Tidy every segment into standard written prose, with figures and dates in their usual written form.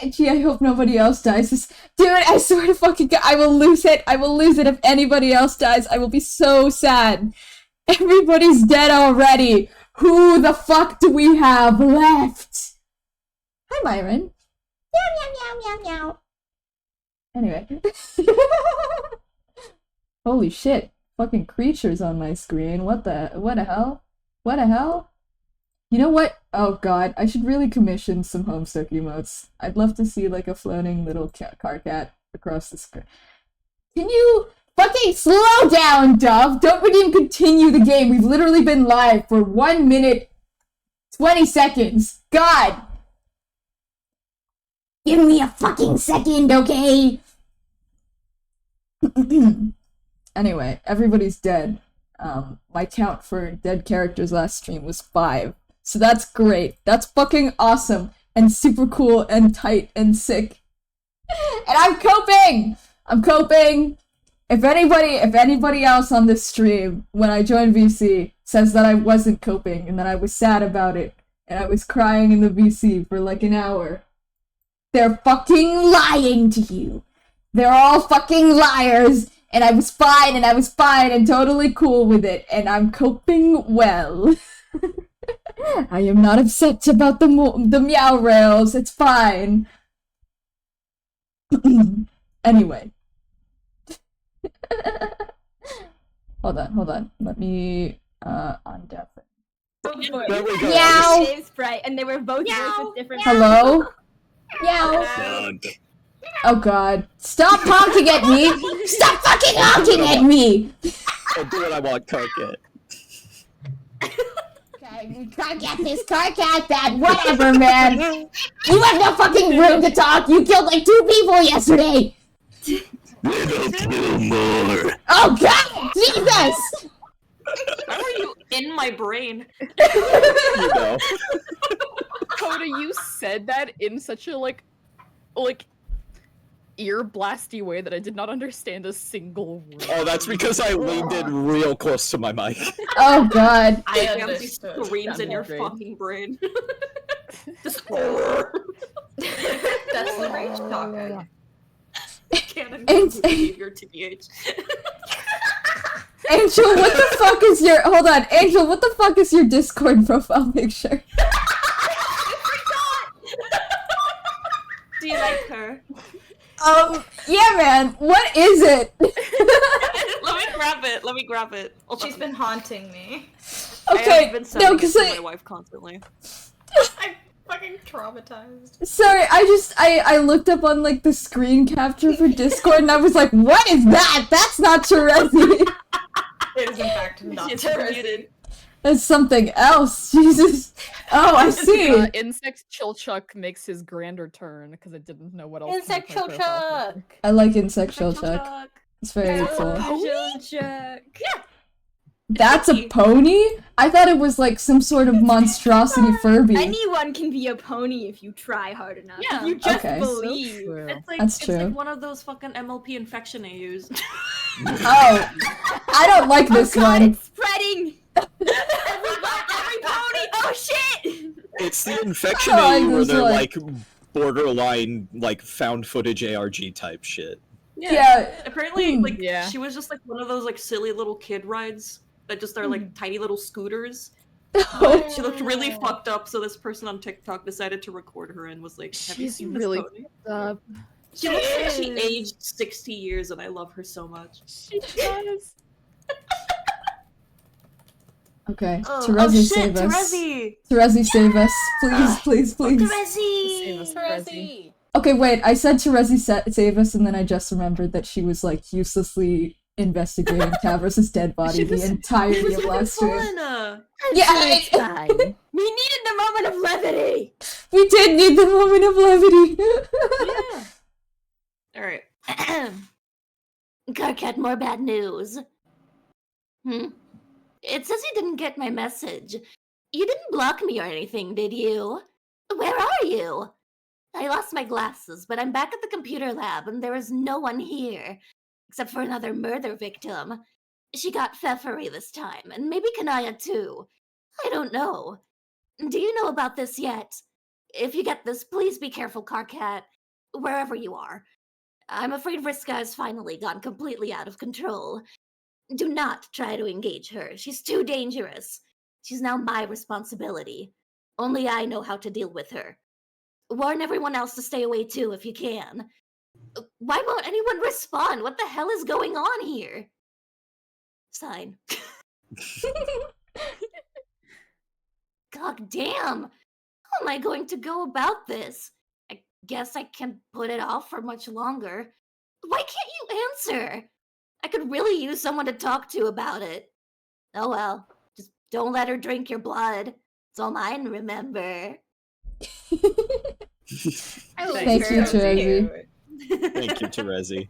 Gee, I hope nobody else dies. Dude, I swear to fucking God, I will lose it. I will lose it if anybody else dies. I will be so sad. Everybody's dead already. Who the fuck do we have left? Hi, Myron. Anyway. Holy shit. Fucking creatures on my screen. What the hell? What the hell? You know what? Oh god, I should really commission some Homestuck emotes. I'd love to see like a floating little car cat across the screen. Can you fucking slow down, Dove? Don't we even continue the game? We've literally been live for 1 minute 20 seconds. God! Give me a fucking second, okay? Anyway, everybody's dead. My count for dead characters last stream was 5. So that's great. That's fucking awesome and super cool and tight and sick. And I'm coping! I'm coping! If anybody else on this stream, when I joined VC, says that I wasn't coping and that I was sad about it, and I was crying in the VC for like an hour, they're fucking lying to you. They're all fucking liars, and I was fine and totally cool with it, and I'm coping well. I am not upset about the Meowrails, it's fine. Anyway. Hold on. Let me undeafen. Meow. Sprite, and they were both with different. Hello? Meow. Oh god. Stop honking at me! Stop fucking honking at me! I'll do what I want, Carcat. Okay, Carcat this, Carcat that, whatever, man! You have no fucking room to talk! You killed like 2 people yesterday! Little kill more! Oh god! Jesus! Why were you in my brain? You know. Coda, you said that in such a like ear blasty way that I did not understand a single word. Oh, that's because I leaned in real close to my mic. Oh god. I have these screams in your fucking brain. Just horror. That's the rage talk. Can't behavior TBH. Angel, what the fuck is your— hold on, Angel, what the fuck is your Discord profile picture? Do you like her? Yeah, man, what is it? Let me grab it. She's been haunting me. Okay, no, because my wife constantly. I'm fucking traumatized. Sorry, I looked up on, like, the screen capture for Discord, and I was like, what is that? That's not Terezi. It is in fact not Terezi. That's something else, Jesus. Oh, I see. Insect Chilchuck makes his grander turn, because I didn't know what else. Insect Chilchuck! I like Insect Chilchuck. It's very cool. Chilchuck! Yeah! That's a pony? I thought it was like some sort of monstrosity Furby. Anyone can be a pony if you try hard enough. Yeah. If you just Okay. believe. So It's like That's it's true. like one of those fucking MLP infection I use. Oh, I don't like this Oh god, one. it's spreading! every pony! Oh shit! It's the infection I like where this they're one. like borderline, like found footage ARG type shit. Yeah. Apparently, like Yeah. she was just like one of those like silly little kid rides that just are like tiny little scooters. Oh, She looked really fucked up, so this person on TikTok decided to record her and was like, "Have you She's seen really this pony?" up. She looks like she aged 60 years, and I love her so much. She does. okay. Oh, Terezi, shit, save us. Terezi! Terezi, save us. Please, please, please. Save us, Terezi! Okay, wait, I said Terezi save us, and then I just remembered that she was, like, uselessly investigating Tavros' dead body the entirety of last stream. Fun. It's fine. We needed the moment of levity! We did need the moment of levity! Yeah. Alright. Carcat, more bad news. It says you didn't get my message. You didn't block me or anything, did you? Where are you? I lost my glasses, but I'm back at the computer lab and there is no one here. Except for another murder victim. She got Pfeffery this time, and maybe Kanaya too. I don't know. Do you know about this yet? If you get this, please be careful, Carcat. Wherever you are. I'm afraid Vriska has finally gone completely out of control. Do not try to engage her. She's too dangerous. She's now my responsibility. Only I know how to deal with her. Warn everyone else to stay away too if you can. Why won't anyone respond? What the hell is going on here? Sign. God damn! How am I going to go about this? I guess I can't put it off for much longer. Why can't you answer? I could really use someone to talk to about it. Oh well, just don't let her drink your blood. It's all mine, remember? Thank you, Terezi. Thank you, Terezi.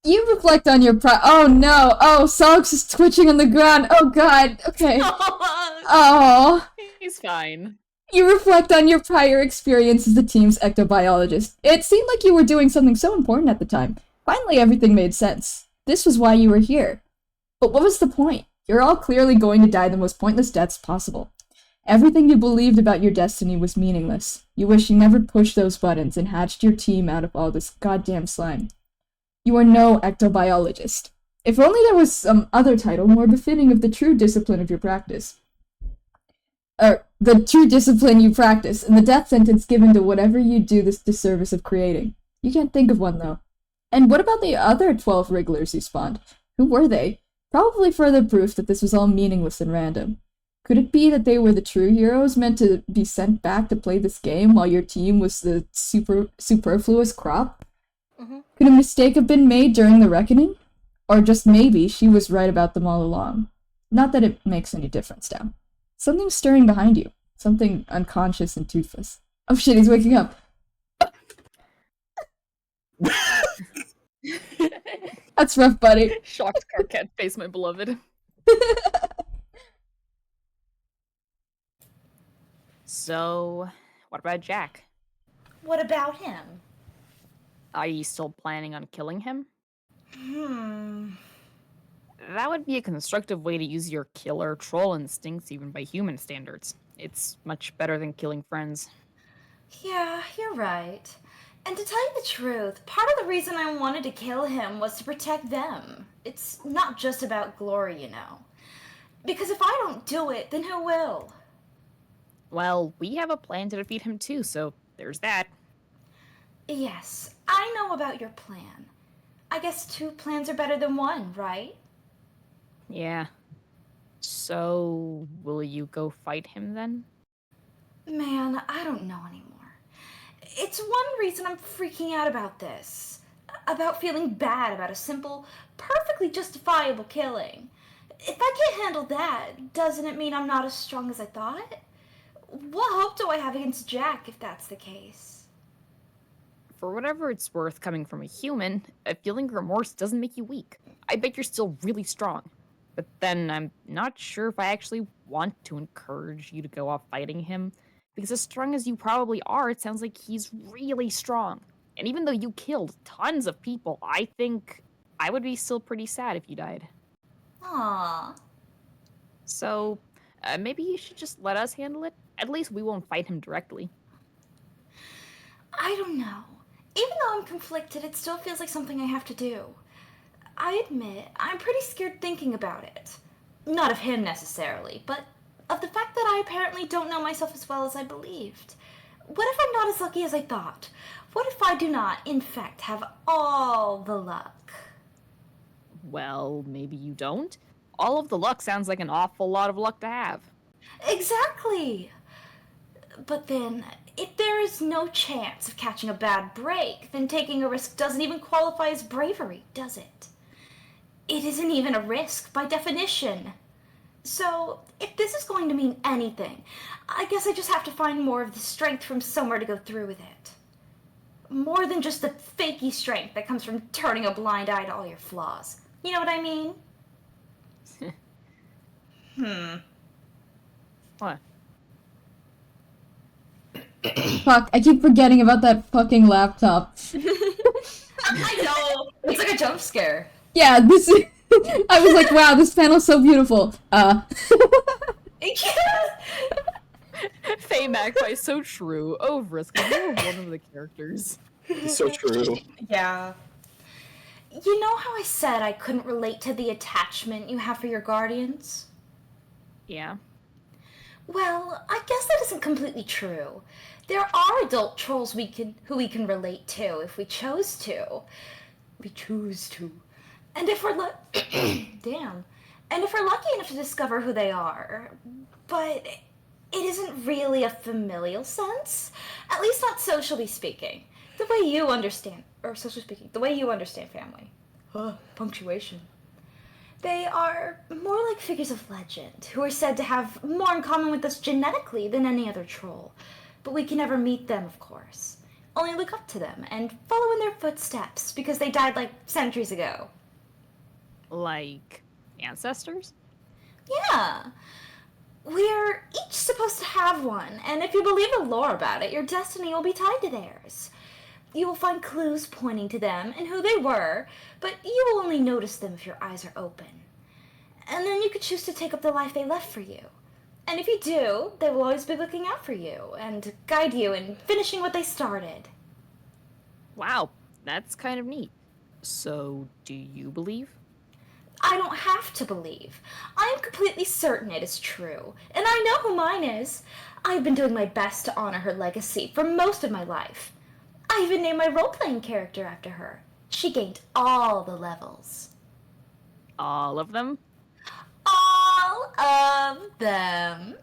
You reflect on your oh no! Oh, Solix is twitching on the ground! Oh god! Okay. Oh. He's fine. You reflect on your prior experience as the team's ectobiologist. It seemed like you were doing something so important at the time. Finally, everything made sense. This was why you were here. But what was the point? You're all clearly going to die the most pointless deaths possible. Everything you believed about your destiny was meaningless. You wish you never pushed those buttons and hatched your team out of all this goddamn slime. You are no ectobiologist. If only there was some other title more befitting of the true discipline of your practice. The true discipline you practice, and the death sentence given to whatever you do this disservice of creating. You can't think of one, though. And what about the other 12 Wrigglers you spawned? Who were they? Probably further proof that this was all meaningless and random. Could it be that they were the true heroes meant to be sent back to play this game while your team was the superfluous crop? Could a mistake have been made during the reckoning? Or just maybe she was right about them all along. Not that it makes any difference now. Something's stirring behind you. Something unconscious and toothless. Oh shit, he's waking up. That's rough, buddy. Shocked Carcat face, my beloved. So, what about Jack? What about him? Are you still planning on killing him? That would be a constructive way to use your killer troll instincts even by human standards. It's much better than killing friends. Yeah, you're right. And to tell you the truth, part of the reason I wanted to kill him was to protect them. It's not just about glory, you know. Because if I don't do it, then who will? Well, we have a plan to defeat him too, so there's that. Yes, I know about your plan. I guess 2 plans are better than 1, right? Yeah. So, will you go fight him then? Man, I don't know anymore. It's one reason I'm freaking out about this. About feeling bad about a simple, perfectly justifiable killing. If I can't handle that, doesn't it mean I'm not as strong as I thought? What hope do I have against Jack if that's the case? For whatever it's worth coming from a human, feeling remorse doesn't make you weak. I bet you're still really strong. But then I'm not sure if I actually want to encourage you to go off fighting him. Because as strong as you probably are, it sounds like he's really strong. And even though you killed tons of people, I think I would be still pretty sad if you died. Aww. So, maybe you should just let us handle it? At least we won't fight him directly. I don't know. Even though I'm conflicted, it still feels like something I have to do. I admit, I'm pretty scared thinking about it. Not of him necessarily, but of the fact that I apparently don't know myself as well as I believed. What if I'm not as lucky as I thought? What if I do not, in fact, have all the luck? Well, maybe you don't. All of the luck sounds like an awful lot of luck to have. Exactly! But then, if there is no chance of catching a bad break, then taking a risk doesn't even qualify as bravery, does it? it isn't even a risk by definition. So, if this is going to mean anything, I guess I just have to find more of the strength from somewhere to go through with it. More than just the fakey strength that comes from turning a blind eye to all your flaws. You know what I mean? What? Fuck, I keep forgetting about that fucking laptop. I know! It's like a jump scare. Yeah, this is... I was like, wow, this panel's so beautiful. Faye Magpie, so true. Oh, Vriska, you were one of the characters. So true. Yeah. You know how I said I couldn't relate to the attachment you have for your guardians? Yeah. Well, I guess that isn't completely true. There are adult trolls who we can relate to if we chose to. We choose to. And if we're damn. And if we're lucky enough to discover who they are. But it isn't really a familial sense. At least not socially speaking. The way you understand, or socially speaking, the way you understand family. Punctuation. They are more like figures of legend, who are said to have more in common with us genetically than any other troll. But we can never meet them, of course. Only look up to them and follow in their footsteps, because they died like centuries ago. Like ancestors? Yeah. We're each supposed to have one, and if you believe the lore about it, your destiny will be tied to theirs. You will find clues pointing to them and who they were, but you will only notice them if your eyes are open. And then you could choose to take up the life they left for you. And if you do, they will always be looking out for you and guide you in finishing what they started. Wow, that's kind of neat. So, do you believe? I don't have to believe. I am completely certain it is true, and I know who mine is. I've been doing my best to honor her legacy for most of my life. I even named my role-playing character after her. She gained all the levels. All of them? All of them.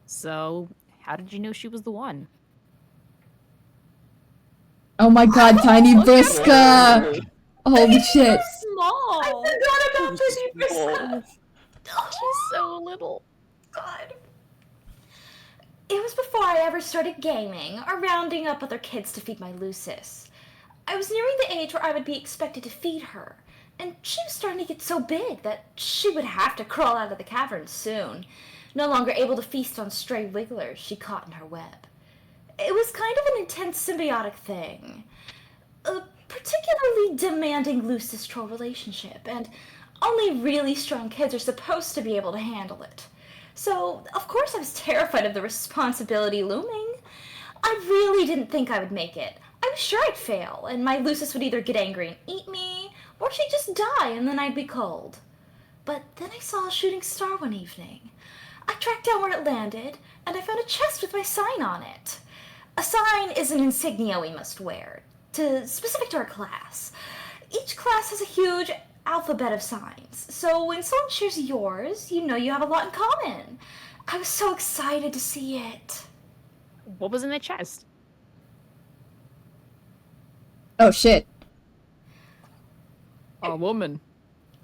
So, how did you know she was the one? Oh my god, Tiny Briska! Holy shit. Small! I forgot about Tiny Briska. She's so little. God. It was before I ever started gaming or rounding up other kids to feed my Lucis. I was nearing the age where I would be expected to feed her, and she was starting to get so big that she would have to crawl out of the cavern soon, no longer able to feast on stray wigglers she caught in her web. It was kind of an intense symbiotic thing. A particularly demanding Lucis troll relationship, and only really strong kids are supposed to be able to handle it. So, of course I was terrified of the responsibility looming. I really didn't think I would make it. I was sure I'd fail, and my Lucis would either get angry and eat me, or she'd just die and then I'd be cold. But then I saw a shooting star one evening. I tracked down where it landed, and I found a chest with my sign on it. A sign is an insignia we must wear, specific to our class. Each class has a huge alphabet of signs, so when someone shares yours, you know you have a lot in common. I was so excited to see it. What was in the chest? Oh shit. A woman.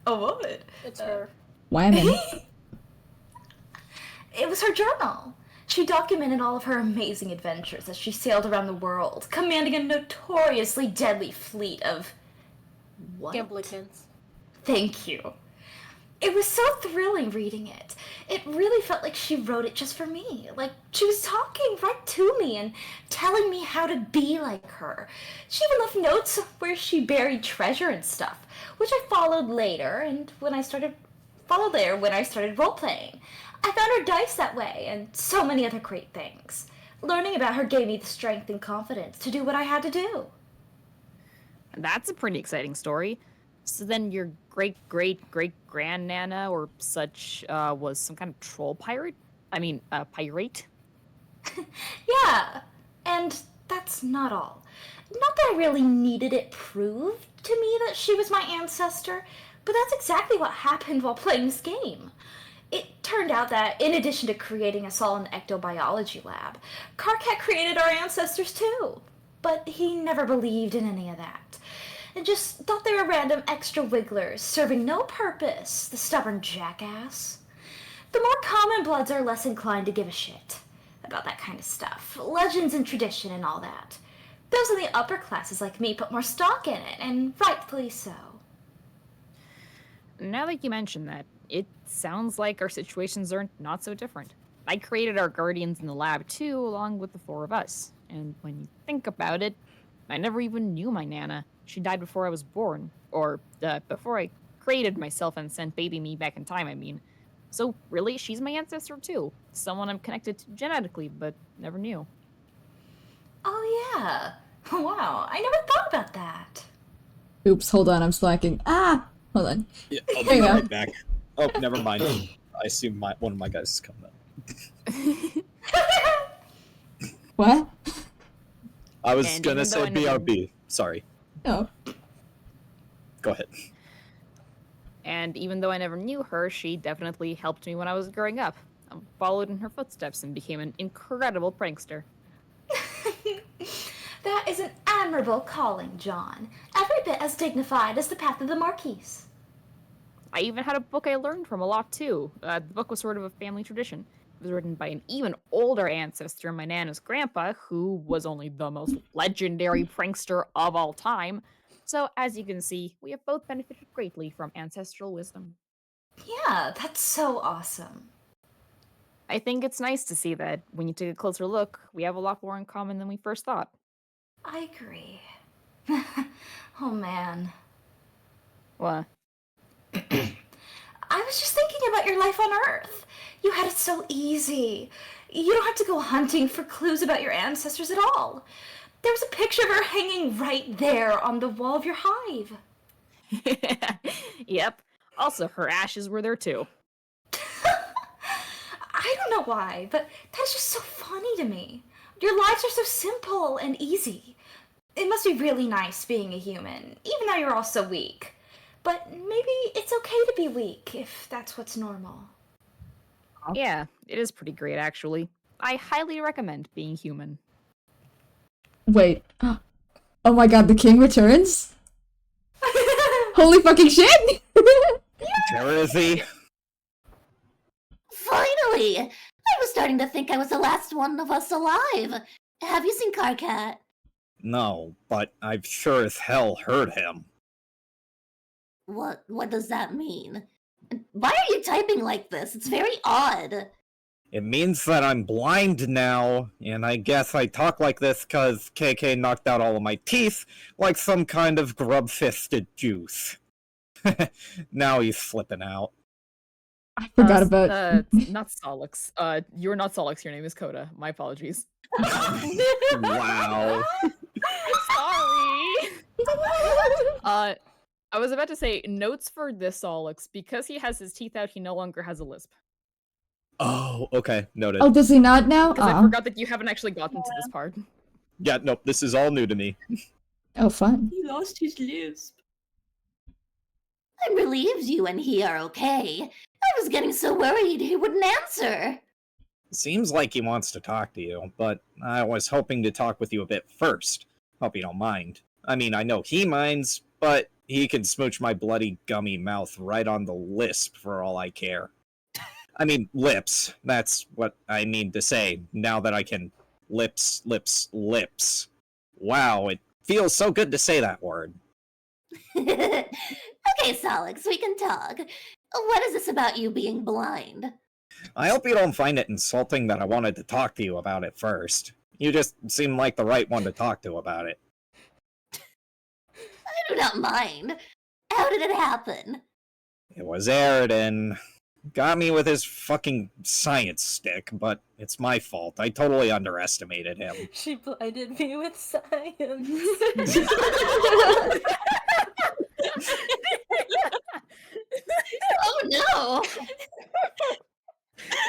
A woman? It's her. Whammon. It was her journal. She documented all of her amazing adventures as she sailed around the world, commanding a notoriously deadly fleet of... what? Gamblicans. Thank you. It was so thrilling reading it. It really felt like she wrote it just for me. Like she was talking right to me and telling me how to be like her. She even left notes where she buried treasure and stuff, which I followed later, and when I started role-playing. I found her dice that way, and so many other great things. Learning about her gave me the strength and confidence to do what I had to do. That's a pretty exciting story. So then your great-great-great-grandnana or such was some kind of troll pirate? I mean, pirate? Yeah, and that's not all. Not that I really needed it proved to me that she was my ancestor, but that's exactly what happened while playing this game. It turned out that, in addition to creating us all an ectobiology lab, Carcat created our ancestors too. But he never believed in any of that. and just thought they were random extra wigglers, serving no purpose, the stubborn jackass. The more common bloods are less inclined to give a shit about that kind of stuff, legends and tradition and all that. Those in the upper classes like me put more stock in it, and rightfully so. Now that you mention that, it sounds like our situations are not so different. I created our guardians in the lab too, along with the 4 of us. And when you think about it, I never even knew my Nana. She died before I was born. Or, before I created myself and sent baby me back in time, I mean. So really, she's my ancestor too. Someone I'm connected to genetically, but never knew. Oh yeah. Wow, I never thought about that. Oops, hold on, I'm slacking. Ah! Hold on. Yeah, I'll There be you go. right back. Oh, never mind. I assume one of my guys is coming up. What? I was And gonna even though say I never- BRB. Sorry. Oh. Go ahead. And even though I never knew her, she definitely helped me when I was growing up. I followed in her footsteps and became an incredible prankster. That is an admirable calling, John. Every bit as dignified as the path of the Marquise. I even had a book I learned from a lot too. The book was sort of a family tradition. It was written by an even older ancestor, my Nana's grandpa, who was only the most legendary prankster of all time. So, as you can see, we have both benefited greatly from ancestral wisdom. Yeah, that's so awesome. I think it's nice to see that when you take a closer look, we have a lot more in common than we first thought. I agree. Oh man. Well, I was just thinking about your life on Earth. You had it so easy. You don't have to go hunting for clues about your ancestors at all. There was a picture of her hanging right there on the wall of your hive. yep. Also, her ashes were there too. I don't know why, but that's just so funny to me. Your lives are so simple and easy. It must be really nice being a human, even though you're all so weak. But maybe it's okay to be weak, if that's what's normal. Yeah, it is pretty great actually. I highly recommend being human. Wait. Oh my god, the king returns? Holy fucking shit! Dorothy. Finally! I was starting to think I was the last one of us alive. Have you seen Cat? No, but I've sure as hell heard him. What does that mean? Why are you typing like this? It's very odd. It means that I'm blind now, and I guess I talk like this cause KK knocked out all of my teeth like some kind of grub-fisted juice. Now he's flipping out. I forgot about... Not Solix. You're not Solix, your name is Coda. My apologies. Wow. Sorry! I was about to say, notes for this Solix. Because he has his teeth out, he no longer has a lisp. Oh, okay, noted. Oh, does he not now? Because I Oh. forgot that you haven't actually gotten to this part. Yeah, nope, this is all new to me. Oh, fun. He lost his lisp. I'm relieved you and he are okay. I was getting so worried he wouldn't answer. Seems like he wants to talk to you, but I was hoping to talk with you a bit first. Hope you don't mind. I mean, I know he minds, but he can smooch my bloody gummy mouth right on the lisp for all I care. I mean, lips. That's what I mean to say, now that I can lips. Wow, it feels so good to say that word. Okay, Solix, we can talk. What is this about you being blind? I hope you don't find it insulting that I wanted to talk to you about it first. You just seem like the right one to talk to about it. I do not mind. How did it happen? It was Aridin. Got me with his fucking science stick, but it's my fault. I totally underestimated him. She blinded me with science. Oh no!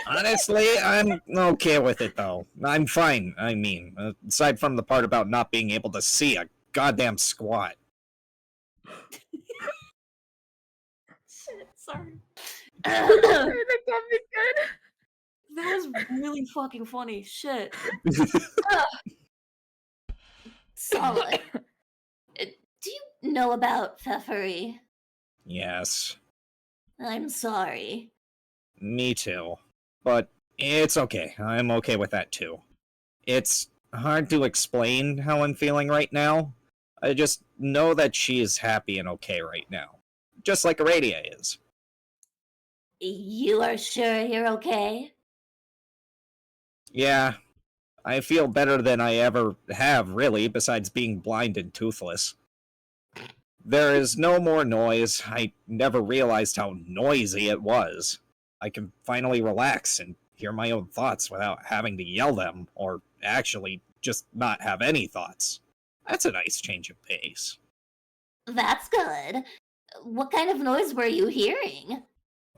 Honestly, I'm okay with it, though. I'm fine, I mean, aside from the part about not being able to see a goddamn squat. Shit, sorry. That got me good. That was really fucking funny. Shit. Solid. Do you know about pfeffery? Yes, I'm sorry. me too. But it's okay. I'm okay with that too. It's hard to explain how I'm feeling right now. I just know that she is happy and okay right now. Just like Aradia is. You are sure you're okay? Yeah, I feel better than I ever have, really, besides being blind and toothless. There is no more noise. I never realized how noisy it was. I can finally relax and hear my own thoughts without having to yell them, or actually just not have any thoughts. That's a nice change of pace. That's good. What kind of noise were you hearing?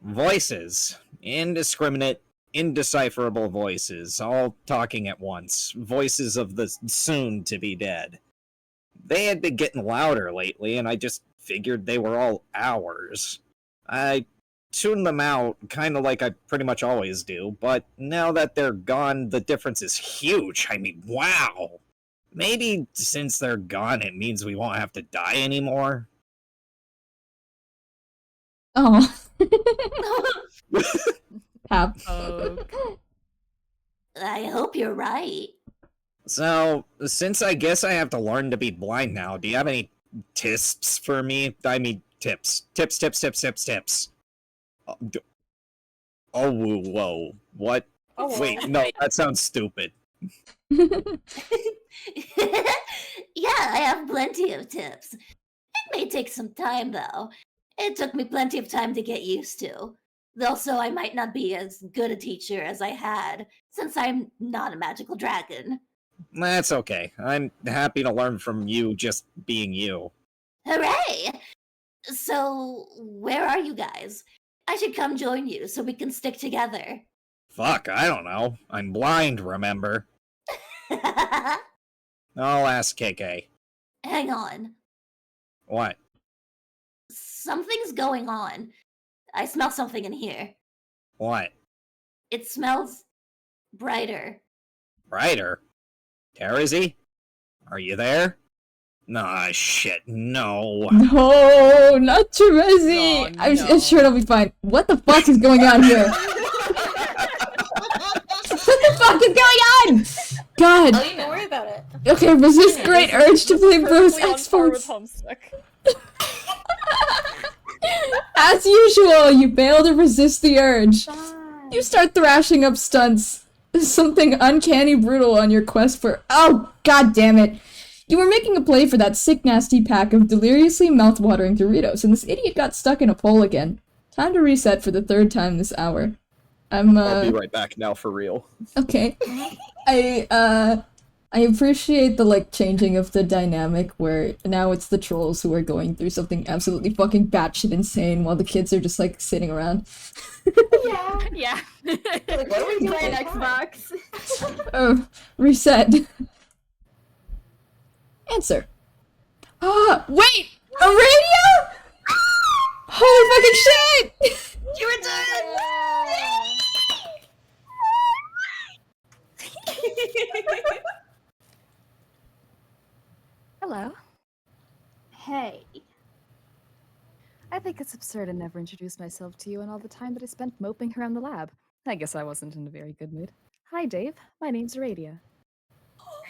Voices. Indiscriminate, indecipherable voices, all talking at once. Voices of the soon-to-be dead. They had been getting louder lately, and I just figured they were all ours. I tuned them out, kind of like I pretty much always do, but now that they're gone, the difference is huge. I mean, wow! Maybe since they're gone, it means we won't have to die anymore? Oh. Pap. I hope you're right. So, since I guess I have to learn to be blind now, do you have any tips for me? I mean, tips. Tips. Oh, whoa. What? Oh, Wait, no, that sounds stupid. Yeah, I have plenty of tips. It may take some time, though. It took me plenty of time to get used to. Also, I might not be as good a teacher as I had, since I'm not a magical dragon. That's okay. I'm happy to learn from you just being you. Hooray! So, where are you guys? I should come join you so we can stick together. Fuck, I don't know. I'm blind, remember? I'll ask KK. Hang on. What? Something's going on. I smell something in here. What? It smells brighter. Brighter? Terezi? Are you there? Nah, shit, no. No, not Terezi! Oh, I'm no. sure it'll be fine. What the fuck is going on here? What the fuck is going on? God. Oh, don't worry about it. Okay, resist great urge to play Bros Perfectly on par with Exports. Homestuck. As usual, you fail to resist the urge. You start thrashing up stunts. Something uncanny brutal on your quest for— oh, god damn it. You were making a play for that sick nasty pack of deliriously mouth-watering Doritos, and this idiot got stuck in a pole again. Time to reset for the third time this hour. I'll be right back now for real. Okay. I appreciate the, like, changing of the dynamic where now it's the trolls who are going through something absolutely fucking batshit insane while the kids are just, like, sitting around. Yeah. Yeah. Like, what are we doing, Xbox? Oh, reset. Answer. Ah, wait! A radio?! Holy fucking shit! You returned! Hello. Hey. I think it's absurd I never introduced myself to you and all the time that I spent moping around the lab. I guess I wasn't in a very good mood. Hi, Dave. My name's Aradia.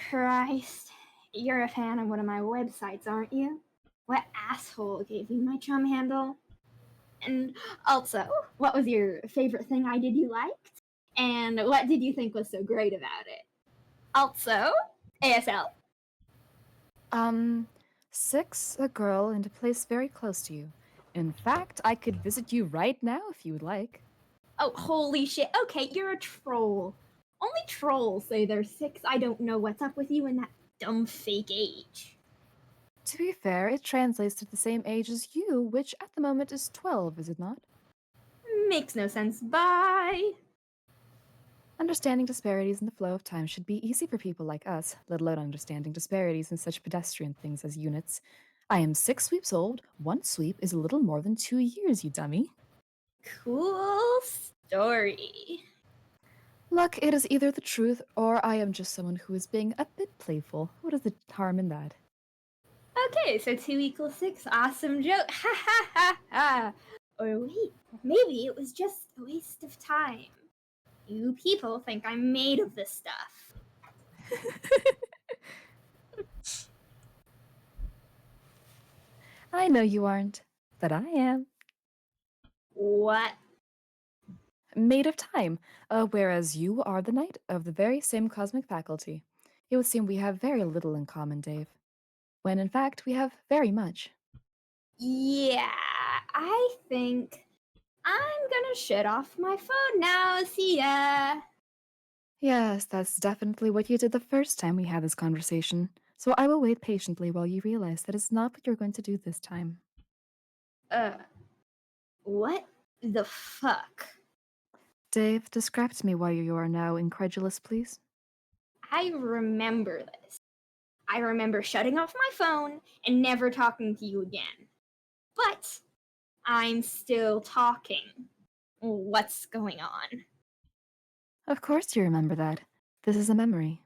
Christ. You're a fan of one of my websites, aren't you? What asshole gave you my chum handle? And also, what was your favorite thing I did you liked? And what did you think was so great about it? Also, ASL. 6, a girl, and a place very close to you. In fact, I could visit you right now if you would like. Oh, holy shit. Okay, you're a troll. Only trolls say they're 6. I don't know what's up with you in that dumb fake age. To be fair, it translates to the same age as you, which at the moment is 12, is it not? Makes no sense. Bye. Understanding disparities in the flow of time should be easy for people like us, let alone understanding disparities in such pedestrian things as units. I am 6 sweeps old. 1 sweep is a little more than 2 years, you dummy. Cool story. Look, it is either the truth, or I am just someone who is being a bit playful. What is the harm in that? Okay, so 2 equals 6. Awesome joke. Ha ha ha ha. Or wait, maybe it was just a waste of time. You people think I'm made of this stuff. I know you aren't, but I am. What? Made of time, whereas you are the knight of the very same cosmic faculty. It would seem we have very little in common, Dave, when in fact we have very much. Yeah, I think I'm gonna shut off my phone now. See ya. Yes, that's definitely what you did the first time we had this conversation, so I will wait patiently while you realize that it's not what you're going to do this time. What the fuck? Dave, describe to me why you are now incredulous, please. I remember this. I remember shutting off my phone and never talking to you again. But I'm still talking. What's going on? Of course you remember that. This is a memory.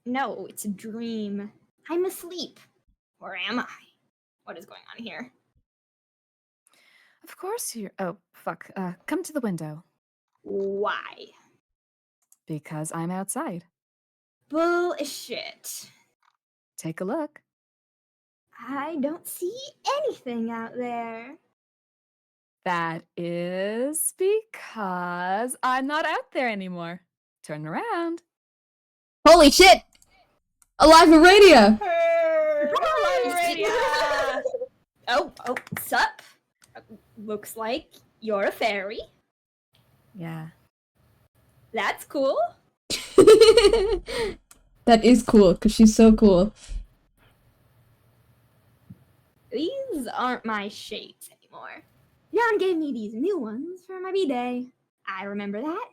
No, it's a dream. I'm asleep. Or am I? What is going on here? Of course you're. Oh, fuck. Come to the window. Why? Because I'm outside. Bullshit. Take a look. I don't see anything out there. That is because I'm not out there anymore. Turn around. Holy shit! Alive Radio! Oh, sup? Looks like you're a fairy. Yeah. That's cool. That is cool, because she's so cool. These aren't my shades anymore. Jan gave me these new ones for my B-Day. I remember that.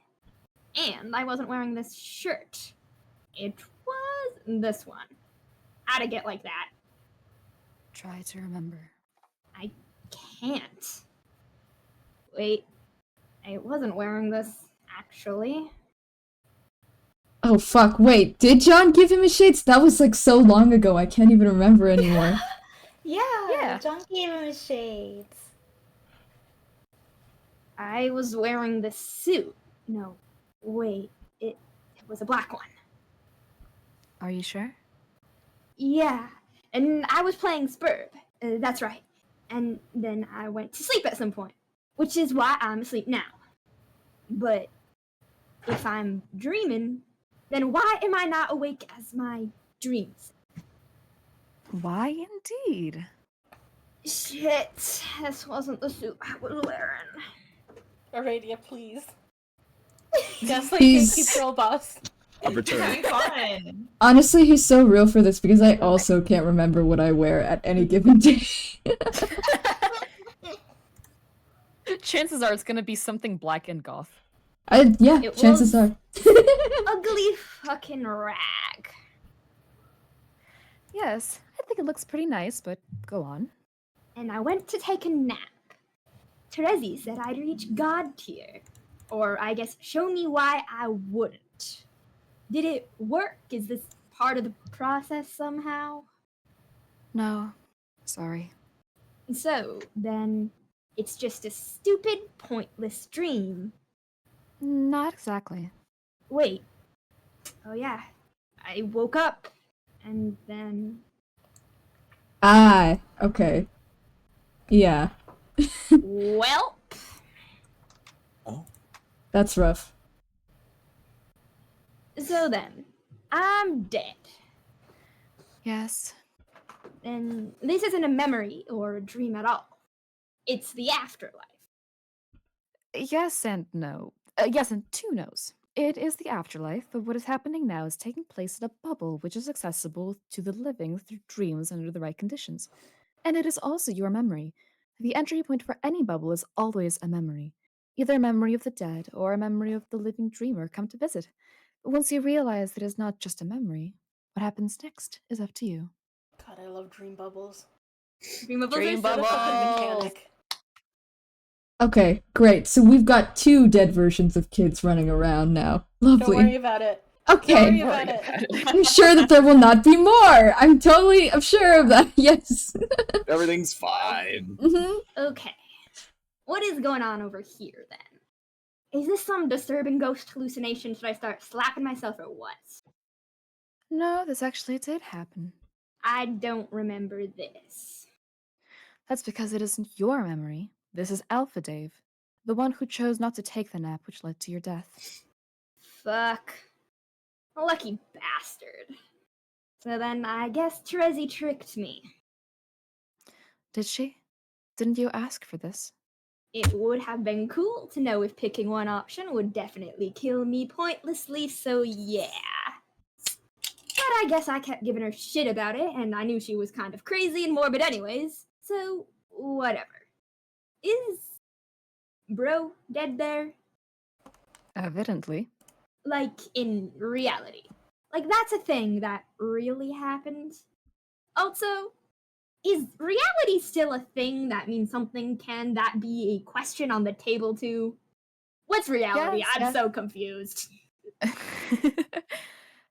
And I wasn't wearing this shirt. It was this one. How'd it get like that? Try to remember. I can't. Wait, I wasn't wearing this, actually. Oh fuck, wait, did John give him his shades? That was like so long ago, I can't even remember anymore. Yeah, John gave him his shades. I was wearing this suit. No, wait, it was a black one. Are you sure? Yeah, and I was playing Spurb. That's right. And then I went to sleep at some point, which is why I'm asleep now. But if I'm dreaming, then why am I not awake as my dreams? Why indeed? Shit, this wasn't the suit I was wearing. Aradia, please. Just He's- keep girl boss. I'm returning. Fun. Honestly, he's so real for this because I also can't remember what I wear at any given day. Chances are it's gonna be something black and goth. Yeah, It chances was- are. Ugly fucking rag. Yes, I think it looks pretty nice, but go on. And I went to take a nap. Terezi said I'd reach God tier. Or I guess show me why I wouldn't. Did it work? Is this part of the process somehow? No, sorry. So, then, it's just a stupid, pointless dream. Not exactly. Wait. Oh yeah. I woke up, and then... Ah, okay. Yeah, Welp. that's rough. So then, I'm dead. Yes. And this isn't a memory or a dream at all. It's the afterlife. Yes and no. Yes and two no's. It is the afterlife, but what is happening now is taking place in a bubble which is accessible to the living through dreams under the right conditions. And it is also your memory. The entry point for any bubble is always a memory. Either a memory of the dead or a memory of the living dreamer come to visit. But once you realize that it is not just a memory, what happens next is up to you. God, I love dream bubbles. Dream bubbles Dream are so fun. bubbles. Mechanic. Okay, great. So we've got two dead versions of kids running around now. Don't Lovely. worry about it. Okay. Don't worry about it. I'm sure that there will not be more. I'm sure of that. Yes. Everything's fine. Okay. What is going on over here then? Is this some disturbing ghost hallucination? Should I start slapping myself or what? No, this actually did happen. I don't remember this. That's because it isn't your memory. This is Alpha Dave, the one who chose not to take the nap which led to your death. Fuck. A lucky bastard. So then I guess Terezi tricked me. Did she? Didn't you ask for this? It would have been cool to know if picking one option would definitely kill me pointlessly, so yeah. But I guess I kept giving her shit about it, and I knew she was kind of crazy and morbid anyways, so whatever. Is bro dead there? Evidently. Like, in reality. Like, that's a thing that really happened. Also, is reality still a thing that means something? Can that be a question on the table too? What's reality? Yes, I'm yes. so confused.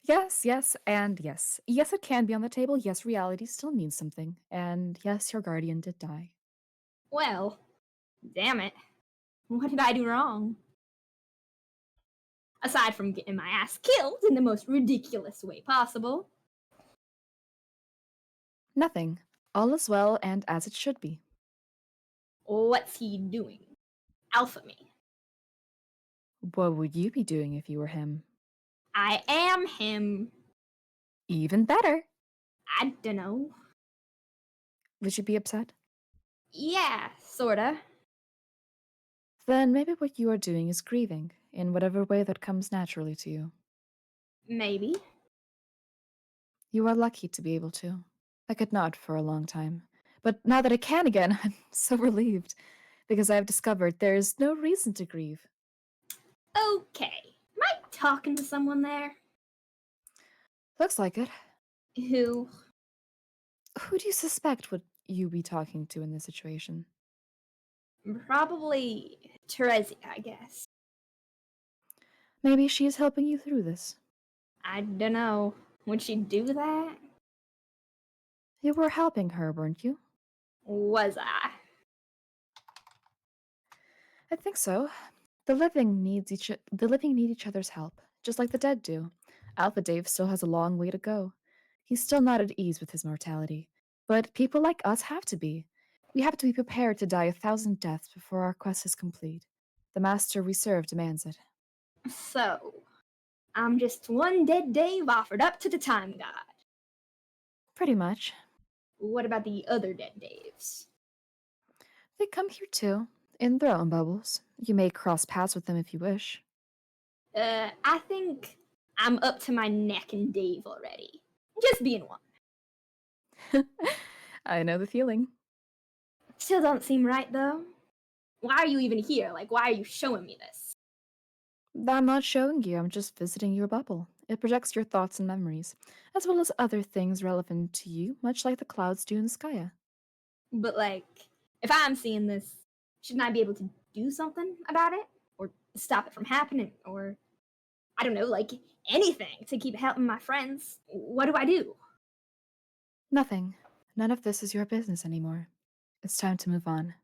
Yes, and yes. Yes, it can be on the table. Yes, reality still means something. And yes, your guardian did die. Well, damn it. What did I do wrong? Aside from getting my ass killed in the most ridiculous way possible. Nothing. All is well and as it should be. What's he doing? Alpha me. What would you be doing if you were him? I am him. Even better. I dunno. Would you be upset? Yeah, sorta. Then maybe what you are doing is grieving, in whatever way that comes naturally to you. Maybe. You are lucky to be able to. I could not for a long time. But now that I can again, I'm so relieved, because I have discovered there is no reason to grieve. Okay. Am I talking to someone there? Looks like it. Who? Who do you suspect would you be talking to in this situation? Probably Terezi, I guess. Maybe she is helping you through this. I dunno. Would she do that? You were helping her, weren't you? Was I? I think so. The living need each other's help, just like the dead do. Alpha Dave still has a long way to go. He's still not at ease with his mortality. But people like us have to be. We have to be prepared to die 1,000 deaths before our quest is complete. The master we serve demands it. So, I'm just one dead Dave offered up to the time god. Pretty much. What about the other dead Daves? They come here too, in their own bubbles. You may cross paths with them if you wish. I think I'm up to my neck in Dave already. Just being one. I know the feeling. Still don't seem right, though. Why are you even here? Like, why are you showing me this? I'm not showing you, I'm just visiting your bubble. It projects your thoughts and memories, as well as other things relevant to you, much like the clouds do in Skya. But, like, if I'm seeing this, shouldn't I be able to do something about it? Or stop it from happening? Or, I don't know, like, anything to keep helping my friends? What do I do? Nothing. None of this is your business anymore. It's time to move on.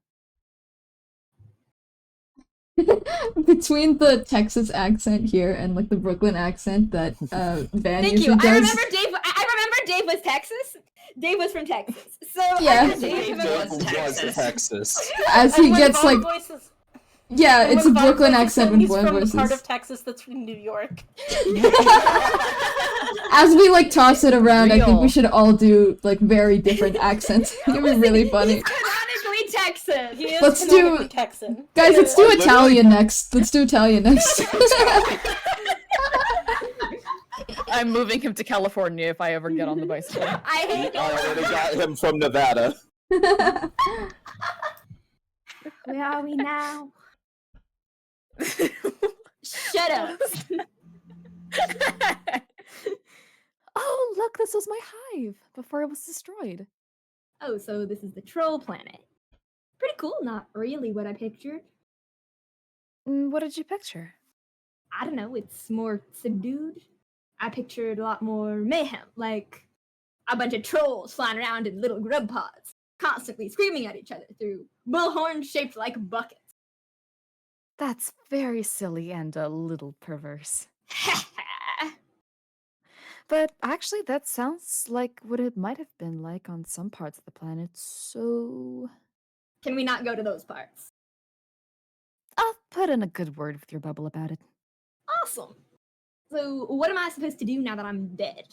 Between the Texas accent here and like the Brooklyn accent that Van Thank usually you. does. I remember Dave was Texas. Dave was from Texas. So Yeah. Dave was Texas. As he gets like voices. yeah, it's a Brooklyn accent with he's boy from voices. the part of Texas that's from New York. As we like toss it around, I think Real. we should all do like very different accents. It'd be really funny. He's canonically Texan. He is Let's canonically do- Texan. Guys, let's do Literally- Italian next. Let's do Italian next. I'm moving him to California if I ever get on the bicycle. I hate I already got him from Nevada. Where are we now? Shut up. Oh, look, this was my hive before it was destroyed. Oh, so this is the troll planet. Pretty cool, not really what I pictured. What did you picture? I don't know, it's more subdued. I pictured a lot more mayhem, like a bunch of trolls flying around in little grub pods, constantly screaming at each other through bullhorns shaped like buckets. That's very silly and a little perverse. But actually, that sounds like what it might have been like on some parts of the planet, so... Can we not go to those parts? I'll put in a good word with your bubble about it. Awesome. So, what am I supposed to do now that I'm dead?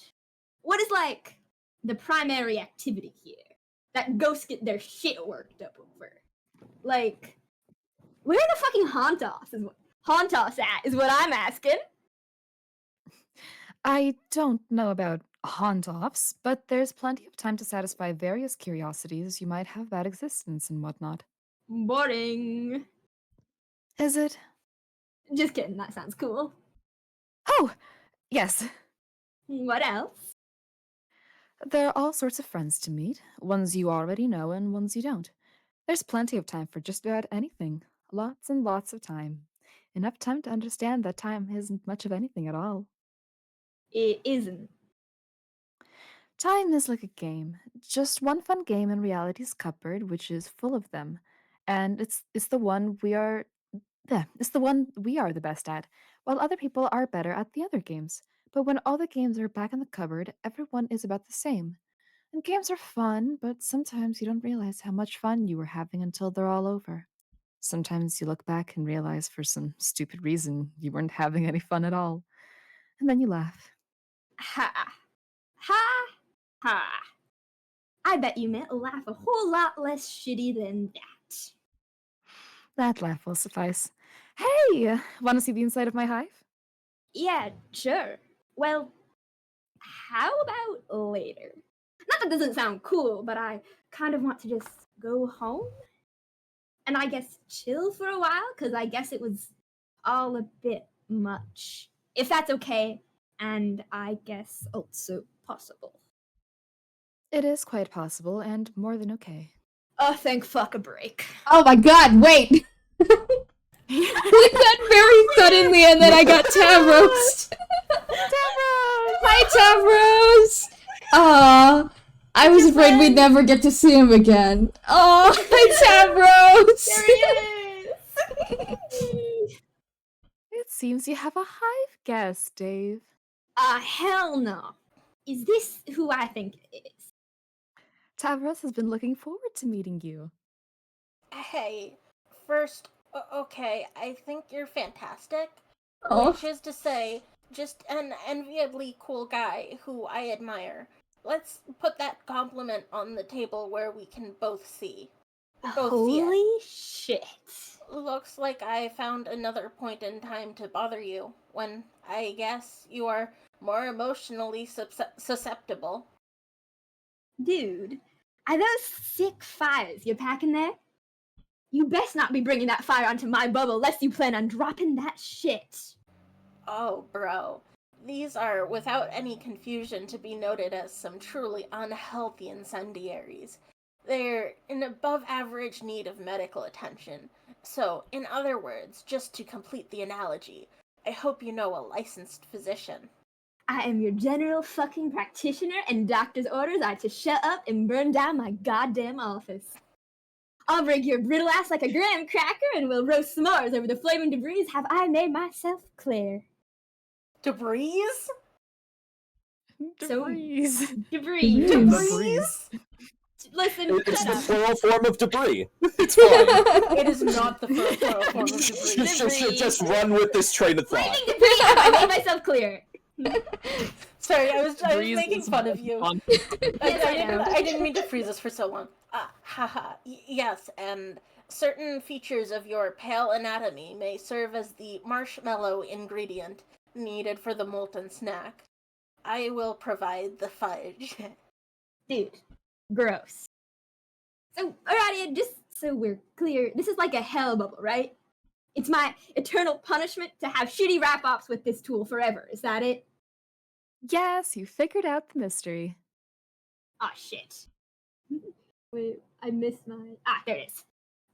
What is, like, the primary activity here that ghosts get their shit worked up over? Like, where the fucking Hauntos at, is what I'm asking. I don't know about haunt-offs, but there's plenty of time to satisfy various curiosities you might have about existence and whatnot. Boring. Is it? Just kidding, that sounds cool. Oh, yes. What else? There are all sorts of friends to meet, ones you already know and ones you don't. There's plenty of time for just about anything. Lots and lots of time. Enough time to understand that time isn't much of anything at all. It isn't. Time is like a game. Just one fun game in reality's cupboard, which is full of them. And it's the one we are the best at, while other people are better at the other games. But when all the games are back in the cupboard, everyone is about the same. And games are fun, but sometimes you don't realize how much fun you were having until they're all over. Sometimes you look back and realize for some stupid reason you weren't having any fun at all. And then you laugh. Ha. Ha. Ha. I bet you meant laugh a whole lot less shitty than that. That laugh will suffice. Hey! Want to see the inside of my hive? Yeah, sure. Well, how about later? Not that doesn't sound cool, but I kind of want to just go home. And I guess chill for a while, because I guess it was all a bit much. If that's okay, and I guess also possible. It is quite possible, and more than okay. Oh, thank fuck a break. Oh my god, wait! Like that very suddenly, and then I got Tavros! Tavros! Hi, Tavros! Aww. I was afraid we'd never get to see him again. Oh, hi, Tavros! There he is! It seems you have a hive guest, Dave. Hell no. Is this who I think it is? Tavros has been looking forward to meeting you. Hey, first, okay, I think you're fantastic. Oh. Which is to say, just an enviably cool guy who I admire. Let's put that compliment on the table where we can both see. Holy shit. Looks like I found another point in time to bother you, when I guess you are more emotionally susceptible. Dude, are those sick fires you're packing there? You best not be bringing that fire onto my bubble lest you plan on dropping that shit. Oh, bro. These are, without any confusion, to be noted as some truly unhealthy incendiaries. They're in above-average need of medical attention. So, in other words, just to complete the analogy, I hope you know a licensed physician. I am your general fucking practitioner, and doctor's orders are to shut up and burn down my goddamn office. I'll break your brittle ass like a graham cracker, and we'll roast s'mores over the flaming debris. Have I made myself clear? Debris? Debris. Listen, it's the plural form of debris. It's fine. It is not the plural form of debris. Just run with this train of thought. Debris, have I made myself clear? Sorry, I was making fun of you. Yes, I didn't mean to freeze us for so long. Haha. Yes, and certain features of your pale anatomy may serve as the marshmallow ingredient needed for the molten snack. I will provide the fudge. Dude, gross. So, Aradia, just so we're clear, this is like a hell bubble, right? It's my eternal punishment to have shitty wrap-offs with this tool forever. Is that it? Yes, you figured out the mystery. Ah, shit. Wait, I missed my... there it is.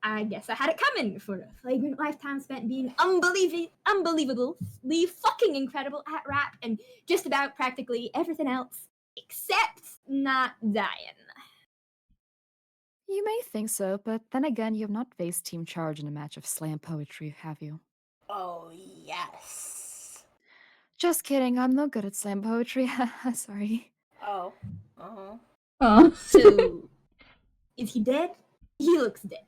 I guess I had it coming for a flagrant lifetime spent being unbelievably fucking incredible at rap and just about practically everything else, except not dying. You may think so, but then again, you have not faced Team Charge in a match of slam poetry, have you? Oh, yes. Just kidding, I'm no good at slam poetry. Sorry. Oh. Uh-huh. Oh. So, is he dead? He looks dead.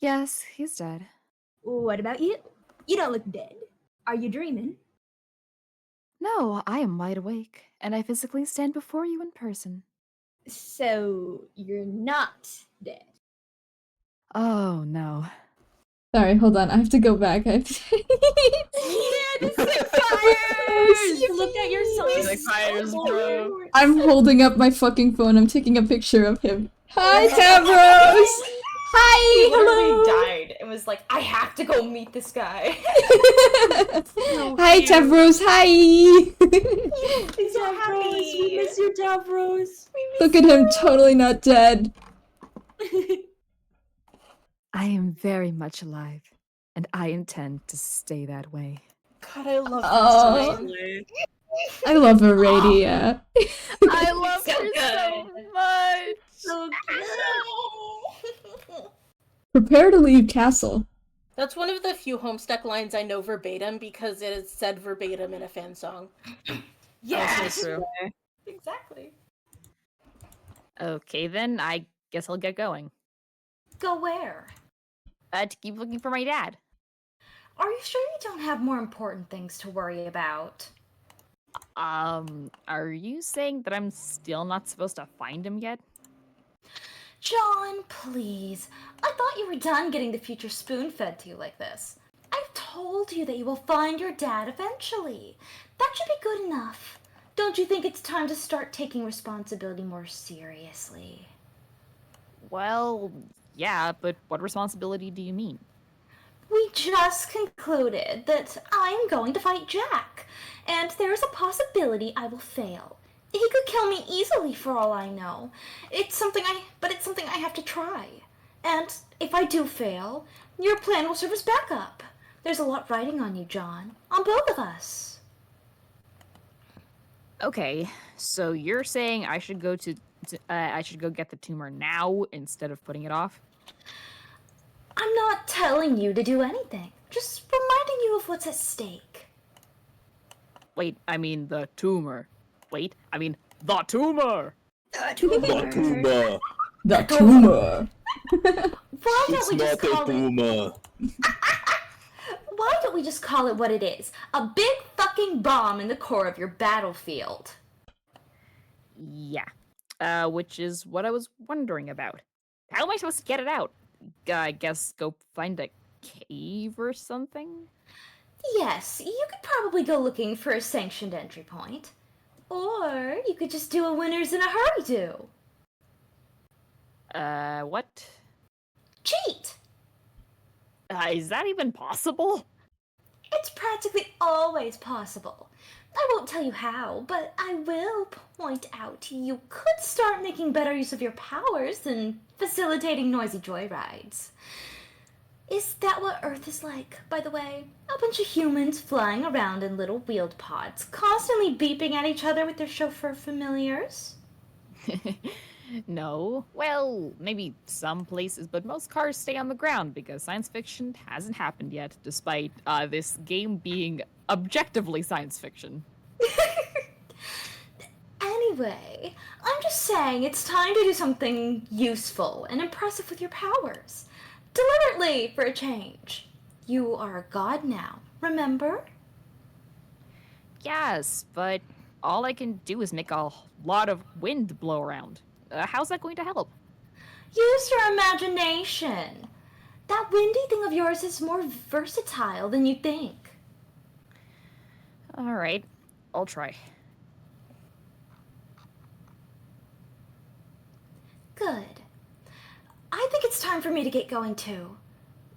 Yes, he's dead. What about you? You don't look dead. Are you dreaming? No, I am wide awake, and I physically stand before you in person. So, you're not dead. Oh, no. Sorry, hold on. I have to go back. I have to... Yeah, the fires! Look at yourself. Like fires, bro. I'm holding up my fucking phone. I'm taking a picture of him. Hi, Tavros! Hi! He literally Hello! died and was like, I have to go meet this guy. Hi, Tavros! Hi! He's so happy. We miss you, Tavros. Look at him, totally not dead. I am very much alive, and I intend to stay that way. God, I love Oh. this. I love Aradia. I love So her so good. much. So good. Prepare to leave castle. That's one of the few Homestuck lines I know verbatim because it is said verbatim in a fan song. Yes. So true. Exactly. Okay, then I guess I'll get going. Go where? To keep looking for my dad. Are you sure you don't have more important things to worry about? Are you saying that I'm still not supposed to find him yet? John, please. I thought you were done getting the future spoon-fed to you like this. I've told you that you will find your dad eventually. That should be good enough. Don't you think it's time to start taking responsibility more seriously? Well, yeah, but what responsibility do you mean? We just concluded that I'm going to fight Jack, and there's a possibility I will fail. He could kill me easily for all I know. It's something I have to try. And if I do fail, your plan will serve as backup. There's a lot riding on you, John. On both of us. Okay, so you're saying I should go I should go get the tumor now instead of putting it off? I'm not telling you to do anything. Just reminding you of what's at stake. Wait, I mean the tumor. Wait, I mean the tumor! Batuma. The tumor. Why don't It's we just not a call it... Puma. Why don't we just call it what it is? A big fucking bomb in the core of your battlefield. Yeah, which is what I was wondering about. How am I supposed to get it out? I guess go find a cave or something? Yes, you could probably go looking for a sanctioned entry point. Or you could just do a winners in a hurry do. What? Cheat! Is that even possible? It's practically always possible. I won't tell you how, but I will point out you could start making better use of your powers than facilitating noisy joyrides. Is that what Earth is like, by the way? A bunch of humans flying around in little wheeled pods, constantly beeping at each other with their chauffeur familiars? No. Well, maybe some places, but most cars stay on the ground because science fiction hasn't happened yet, despite this game being objectively science fiction. Anyway, I'm just saying it's time to do something useful and impressive with your powers. Deliberately, for a change. You are a god now, remember? Yes, but all I can do is make a lot of wind blow around. How's that going to help? Use your imagination. That windy thing of yours is more versatile than you think. All right, I'll try. Good. I think it's time for me to get going too.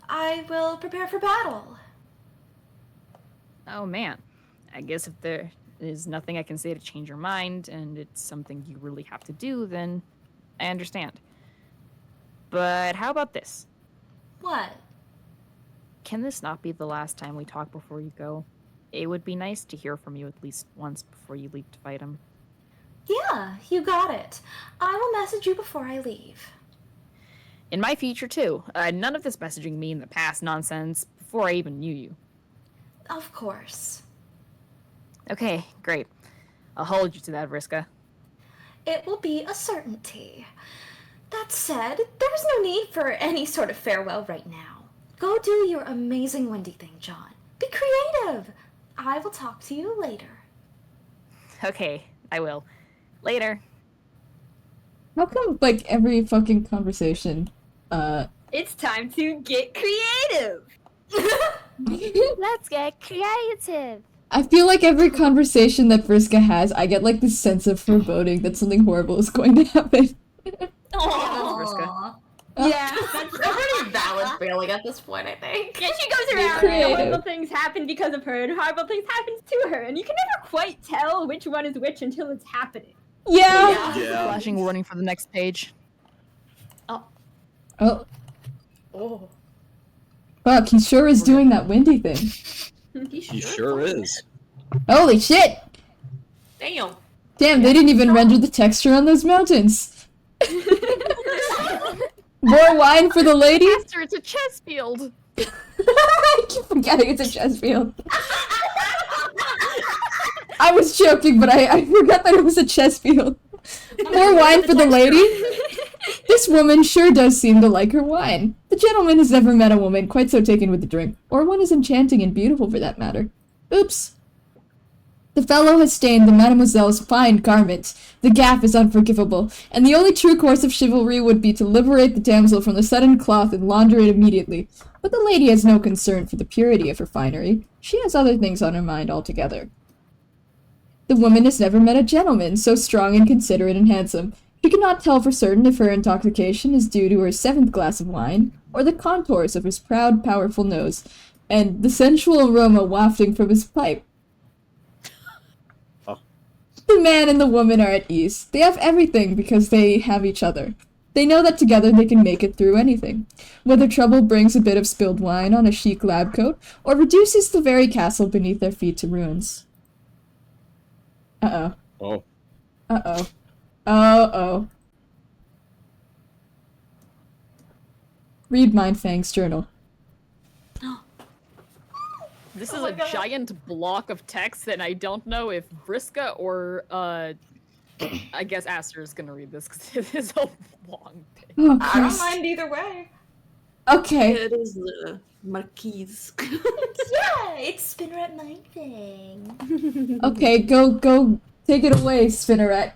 I will prepare for battle. Oh man, I guess if there is nothing I can say to change your mind, and it's something you really have to do, then I understand. But how about this? What? Can this not be the last time we talk before you go? It would be nice to hear from you at least once before you leave to fight him. Yeah, you got it. I will message you before I leave. In my future, too. None of this messaging me in the past nonsense before I even knew you. Of course. Okay, great. I'll hold you to that, Vriska. It will be a certainty. That said, there's no need for any sort of farewell right now. Go do your amazing Wendy thing, John. Be creative. I will talk to you later. Okay, I will. Later. How come, like, every fucking conversation, It's time to get creative! Let's get creative. I feel like every conversation that Vriska has, I get, like, this sense of foreboding that something horrible is going to happen. Aww. Yeah, That's a pretty valid feeling at this point, I think. Yeah, she goes around and horrible things happen because of her, and horrible things happen to her, and you can never quite tell which one is which until it's happening. Yeah! Flashing warning for the next page. Oh. Oh. Fuck, he sure is doing that windy thing. He sure is. Holy shit! Damn. Damn, they didn't even render the texture on those mountains. More wine for the lady? Master, it's a chess field! I keep forgetting it's a chess field. I was joking, but I forgot that it was a chess field. More wine for the lady? This woman sure does seem to like her wine. The gentleman has never met a woman quite so taken with the drink, or one as enchanting and beautiful for that matter. Oops. The fellow has stained the mademoiselle's fine garments. The gaffe is unforgivable, and the only true course of chivalry would be to liberate the damsel from the sodden cloth and launder it immediately. But the lady has no concern for the purity of her finery. She has other things on her mind altogether. The woman has never met a gentleman so strong and considerate and handsome. She cannot tell for certain if her intoxication is due to her 7th glass of wine, or the contours of his proud, powerful nose, and the sensual aroma wafting from his pipe. The man and the woman are at ease. They have everything because they have each other. They know that together they can make it through anything. Whether trouble brings a bit of spilled wine on a chic lab coat, or reduces the very castle beneath their feet to ruins. Uh-oh. Oh. Uh-oh. Uh-oh. Read Mindfang's journal. This is a giant block of text, and I don't know if Vriska or, I guess Aster is gonna read this, because it is a long page. Oh, I don't mind either way. Okay. It is the Marquise. Yeah, it's Spinneret Mindfang. Okay, go, take it away, Spinneret.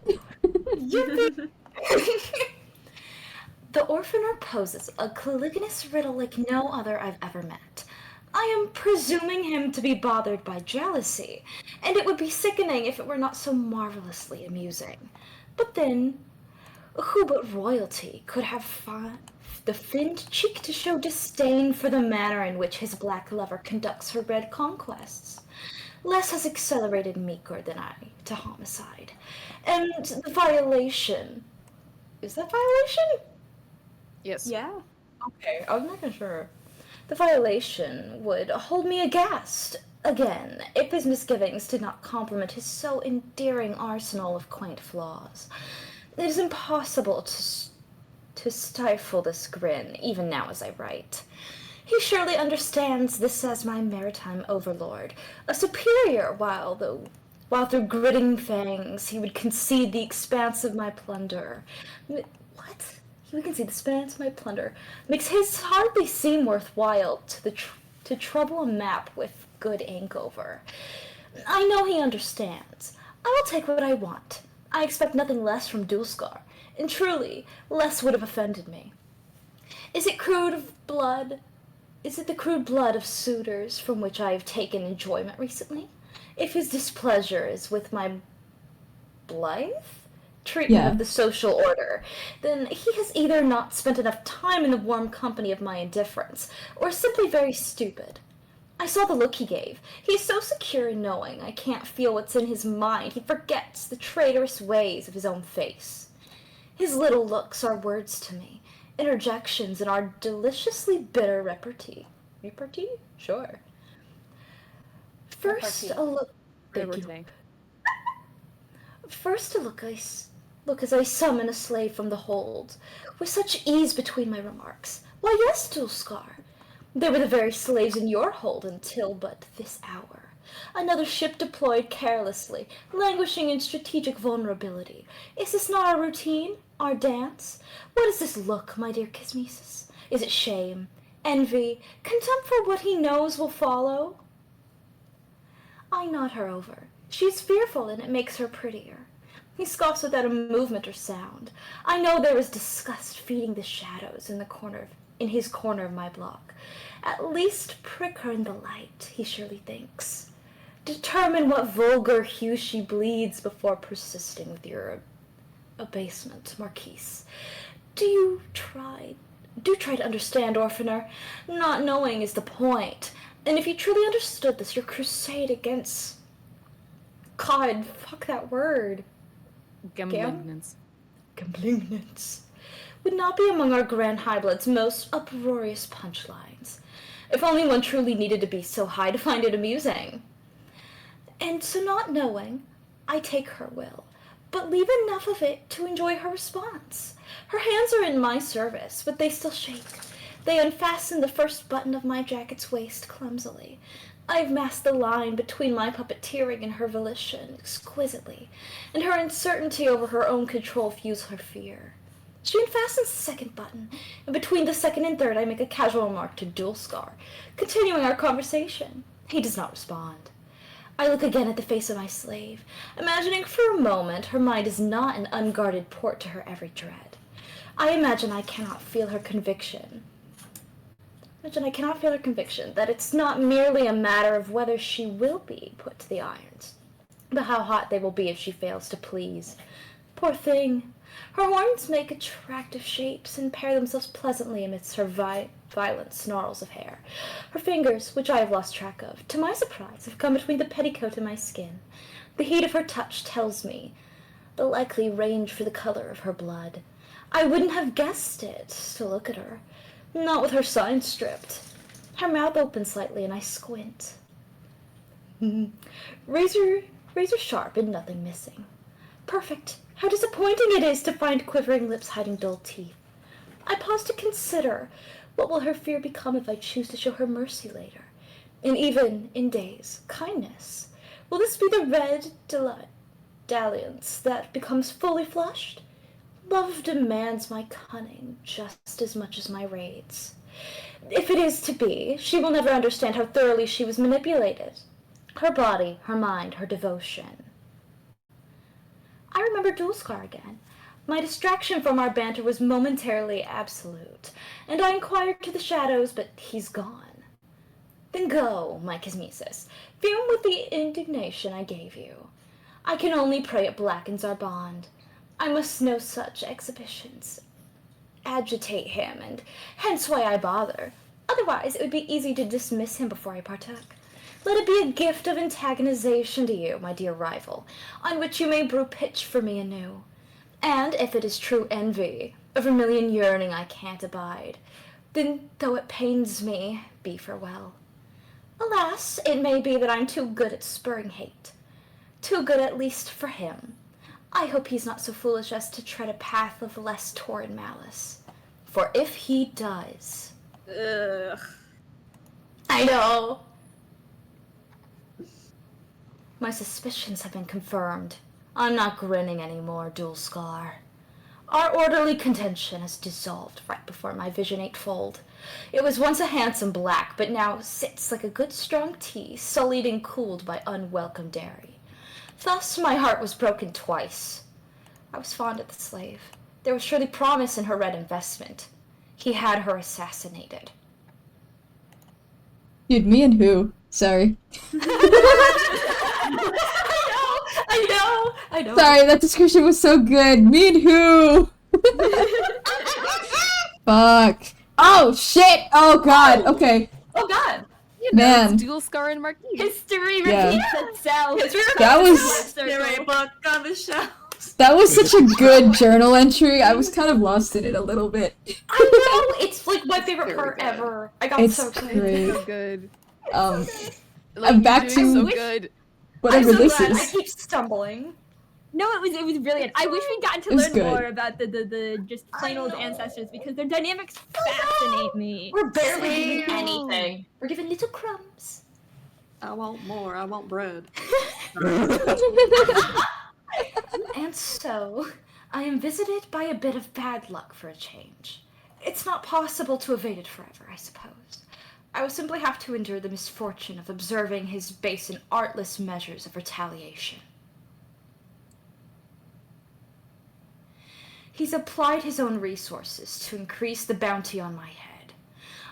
The Orphaner poses a caliginous riddle like no other I've ever met. I am presuming him to be bothered by jealousy, and it would be sickening if it were not so marvelously amusing. But then, who but royalty could have the finned cheek to show disdain for the manner in which his black lover conducts her red conquests? Less has accelerated meeker than I to homicide. And the violation... Is that violation? Yes. Yeah. Okay, I was not sure. The violation would hold me aghast, again, if his misgivings did not complement his so endearing arsenal of quaint flaws. It is impossible to stifle this grin, even now as I write. He surely understands this as my maritime overlord, a superior, while through gritting fangs he would concede the expanse of my plunder. What? He would concede the expanse of my plunder. Makes his hardly seem worthwhile to trouble a map with good ink over. I know he understands. I will take what I want. I expect nothing less from Dulscar, and truly, less would have offended me. Is it the crude blood of suitors from which I have taken enjoyment recently? If his displeasure is with my blithe treatment of the social order, then he has either not spent enough time in the warm company of my indifference, or is simply very stupid. I saw the look he gave. He's so secure in knowing I can't feel what's in his mind, he forgets the traitorous ways of his own face. His little looks are words to me, interjections in our deliciously bitter repartee. Repartee? Sure. First, a look. Thank you. First, a look as I summon a slave from the hold, with such ease between my remarks. Why, yes, Dulscar. They were the very slaves in your hold until but this hour. Another ship deployed carelessly, languishing in strategic vulnerability. Is this not our routine? Our dance? What is this look, my dear Kismesis? Is it shame? Envy? Contempt for what he knows will follow? I nod her over. She is fearful, and it makes her prettier. He scoffs without a movement or sound. I know there is disgust feeding the shadows in his corner of my block. At least prick her in the light, he surely thinks. Determine what vulgar hue she bleeds before persisting with your abasement, Marquise. Do try to understand, Orphaner. Not knowing is the point. And if you truly understood this, your crusade against... God, fuck that word. Gamblignance. Would not be among our Grand High-Blood's most uproarious punchlines. If only one truly needed to be so high to find it amusing. And so not knowing, I take her will, but leave enough of it to enjoy her response. Her hands are in my service, but they still shake. They unfasten the first button of my jacket's waist clumsily. I've masked the line between my puppeteering and her volition exquisitely, and her uncertainty over her own control fuels her fear. She unfastens the second button, and between the second and third I make a casual remark to Dulscar, continuing our conversation. He does not respond. I look again at the face of my slave, imagining for a moment her mind is not an unguarded port to her every dread. I imagine I cannot feel her conviction. That it's not merely a matter of whether she will be put to the irons, but how hot they will be if she fails to please. Poor thing. Her horns make attractive shapes and pair themselves pleasantly amidst her violent snarls of hair. Her fingers, which I have lost track of, to my surprise, have come between the petticoat and my skin. The heat of her touch tells me the likely range for the color of her blood. I wouldn't have guessed it to look at her, not with her sign stripped. Her mouth opens slightly, and I squint. Razor sharp and nothing missing. Perfect. How disappointing it is to find quivering lips hiding dull teeth. I pause to consider, what will her fear become if I choose to show her mercy later? And even, in days, kindness. Will this be the red dalliance that becomes fully flushed? Love demands my cunning just as much as my raids. If it is to be, she will never understand how thoroughly she was manipulated. Her body, her mind, her devotion. I remember Dulscar again. My distraction from our banter was momentarily absolute, and I inquired to the shadows, but he's gone. Then go, my Kismesis. Fume with the indignation I gave you. I can only pray it blackens our bond. I must know such exhibitions agitate him, and hence why I bother. Otherwise, it would be easy to dismiss him before I partook. Let it be a gift of antagonization to you, my dear rival, on which you may brew pitch for me anew. And if it is true envy, a vermilion yearning I can't abide, then, though it pains me, be farewell. Alas, it may be that I'm too good at spurring hate. Too good, at least, for him. I hope he's not so foolish as to tread a path of less torrid malice. For if he does... Ugh. I know! My suspicions have been confirmed. I'm not grinning anymore, Dulscar. Our orderly contention has dissolved right before my vision eightfold. It was once a handsome black, but now sits like a good strong tea, sullied and cooled by unwelcome dairy. Thus my heart was broken twice. I was fond of the slave. There was surely promise in her red investment. He had her assassinated. Dude, me and who? Sorry. I know. Sorry, that description was so good. Me and who? Fuck. Oh, shit! Oh, God. Okay. Oh, God. You know, Man. it's Dulscar and Marquise. History Yeah. repeats itself. That was... History book on the shelf. That was such a good journal entry. I was kind of lost in it a little bit. I know! It's like my favorite part ever. I got It's so good. great. So good. I'm back You're to doing so good. whatever I'm so this glad. is. I keep stumbling. No, it was brilliant. I wish we got to It was learn good. more about the just plain old ancestors because their dynamics fascinate me. We're barely Same. given anything. We're given little crumbs. I want more. I want bread. And so, I am visited by a bit of bad luck for a change. It's not possible to evade it forever, I suppose. I will simply have to endure the misfortune of observing his base and artless measures of retaliation. He's applied his own resources to increase the bounty on my head.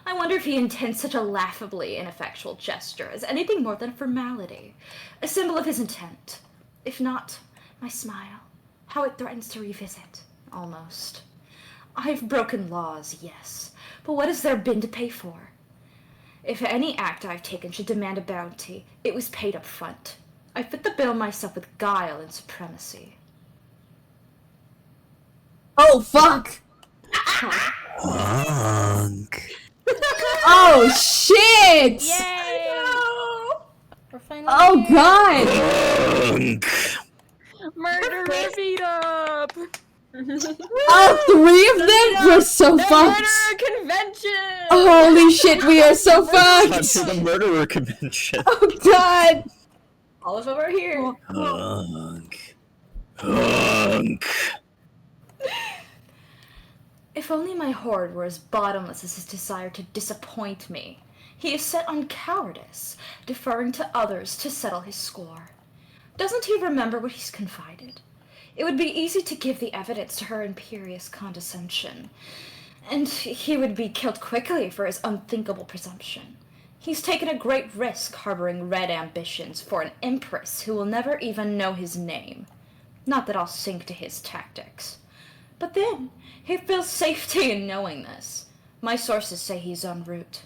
I wonder if he intends such a laughably ineffectual gesture as anything more than a formality, a symbol of his intent. If not, my smile, how it threatens to revisit, almost. I've broken laws, yes, but what has there been to pay for? If any act I've taken should demand a bounty, it was paid up front. I fit the bill myself with guile and supremacy. Oh, fuck! Oh, shit! Yay! We're finally Oh, God! Murderer beat up! All three of them were so The fucked! murder convention! Holy shit, we are so Time fucked! for the murderer convention. Oh, God! All is over here. Hunk. If only my hoard were as bottomless as his desire to disappoint me. He is set on cowardice, deferring to others to settle his score. Doesn't he remember what he's confided? It would be easy to give the evidence to her imperious condescension, and he would be killed quickly for his unthinkable presumption. He's taken a great risk harboring red ambitions for an empress who will never even know his name. Not that I'll sink to his tactics. But then, he feels safety in knowing this. My sources say he's en route.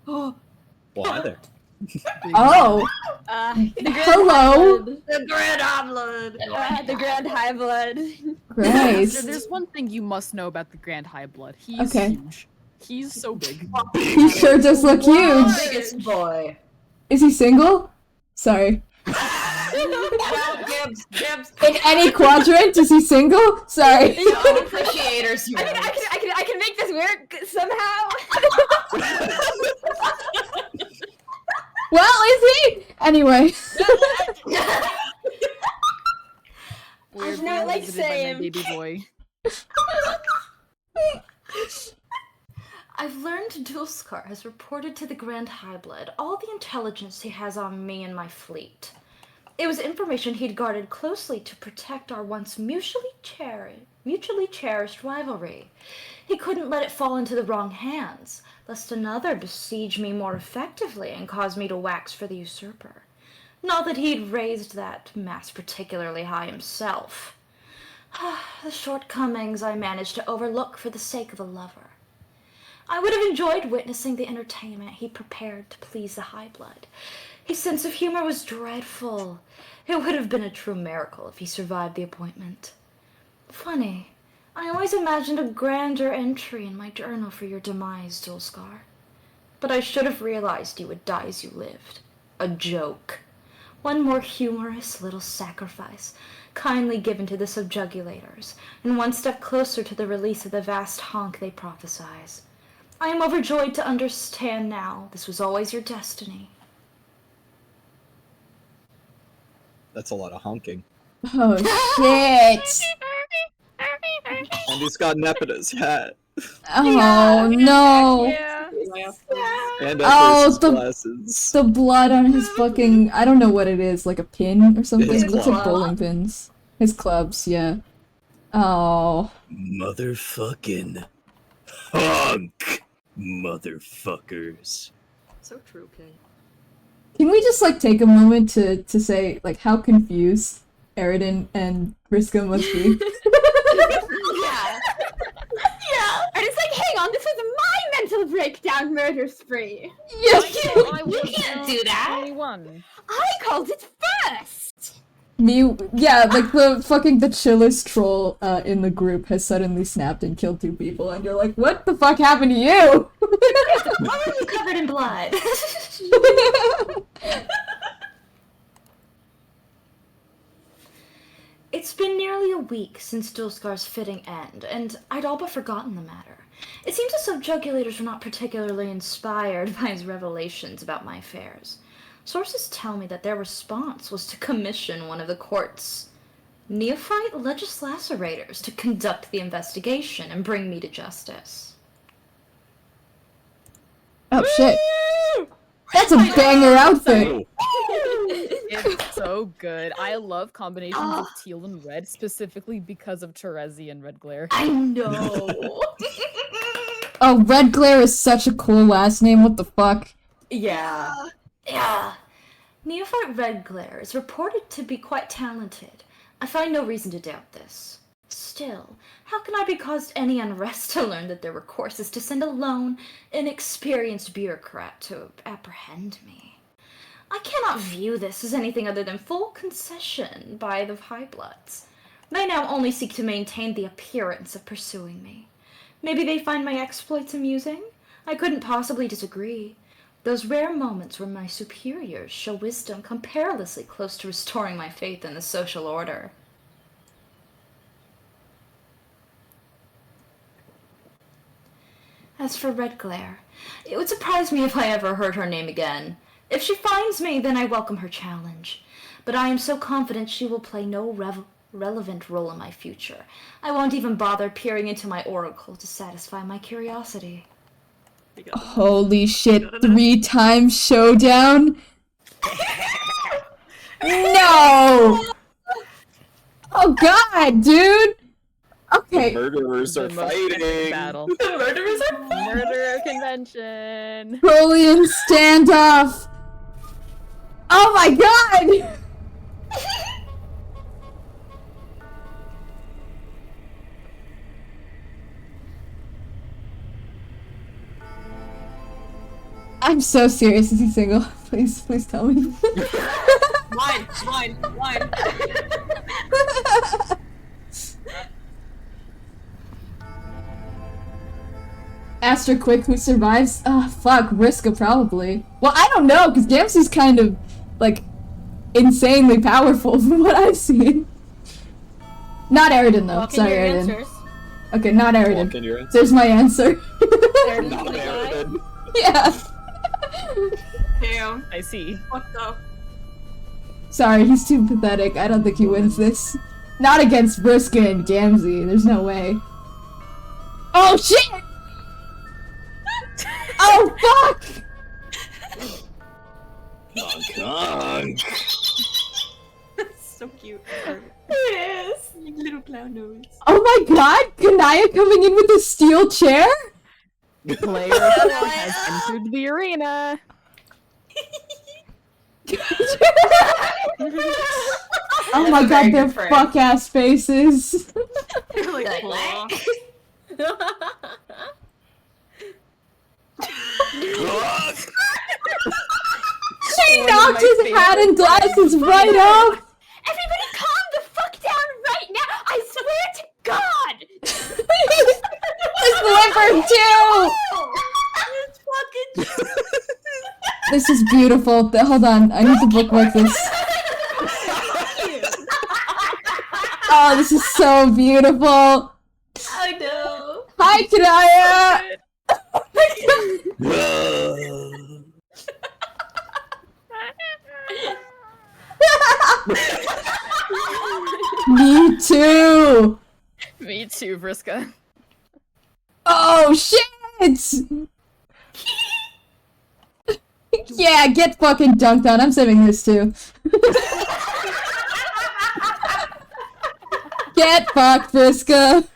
Well, hi there. Oh! The Grand Hello! High Blood. the Grand Omelette. The Grand High Blood. Christ. There's one thing you must know about the Grand High Blood. He's Okay. huge. He's so big. He sure does look huge! Biggest boy. Is he single? Sorry. Well, Gibbs. In any quadrant, is he single? Sorry. Appreciators, you I can make this work somehow. Well, is he? Anyway. We're not being like visited by my same. baby boy. I've learned Dulskar has reported to the Grand High Blood all the intelligence he has on me and my fleet. It was information he'd guarded closely to protect our once mutually cherished rivalry. He couldn't let it fall into the wrong hands, lest another besiege me more effectively and cause me to wax for the usurper. Not that he'd raised that mass particularly high himself. The shortcomings I managed to overlook for the sake of a lover. I would have enjoyed witnessing the entertainment he prepared to please the High Blood. His sense of humor was dreadful. It would have been a true miracle if he survived the appointment. Funny, I always imagined a grander entry in my journal for your demise, Dulskar. But I should have realized you would die as you lived. A joke. One more humorous little sacrifice, kindly given to the subjugulators, and one step closer to the release of the vast honk they prophesize. I am overjoyed to understand now this was always your destiny. That's a lot of honking. Oh, shit! And he's got Nepeta's hat. Oh, no! Yeah. And Oh, his the- glasses. The blood on his fucking... I don't know what it is, like a pin or something? His It looks like club. bowling pins. His clubs, yeah. Oh. Motherfucking honk, motherfuckers. So true, Kay. Can we just, like, take a moment to say, like, how confused Eridan and Vriska must be? Yeah. And it's like, hang on, this was my mental breakdown murder spree. Yes! You can't do that. 21. I called it first. Yeah, like the chillest troll in the group has suddenly snapped and killed 2 people, and you're like, what the fuck happened to you? Why are you covered in blood? It's been nearly a week since Dulskar's fitting end, and I'd all but forgotten the matter. It seems as though Jugulators were not particularly inspired by his revelations about my affairs. Sources tell me that their response was to commission one of the court's neophyte legislaturators to conduct the investigation and bring me to justice. Oh shit. That's a banger outfit! It's so good. I love combinations of teal and red, specifically because of Terezi and Red Glare. I know! Oh, Red Glare is such a cool last name, what the fuck? Yeah. Neophyte Red Glare is reported to be quite talented. I find no reason to doubt this. Still, how can I be caused any unrest to learn that there were courses to send a lone, inexperienced bureaucrat to apprehend me? I cannot view this as anything other than full concession by the Highbloods. They now only seek to maintain the appearance of pursuing me. Maybe they find my exploits amusing? I couldn't possibly disagree. Those rare moments where my superiors show wisdom come perilously close to restoring my faith in the social order. As for Red Glare, it would surprise me if I ever heard her name again. If she finds me, then I welcome her challenge. But I am so confident she will play no relevant role in my future. I won't even bother peering into my oracle to satisfy my curiosity. Holy shit, 3-time showdown? No! Oh god, dude! Okay. Murderers are fighting! Battle. The murderers are fighting! Murderer convention! Trollian standoff! Oh my god! I'm so serious. Is he single? Please tell me. Wine. Asked her quick who survives. Fuck, Vriska probably. Well, I don't know, because Gamsey's kind of, like, insanely powerful from what I've seen. Not Eridan, though. Walk in Sorry, your Eridan. answers. Okay, not Eridan. Walk in your answers. There's my answer. Not Eridan. Yeah. Damn. I see. Fucked up. Sorry, he's too pathetic. I don't think he wins this. Not against Vriska and Gamzee. There's no way. Oh, shit! Oh, fuck! Conk. That's so cute. It is! Little clown nose. Oh my god! Kanaya coming in with a steel chair? Player 4 has entered the arena. Oh my god, their fuck-ass faces. They're like, "Aw." She knocked his hat and glasses right off! Everybody calm the fuck down right now! I swear to God! His liver too! It's fucking This is beautiful. Hold on, I need to bookmark this. Oh, this is so beautiful! I know! Hi, Kanaya! Me too! Me too, Vriska. Oh, shit! Yeah, get fucking dunked on. I'm saving this too. Get fucked, Vriska.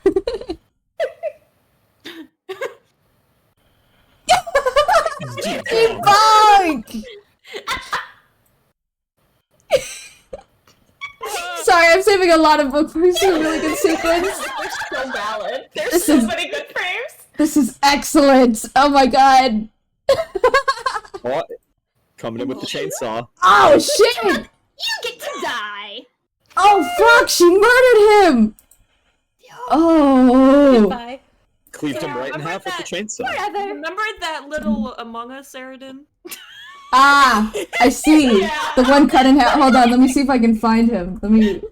Debunk! Sorry, I'm saving a lot of bookmarks for a really good sequence. They're so valid. There's This so is- many good frames. This is excellent. Oh my god. What? Coming in with the chainsaw. Oh shit! You get to die! Oh fuck! She murdered him. Oh. Goodbye. Cleaved him right in half with the chainsaw. Remember that little Among Us, Aridin? Ah, I see. The one cut in half. Hold on, let me see if I can find him. Let me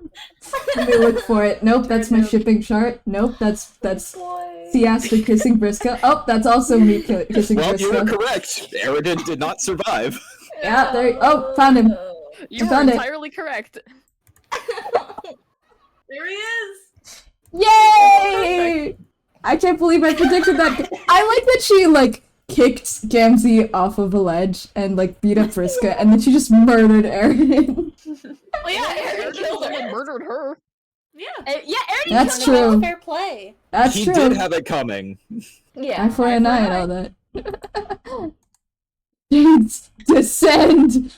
look for it. Nope, that's my shipping chart. Nope, that's Siaster kissing Briska. Oh, that's also me kissing Well, you were Briska. correct. Aridin did not survive. Yeah, there. Oh, found him. You found were it. entirely correct. There he is! Yay! I can't believe I predicted that. I like that she like kicked Gamzee off of a ledge and like beat up Briska, and then she just murdered Aaron. Oh yeah, Aaron killed her. Murdered her. Yeah, Aaron That's killed her. true. Fair play. That's He true. did have it coming. Yeah. Eye for an eye and all that. Dudes, descend!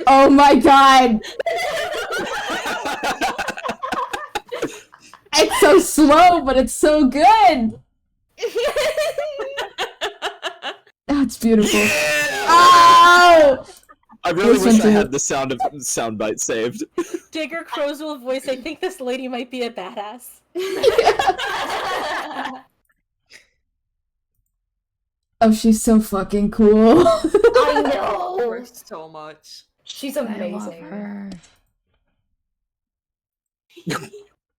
Oh my god! It's so slow, but it's so good! That's beautiful. Oh! I really This wish one I too. had the soundbite saved. Digger Crowswell voice. I think this lady might be a badass. Oh, she's so fucking cool. I know. Her so much. She's I love amazing. her.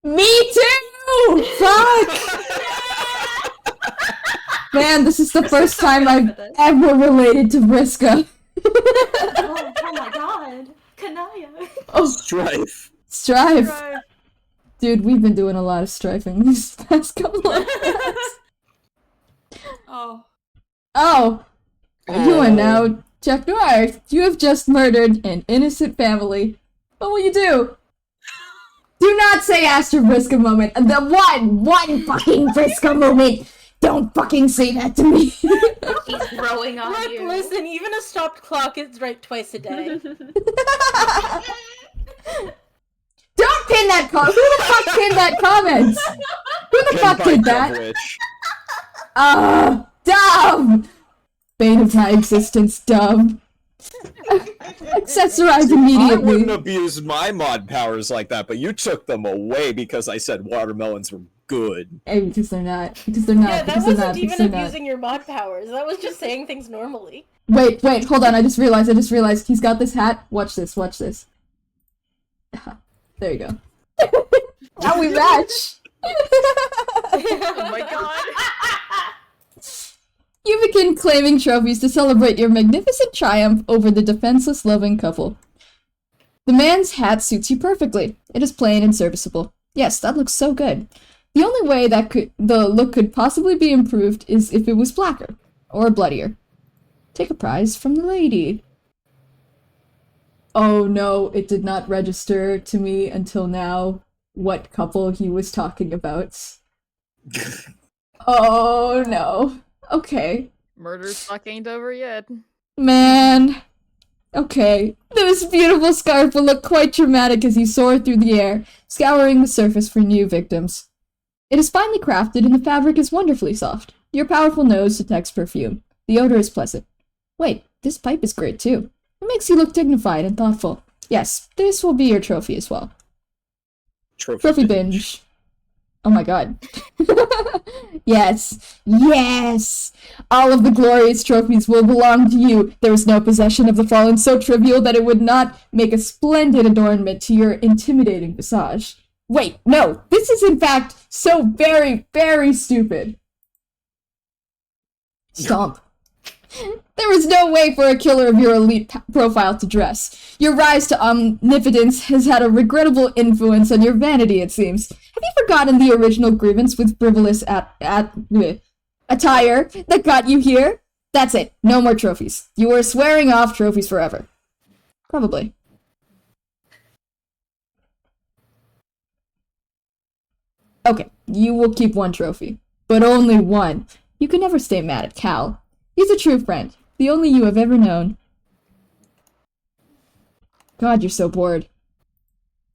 Me too! Fuck! Man, this is the first time I've ever related to Briska. Oh my god. Kanaya. Oh, Strife. Strife. Right. Dude, we've been doing a lot of strifing these past couple of months. Oh. Oh, you are now Jack Noir. You have just murdered an innocent family. What will you do? Do not say Astra Briska moment. The one fucking Briska moment. Don't fucking say that to me. He's growing on Look, you. listen, even a stopped clock is right twice a day. Don't pin that comment. Who the fuck pinned that comment? Who the fuck Pinned by did that? Coverage. Dumb! Bane of my existence, dumb. Accessorize I immediately. wouldn't abuse my mod powers like that, but you took them away because I said watermelons were good. Hey, because they're not. Because they're not. Yeah, that because they're not. wasn't Because even they're not. abusing your mod powers. That was just saying things normally. Wait, hold on. I just realized. He's got this hat. Watch this. There you go. Now we match. Oh my god. You begin claiming trophies to celebrate your magnificent triumph over the defenseless, loving couple. The man's hat suits you perfectly. It is plain and serviceable. Yes, that looks so good. The only way that the look could possibly be improved is if it was blacker or bloodier. Take a prize from the lady. Oh no, it did not register to me until now what couple he was talking about. Oh no. Okay. Murder's fuck ain't over yet. Man. Okay. This beautiful scarf will look quite dramatic as you soar through the air, scouring the surface for new victims. It is finely crafted and the fabric is wonderfully soft. Your powerful nose detects perfume. The odor is pleasant. Wait, this pipe is great too. It makes you look dignified and thoughtful. Yes, this will be your trophy as well. Trophy binge. Oh my god. Yes. Yes! All of the glorious trophies will belong to you. There is no possession of the fallen so trivial that it would not make a splendid adornment to your intimidating visage. Wait, no! This is in fact so very, very stupid. Stomp. There is no way for a killer of your elite profile to dress. Your rise to omnipotence has had a regrettable influence on your vanity, it seems. Have you forgotten the original grievance with frivolous attire that got you here? That's it. No more trophies. You are swearing off trophies forever. Probably. Okay, you will keep one trophy. But only one. You can never stay mad at Cal. He's a true friend, the only you have ever known. God, you're so bored.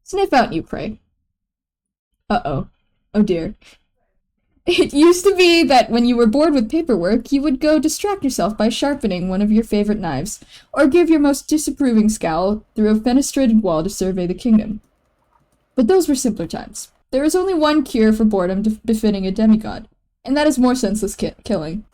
Sniff out, you pray. Uh-oh. Oh dear. It used to be that when you were bored with paperwork, you would go distract yourself by sharpening one of your favorite knives, or give your most disapproving scowl through a fenestrated wall to survey the kingdom. But those were simpler times. There is only one cure for boredom befitting a demigod, and that is more senseless killing.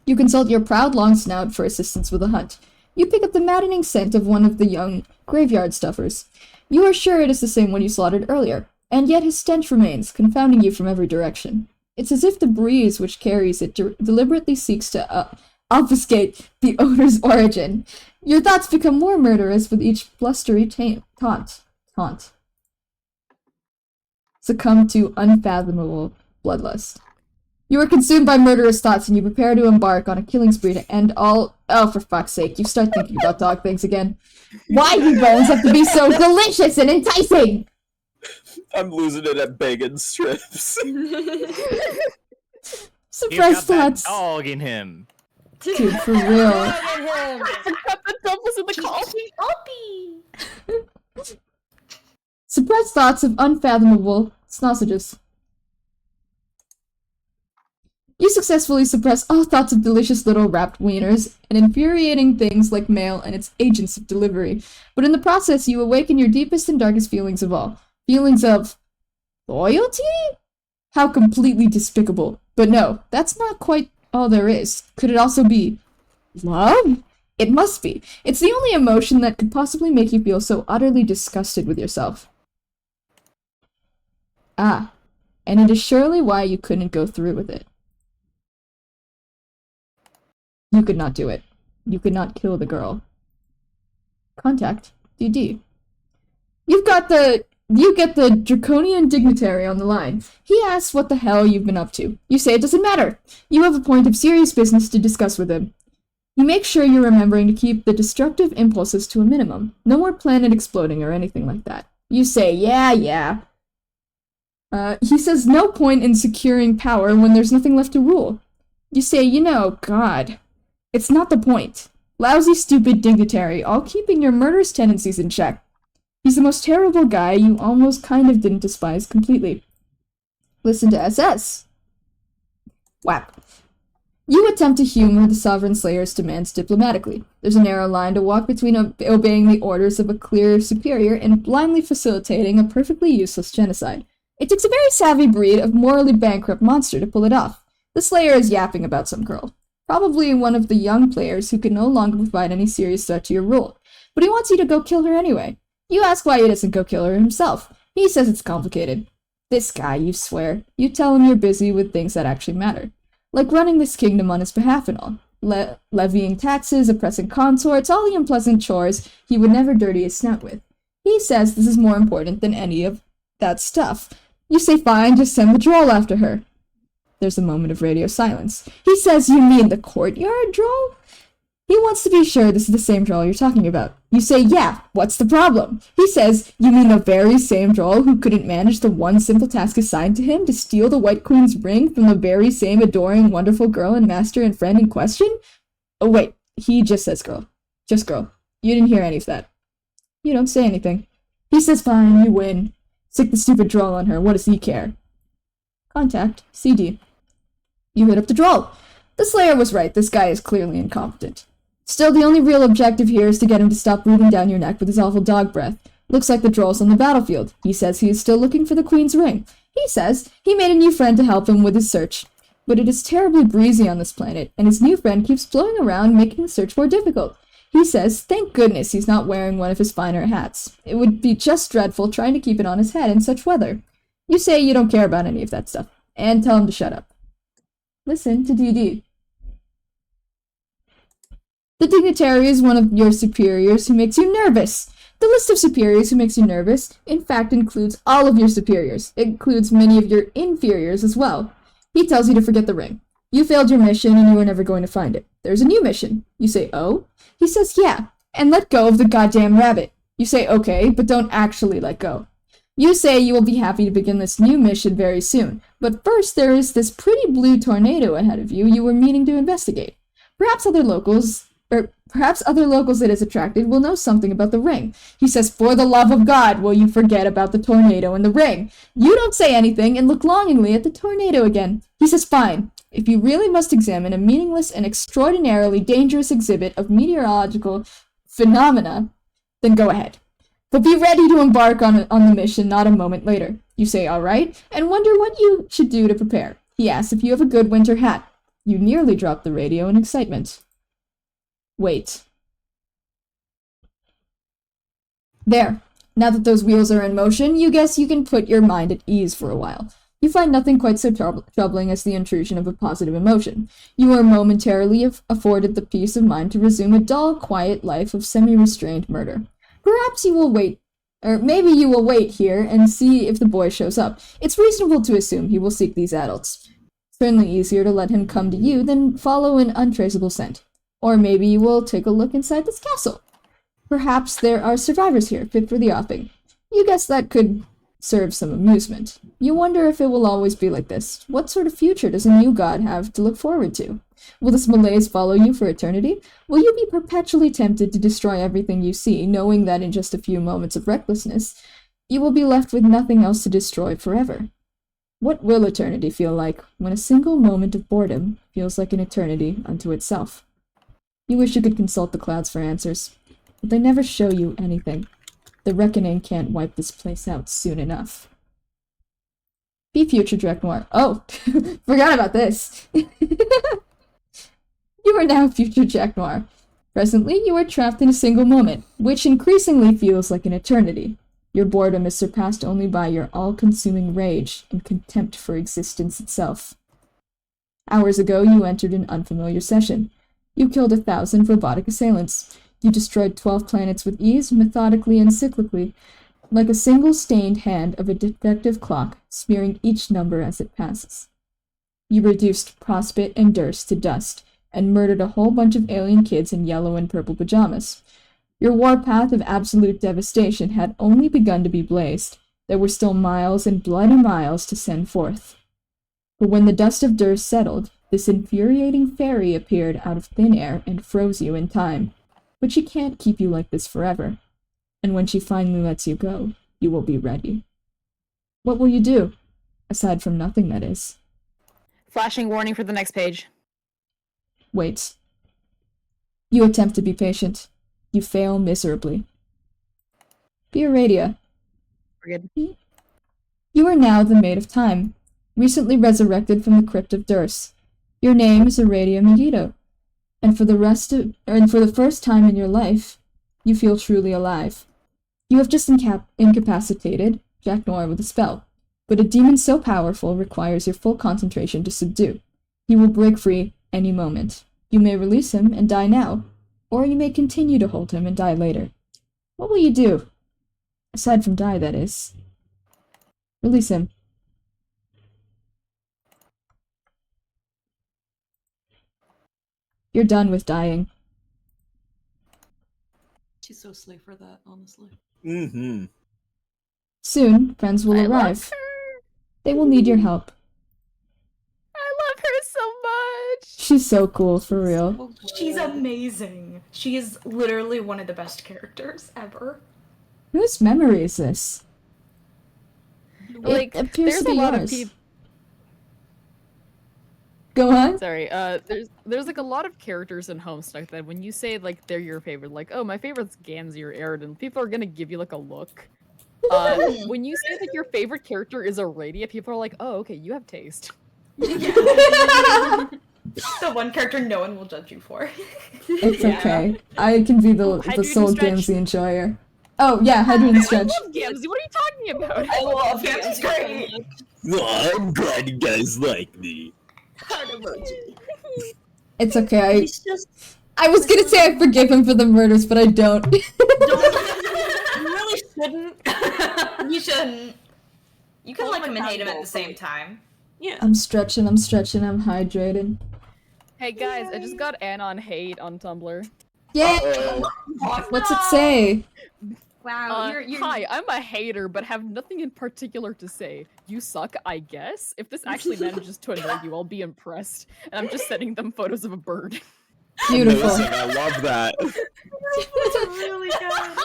You consult your proud long snout for assistance with a hunt. You pick up the maddening scent of one of the young graveyard stuffers. You are sure it is the same one you slaughtered earlier, and yet his stench remains, confounding you from every direction. It's as if the breeze which carries it deliberately seeks to obfuscate the odor's origin. Your thoughts become more murderous with each blustery taunt. Succumb to unfathomable bloodlust. You are consumed by murderous thoughts, and you prepare to embark on a killing spree to end all— Oh, for fuck's sake, you start thinking about dog things again. Why do bones have to be so delicious and enticing? I'm losing it at bacon strips. Suppressed thoughts. Dog in him. Dude, for real. The dog was in the call. Suppressed thoughts of unfathomable sausages. You successfully suppress all thoughts of delicious little wrapped wieners and infuriating things like mail and its agents of delivery, but in the process you awaken your deepest and darkest feelings of all. Feelings of loyalty? How completely despicable. But no, that's not quite all there is. Could it also be love? It must be. It's the only emotion that could possibly make you feel so utterly disgusted with yourself. Ah, and it is surely why you couldn't go through with it. You could not do it. You could not kill the girl. Contact DD. You get the draconian dignitary on the line. He asks what the hell you've been up to. You say it doesn't matter. You have a point of serious business to discuss with him. You make sure you're remembering to keep the destructive impulses to a minimum. No more planet exploding or anything like that. You say, yeah. He says no point in securing power when there's nothing left to rule. You say, God, it's not the point. Lousy, stupid dignitary, all keeping your murderous tendencies in check. He's the most terrible guy you almost kind of didn't despise completely. Listen to SS. Whap. You attempt to humor the Sovereign Slayer's demands diplomatically. There's a narrow line to walk between obeying the orders of a clear superior and blindly facilitating a perfectly useless genocide. It takes a very savvy breed of morally bankrupt monster to pull it off. The Slayer is yapping about some girl. Probably one of the young players who can no longer provide any serious threat to your rule. But he wants you to go kill her anyway. You ask why he doesn't go kill her himself. He says it's complicated. This guy, you swear. You tell him you're busy with things that actually matter. Like running this kingdom on his behalf and all. Levying taxes, oppressing consorts, all the unpleasant chores he would never dirty his snout with. He says this is more important than any of that stuff. You say fine, just send the droll after her. There's a moment of radio silence. He says, you mean the courtyard droll? He wants to be sure this is the same droll you're talking about. You say, yeah, what's the problem? He says, you mean the very same droll who couldn't manage the one simple task assigned to him to steal the White Queen's ring from the very same adoring, wonderful girl and master and friend in question? Oh, wait, he just says girl. Just girl. You didn't hear any of that. You don't say anything. He says, fine, you win. Stick the stupid droll on her, what does he care? Contact CD. You hit up the droll. The Slayer was right, this guy is clearly incompetent. Still, the only real objective here is to get him to stop breathing down your neck with his awful dog breath. Looks like the droll's on the battlefield. He says he is still looking for the Queen's ring. He says he made a new friend to help him with his search. But it is terribly breezy on this planet, and his new friend keeps blowing around, making the search more difficult. He says, thank goodness he's not wearing one of his finer hats. It would be just dreadful trying to keep it on his head in such weather. You say you don't care about any of that stuff, and tell him to shut up. Listen to DD. The dignitary is one of your superiors who makes you nervous. The list of superiors who makes you nervous, in fact, includes all of your superiors. It includes many of your inferiors as well. He tells you to forget the ring. You failed your mission and you were never going to find it. There's a new mission. You say, oh? He says, yeah, and let go of the goddamn rabbit. You say, okay, but don't actually let go. You say you will be happy to begin this new mission very soon, but first there is this pretty blue tornado ahead of you were meaning to investigate. Perhaps other locals it has attracted will know something about the ring. He says, for the love of God, will you forget about the tornado and the ring? You don't say anything and look longingly at the tornado again. He says, fine. If you really must examine a meaningless and extraordinarily dangerous exhibit of meteorological phenomena, then go ahead. But be ready to embark on the mission not a moment later. You say all right, and wonder what you should do to prepare. He asks if you have a good winter hat. You nearly drop the radio in excitement. Wait. There. Now that those wheels are in motion, you guess you can put your mind at ease for a while. You find nothing quite so troubling as the intrusion of a positive emotion. You are momentarily afforded the peace of mind to resume a dull, quiet life of semi-restrained murder. Perhaps you will wait, or maybe you will wait here and see if the boy shows up. It's reasonable to assume he will seek these adults. Certainly easier to let him come to you than follow an untraceable scent. Or maybe you will take a look inside this castle. Perhaps there are survivors here, fit for the offing. You guess that could serve some amusement. You wonder if it will always be like this. What sort of future does a new god have to look forward to? Will this malaise follow you for eternity? Will you be perpetually tempted to destroy everything you see, knowing that in just a few moments of recklessness, you will be left with nothing else to destroy forever? What will eternity feel like when a single moment of boredom feels like an eternity unto itself? You wish you could consult the clouds for answers, but they never show you anything. The reckoning can't wipe this place out soon enough. Be future Jack Noir. Oh, forgot about this. You are now future Jack Noir. Presently, you are trapped in a single moment, which increasingly feels like an eternity. Your boredom is surpassed only by your all-consuming rage and contempt for existence itself. Hours ago, you entered an unfamiliar session. You killed 1,000 robotic assailants. You destroyed 12 planets with ease, methodically and cyclically, like a single stained hand of a defective clock, smearing each number as it passes. You reduced Prospit and Durst to dust, and murdered a whole bunch of alien kids in yellow and purple pajamas. Your warpath of absolute devastation had only begun to be blazed. There were still miles and bloody miles to send forth. But when the dust of Durst settled, this infuriating fairy appeared out of thin air and froze you in time. But she can't keep you like this forever. And when she finally lets you go, you will be ready. What will you do? Aside from nothing, that is. Flashing warning for the next page. Wait. You attempt to be patient. You fail miserably. Be Aradia. We're good. You are now the Maid of Time, recently resurrected from the crypt of Durst. Your name is Aradia Megiddo, and for the first time in your life, you feel truly alive. You have just incapacitated Jack Noir with a spell, but a demon so powerful requires your full concentration to subdue. He will break free any moment. You may release him and die now, or you may continue to hold him and die later. What will you do? Aside from die, that is. Release him. You're done with dying. She's so slay for that, honestly. Mm-hmm. Soon, friends will arrive. They will need your help. I love her so much! She's so cool, for real. She's amazing. She is literally one of the best characters ever. Whose memory is this? Like, it appears there's to be a lot yours. of people. Go on. Sorry, there's like a lot of characters in Homestuck that when you say like they're your favorite, like, oh, my favorite's Gansey or Aridin, people are gonna give you like a look. When you say that your favorite character is Aradia, people are like, oh, okay, you have taste. The one character no one will judge you for. It's okay. I can be the sole Gansey enjoyer. Oh, yeah, Hydrogen Stretch. I love Gansey, what are you talking about? I love Gansey's great. Oh, I'm glad you guys like me. Heart emoji. It's okay. Just... I was gonna say I forgive him for the murders, but I don't. You really shouldn't. You shouldn't. You can like him and hate him at the same time. Yeah. I'm stretching, I'm hydrated. Hey guys, I just got Anon hate on Tumblr. Yay! What's it say? Wow, you're Hi, I'm a hater, but have nothing in particular to say. You suck, I guess. If this actually manages to annoy you, I'll be impressed. And I'm just sending them photos of a bird. Beautiful. Amazing, I love that. That's really good.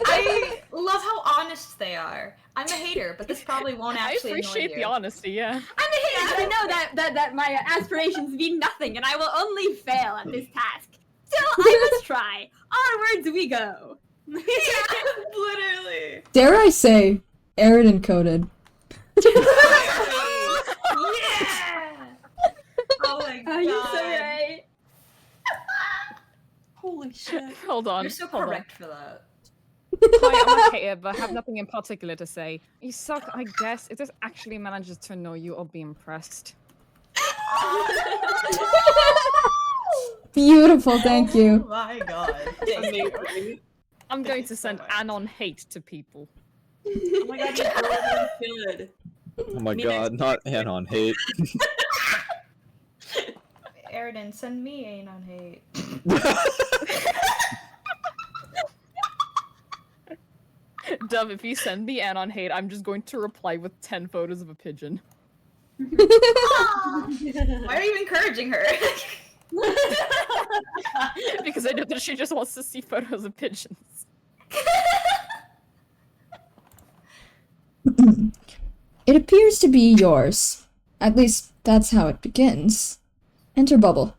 I love how honest they are. I'm a hater, but this probably won't actually I appreciate annoy the you. honesty, yeah. I'm a hater, but I know that my aspirations mean nothing, and I will only fail at this task. Still, I must try. Onwards we go. Literally. Dare I say, Arid encoded. Yeah! Oh my god. You're so right. Holy shit. Hold on. You're so hold on. correct for that. Hi, I'm a hater, but I have nothing in particular to say. You suck, I guess. If this actually manages to annoy you, I'll be impressed. Beautiful, thank Oh you. my god. I'm going Thank to you so send much. Anon hate to people. Oh my god, you're really good. Oh my god, not Anon hate. Aridin, send me Anon hate. Dove, if you send me Anon hate, I'm just going to reply with 10 photos of a pigeon. Why are you encouraging her? Because I know that she just wants to see photos of pigeons. It appears to be yours. At least, that's how it begins. Enter bubble.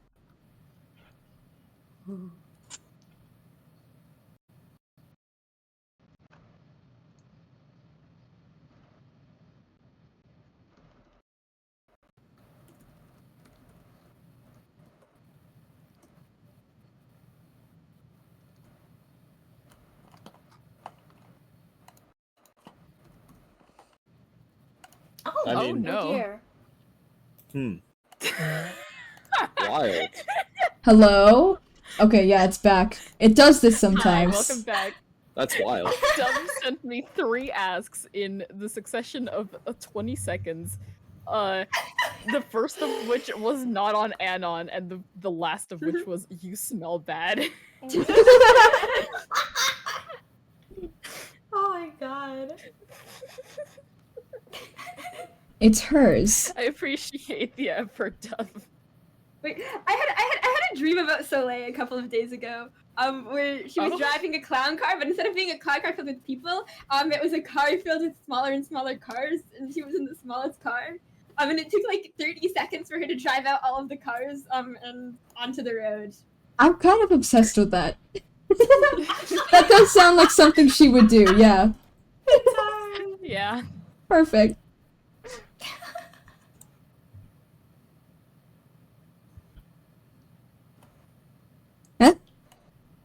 Oh, I mean, no. Dear. wild. Hello? Okay, yeah, it's back. It does this Hi, sometimes. welcome back. That's wild. Dove sent me 3 asks in the succession of 20 seconds. The first of which was not on Anon, and the last of which was you smell bad. oh my god. It's hers. I appreciate the effort, Dove. Wait, I had a dream about Soleil a couple of days ago. Where she was driving a clown car, but instead of being a clown car filled with people, it was a car filled with smaller and smaller cars, and she was in the smallest car. And it took like 30 seconds for her to drive out all of the cars, and onto the road. I'm kind of obsessed with that. That does sound like something she would do, yeah. Yeah. Perfect. Huh?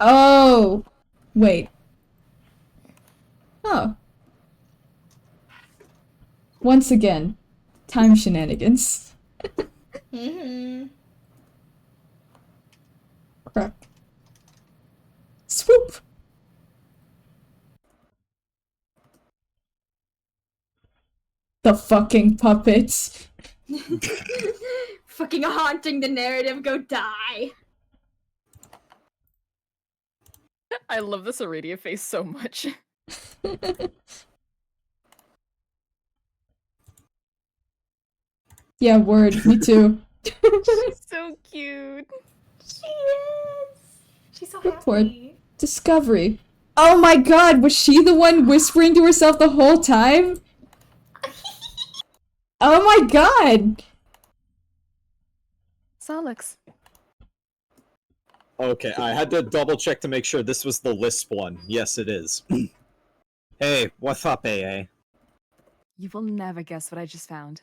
Oh! Wait. Oh. Once again, time shenanigans. Mm-hmm. Crap. Swoop! The fucking puppets. Fucking haunting the narrative, go die. I love this Iridia face so much. Yeah, word, me too. She's so cute. She is. She's so Report. happy. Discovery. Oh my god, was she the one whispering to herself the whole time? Oh my god! Solix. Okay, I had to double check to make sure this was the Lisp one. Yes, it is. Hey, what's up, AA? You will never guess what I just found.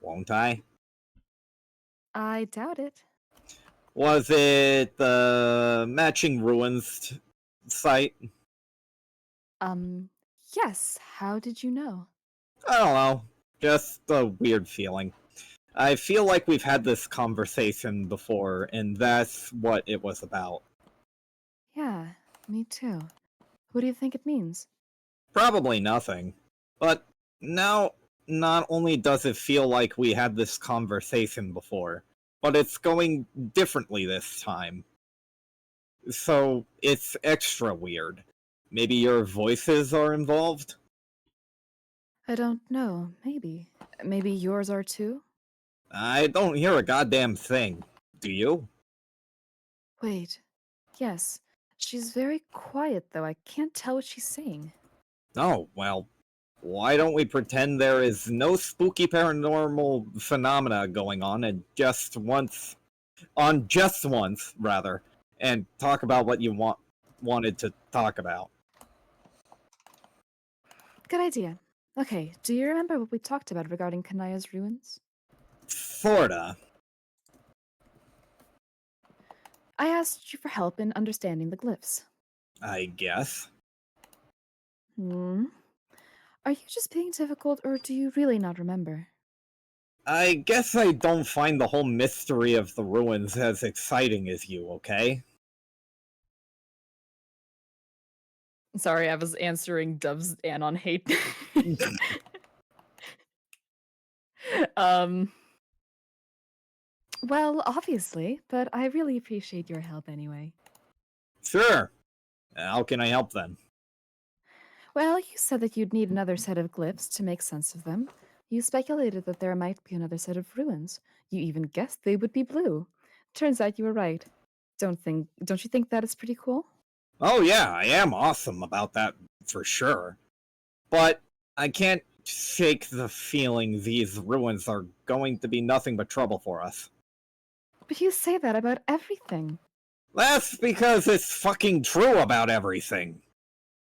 Won't I? I doubt it. Was it the Matching Ruins site? Yes. How did you know? I don't know. Just a weird feeling. I feel like we've had this conversation before, and that's what it was about. Yeah, me too. What do you think it means? Probably nothing. But now, not only does it feel like we had this conversation before, but it's going differently this time. So, it's extra weird. Maybe your voices are involved? I don't know. Maybe. Maybe yours are too? I don't hear a goddamn thing. Do you? Wait. Yes. She's very quiet, though. I can't tell what she's saying. Oh, well, why don't we pretend there is no spooky paranormal phenomena going on and just once, rather, and talk about what you wanted to talk about. Good idea. Okay, do you remember what we talked about regarding Kanaya's ruins? Sorta. I asked you for help in understanding the glyphs. I guess. Hmm? Are you just being difficult, or do you really not remember? I guess I don't find the whole mystery of the ruins as exciting as you, okay? Sorry, I was answering Dove's Anon hate. um, Well, obviously, but I really appreciate your help anyway. Sure. How can I help then? Well, you said that you'd need another set of glyphs to make sense of them. You speculated that there might be another set of ruins. You even guessed they would be blue. Turns out you were right. Don't you think that is pretty cool? Oh yeah, I am awesome about that for sure. But I can't shake the feeling these ruins are going to be nothing but trouble for us. But you say that about everything. That's because it's fucking true about everything.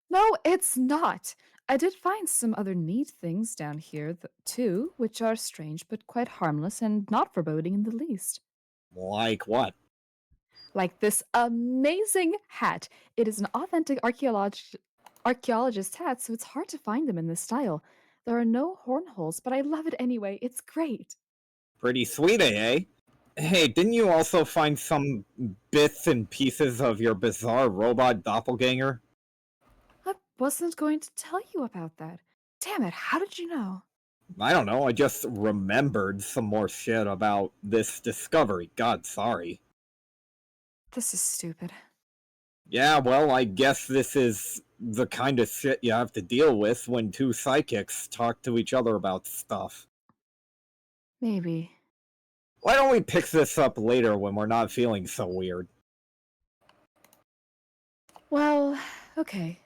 No, it's not. I did find some other neat things down here, too, which are strange but quite harmless and not foreboding in the least. Like what? Like this amazing hat. It is an authentic archaeologist's hat, so it's hard to find them in this style. There are no horn holes, but I love it anyway. It's great. Pretty sweet, eh? Hey, didn't you also find some bits and pieces of your bizarre robot doppelganger? I wasn't going to tell you about that. Damn it, how did you know? I don't know, I just remembered some more shit about this discovery. God, sorry. This is stupid. Yeah, well, I guess this is the kind of shit you have to deal with when two psychics talk to each other about stuff. Maybe. Why don't we pick this up later when we're not feeling so weird? Well, okay.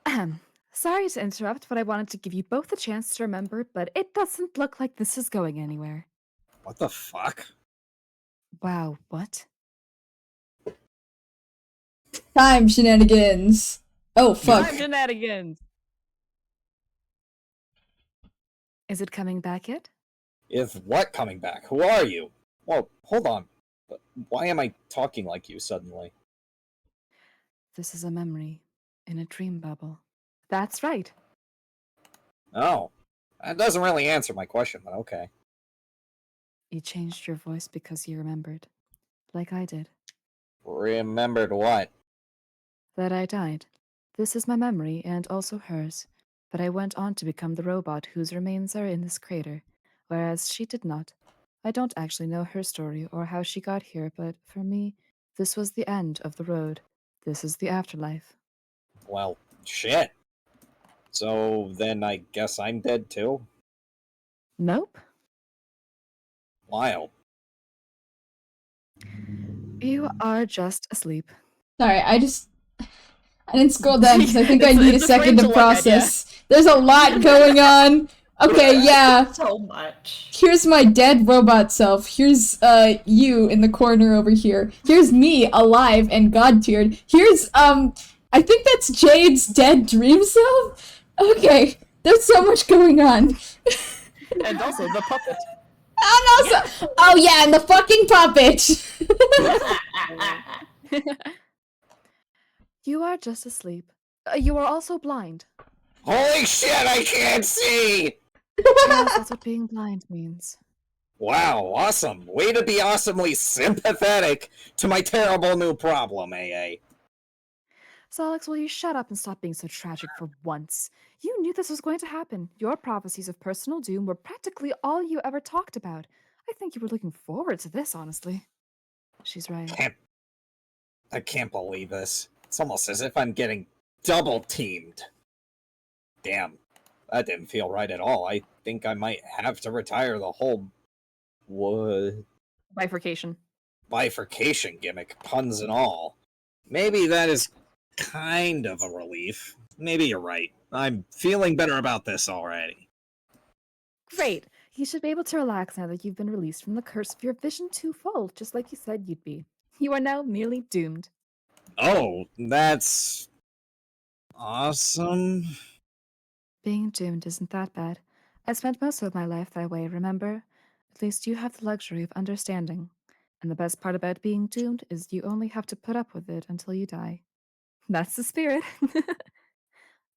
Ahem. Sorry to interrupt, but I wanted to give you both a chance to remember, but it doesn't look like this is going anywhere. What the fuck? Wow, what? Time shenanigans. Oh, fuck. time shenanigans. Is it coming back yet? Is what coming back? Who are you? Well, hold on. Why am I talking like you suddenly? This is a memory in a dream bubble. That's right. Oh. That doesn't really answer my question, but okay. You changed your voice because you remembered. Like I did. Remembered what? That I died. This is my memory, and also hers. But I went on to become the robot whose remains are in this crater, whereas she did not. I don't actually know her story or how she got here, but for me, this was the end of the road. This is the afterlife. Well, shit. So then I guess I'm dead too? Nope. Wild. You are just asleep. Sorry, I didn't scroll down because I think I need a it's second to afraid to look at, process. There's a lot going on. Okay, yeah. So much. Here's my dead robot self. Here's you in the corner over here. Here's me alive and god-tiered. Here's I think that's Jade's dead dream self. Okay, there's so much going on. And also the puppet. And also, oh yeah, and the fucking puppet. You are just asleep. You are also blind. Holy shit, I can't see! Yes, that's what being blind means. Wow, awesome. Way to be awesomely sympathetic to my terrible new problem, AA. Solix, will you shut up and stop being so tragic for once? You knew this was going to happen. Your prophecies of personal doom were practically all you ever talked about. I think you were looking forward to this, honestly. She's right. I can't believe this. It's almost as if I'm getting double teamed. Damn, that didn't feel right at all. I think I might have to retire the whole Bifurcation. bifurcation gimmick, puns and all. Maybe that is kind of a relief. Maybe you're right. I'm feeling better about this already. Great. You should be able to relax now that you've been released from the curse of your vision twofold, just like you said you'd be. You are now merely doomed. Oh, that's awesome. Being doomed isn't that bad. I spent most of my life that way, remember? At least you have the luxury of understanding. And the best part about being doomed is you only have to put up with it until you die. That's the spirit.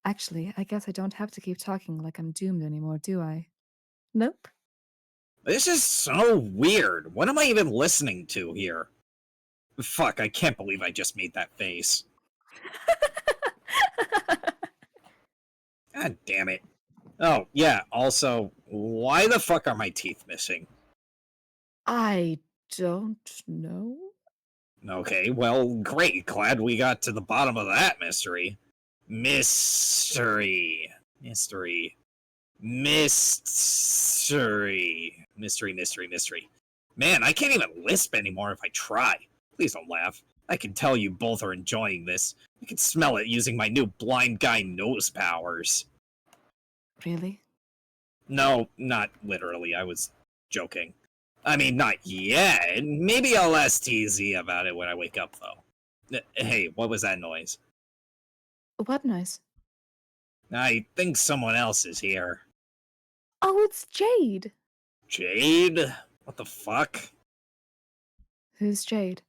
Actually, I guess I don't have to keep talking like I'm doomed anymore, do I? Nope. This is so weird. What am I even listening to here? Fuck, I can't believe I just made that face. God damn it. Oh, yeah, also, why the fuck are my teeth missing? I don't know. Okay, well, great. Glad we got to the bottom of that mystery. Mystery. Mystery. Mystery. Mystery, mystery, mystery. Man, I can't even lisp anymore if I try. Please don't laugh. I can tell you both are enjoying this. I can smell it using my new blind guy nose powers. Really? No, not literally. I was joking. I mean, not yet. Maybe I'll ask TZ about it when I wake up, though. Hey, what was that noise? What noise? I think someone else is here. Oh, it's Jade! Jade? What the fuck? Who's Jade?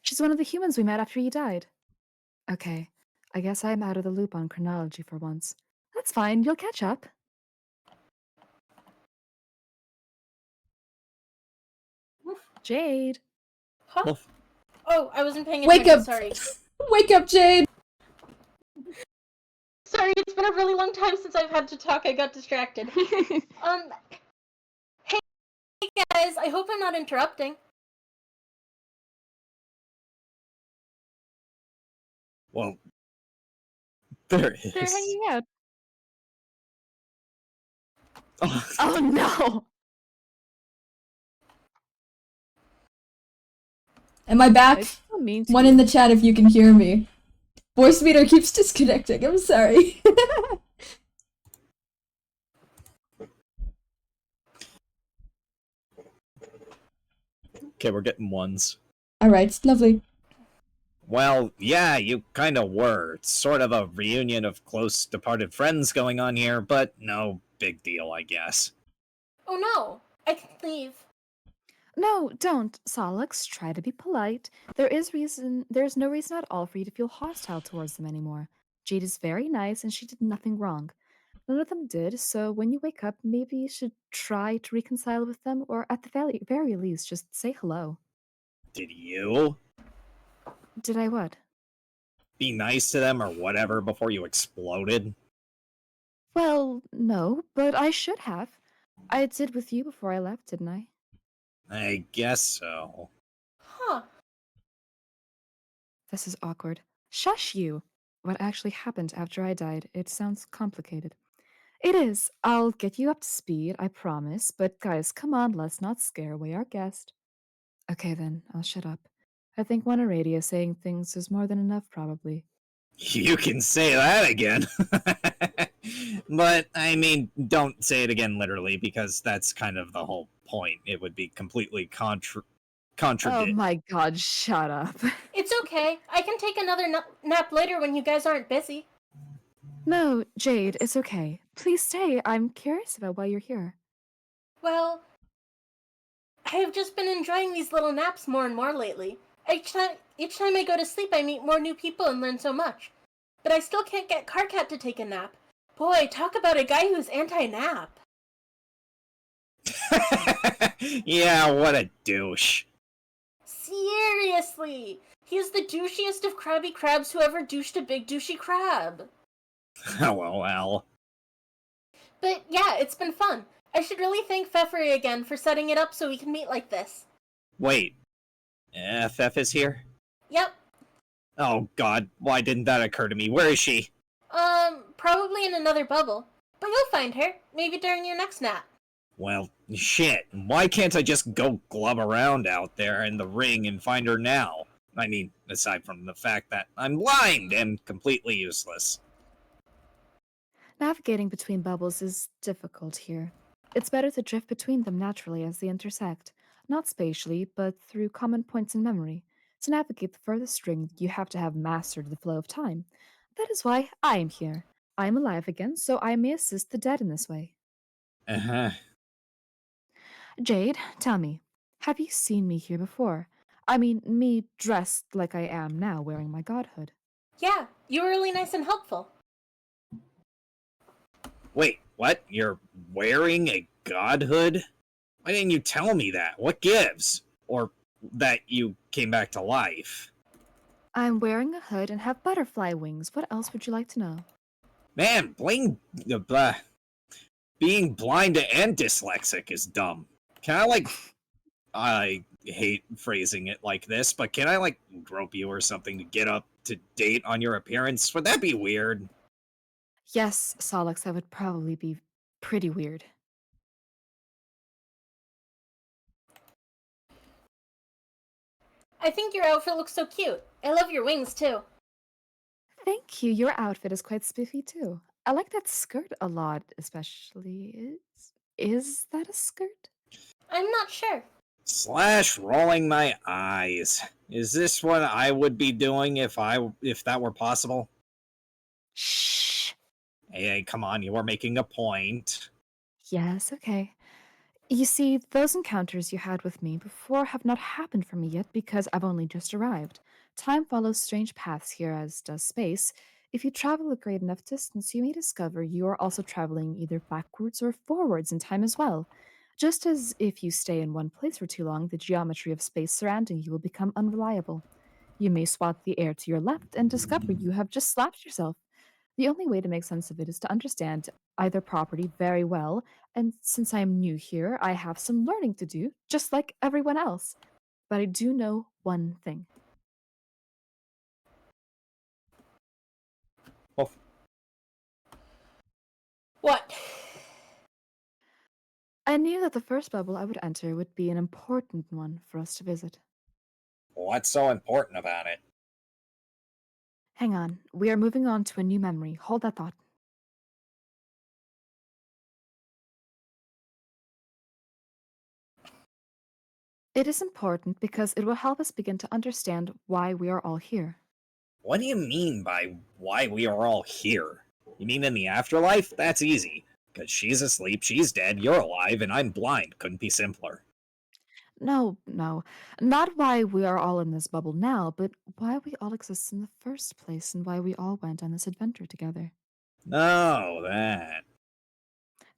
She's one of the humans we met after you died. Okay, I guess I'm out of the loop on chronology for once. That's fine, you'll catch up. Jade! Huh? Well, Oh, I wasn't paying Wake attention, up! sorry. Wake up, Jade! Sorry, it's been a really long time since I've had to talk. I got distracted. Hey guys, I hope I'm not interrupting. well, there it They're is. hanging out. Oh, Oh no! Am I back? I don't mean to. One in the chat if you can hear me. Voice meter keeps disconnecting. I'm sorry. okay, we're getting ones. Alright, lovely. Well, yeah, you kind of were. It's sort of a reunion of close departed friends going on here, but no big deal, I guess. Oh no, I can leave. No, don't, Solix. Try to be polite. There's no reason at all for you to feel hostile towards them anymore. Jade is very nice and she did nothing wrong. None of them did, so when you wake up, maybe you should try to reconcile with them, or at the very least, just say hello. Did you Did I what? be nice to them or whatever before you exploded? Well, no, but I should have. I did with you before I left, didn't I? I guess so. Huh. This is awkward. Shush you! What actually happened after I died? It sounds complicated. It is. I'll get you up to speed, I promise. But guys, come on, let's not scare away our guest. Okay then, I'll shut up. I think one radio saying things is more than enough, probably. You can say that again. But, I mean, don't say it again literally, because that's kind of the whole point. It would be completely Oh contradict. my god, shut up. It's okay. I can take another nap later when you guys aren't busy. No, Jade, it's okay. Please stay. I'm curious about why you're here. Well, I have just been enjoying these little naps more and more lately. Each time I go to sleep, I meet more new people and learn so much. But I still can't get Carcat to take a nap. Boy, talk about a guy who's anti-nap. Yeah, what a douche. Seriously! He is the douchiest of crabby crabs who ever douched a big douchey crab. LOL. But yeah, it's been fun. I should really thank Pfeffery again for setting it up so we can meet like this. Wait. FF is here? Yep. Oh god, why didn't that occur to me? Where is she? Probably in another bubble. But you'll find her, maybe during your next nap. Well, shit. Why can't I just go glub around out there in the ring and find her now? I mean, aside from the fact that I'm blind and completely useless. Navigating between bubbles is difficult here. It's better to drift between them naturally as they intersect, not spatially, but through common points in memory. To navigate the furthest string, you have to have mastered the flow of time. That is why I am here. I am alive again, so I may assist the dead in this way. Uh-huh. Jade, tell me, have you seen me here before? I mean, me dressed like I am now, wearing my godhood. Yeah, you were really nice and helpful. Wait, what? You're wearing a godhood? Why didn't you tell me that? What gives? Or that you came back to life? I'm wearing a hood and have butterfly wings. What else would you like to know? Man, being blind and dyslexic is dumb. Can I, like... I hate phrasing it like this, but can I, like, grope you or something to get up to date on your appearance? Would that be weird? Yes, Solix, that would probably be pretty weird. I think your outfit looks so cute. I love your wings too. Thank you. Your outfit is quite spiffy too. I like that skirt a lot, especially. Is that a skirt? I'm not sure. Slash rolling my eyes. Is this what I would be doing if that were possible? Shh. Hey, come on, you are making a point. Yes, okay. You see, those encounters you had with me before have not happened for me yet because I've only just arrived. Time follows strange paths here, as does space. If you travel a great enough distance, you may discover you are also traveling either backwards or forwards in time as well. Just as if you stay in one place for too long, the geometry of space surrounding you will become unreliable. You may swat the air to your left and discover you have just slapped yourself. The only way to make sense of it is to understand either property very well, and since I am new here, I have some learning to do, just like everyone else. But I do know one thing. Well, What? I knew that the first bubble I would enter would be an important one for us to visit. What's so important about it? Hang on, we are moving on to a new memory. Hold that thought. It is important because it will help us begin to understand why we are all here. what do you mean by why we are all here? You mean in the afterlife? That's easy. Because she's asleep, she's dead, you're alive, and I'm blind. Couldn't be simpler. No, no, not why we are all in this bubble now, but why we all exist in the first place and why we all went on this adventure together. Oh, that.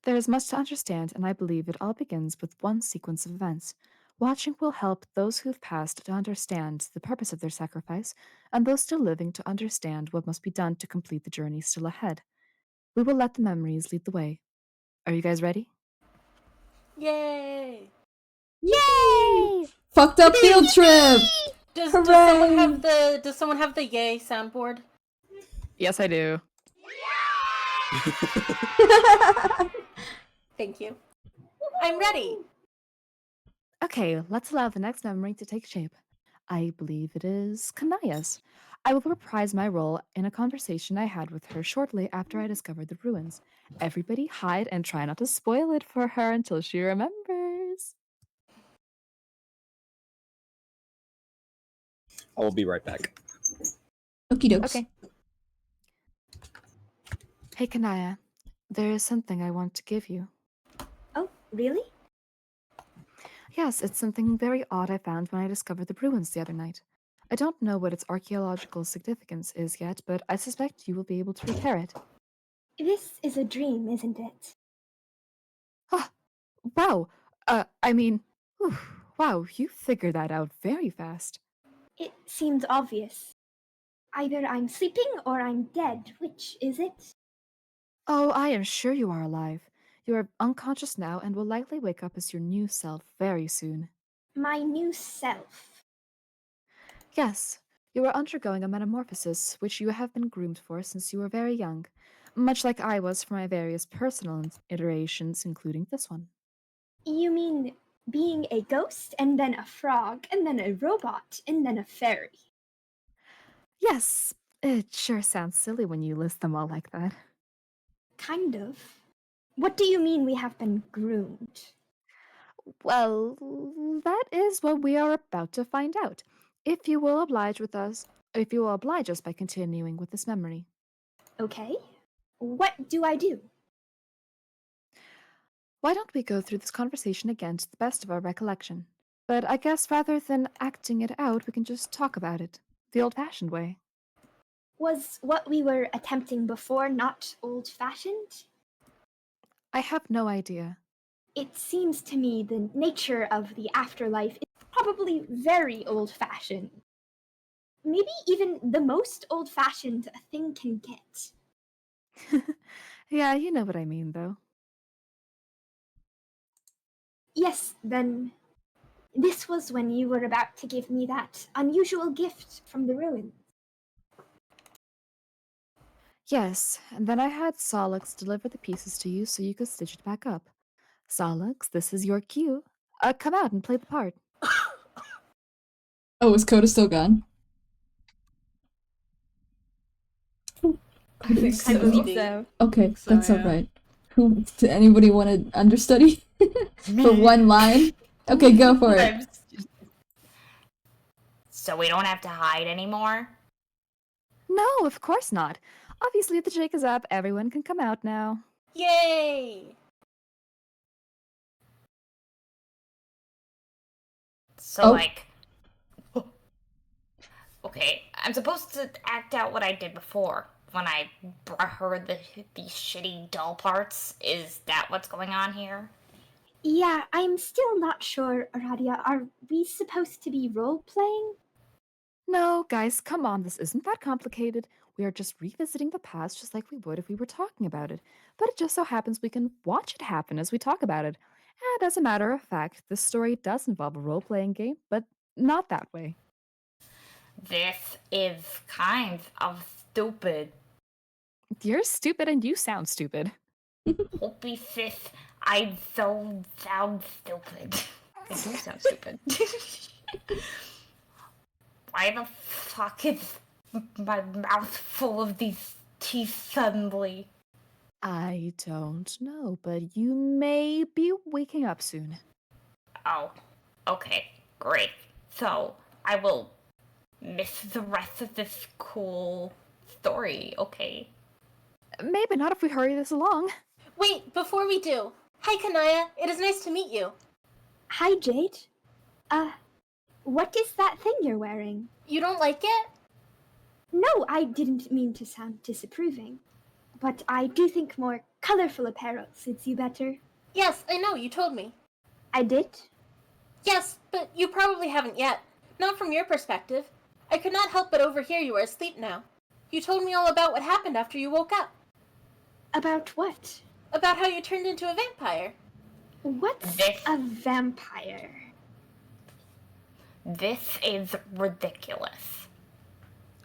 There is much to understand, and I believe it all begins with one sequence of events. Watching will help those who have passed to understand the purpose of their sacrifice, and those still living to understand what must be done to complete the journey still ahead. We will let the memories lead the way. Are you guys ready? Yay! Yay! Fucked up field trip! Does Hooray! someone have the yay soundboard? Yes, I do. Thank you. I'm ready. Okay, let's allow the next memory to take shape. I believe it is Kanaya's. I will reprise my role in a conversation I had with her shortly after I discovered the ruins. Everybody hide and try not to spoil it for her until she remembers. I will be right back. Okie dokes. Okay. Hey, Kanaya, there is something I want to give you. Oh, really? Yes, it's something very odd I found when I discovered the ruins the other night. I don't know what its archaeological significance is yet, but I suspect you will be able to repair it. This is a dream, isn't it? Ah, wow. I mean, whew, wow, you figured that out very fast. It seems obvious. Either I'm sleeping or I'm dead. Which is it? Oh, I am sure you are alive. You are unconscious now and will likely wake up as your new self very soon. My new self. Yes, you are undergoing a metamorphosis, which you have been groomed for since you were very young, much like I was for my various personal iterations, including this one. You mean being a ghost, and then a frog, and then a robot, and then a fairy? Yes, it sure sounds silly when you list them all like that. Kind of. What do you mean we have been groomed? Well, that is what we are about to find out. If you will oblige us by continuing with this memory. Okay. What do I do? Why don't we go through this conversation again to the best of our recollection? But I guess rather than acting it out, we can just talk about it. The old fashioned way. Was what we were attempting before not old fashioned? I have no idea. It seems to me the nature of the afterlife is probably very old fashioned. Maybe even the most old fashioned a thing can get. Yeah, you know what I mean, though. Yes, then this was when you were about to give me that unusual gift from the ruins. Yes, and then I had Solix deliver the pieces to you so you could stitch it back up. Solix, this is your cue. Come out and play the part. Oh, is Coda still gone? I believe so. Okay, So, that's yeah. alright. Who? Does anybody want to understudy for one line? Okay, go for it. So we don't have to hide anymore? No, of course not. Obviously, the jig is up. Everyone can come out now. Yay! So, Oh. like... Okay, I'm supposed to act out what I did before when I heard these shitty doll parts. Is that what's going on here? Yeah, I'm still not sure, Aradia. Are we supposed to be role playing? No, guys, come on. This isn't that complicated. We are just revisiting the past just like we would if we were talking about it. But it just so happens we can watch it happen as we talk about it. And as a matter of fact, this story does involve a role playing game, but not that way. This is kind of stupid. You're stupid and you sound stupid. Holy sis, I so sound stupid. I do sound stupid. Why the fuck is my mouth full of these teeth suddenly? I don't know, but you may be waking up soon. Oh, okay, great. So, I will miss the rest of this cool story, okay? Maybe not if we hurry this along. Wait, before we do. Hi, Kanaya. It is nice to meet you. Hi, Jade. What is that thing you're wearing? You don't like it? No, I didn't mean to sound disapproving. But I do think more colorful apparel suits you better. Yes, I know, you told me. I did? Yes, but you probably haven't yet. Not from your perspective. I could not help but overhear you were asleep now. You told me all about what happened after you woke up. About what? About how you turned into a vampire. What's a vampire? This is ridiculous.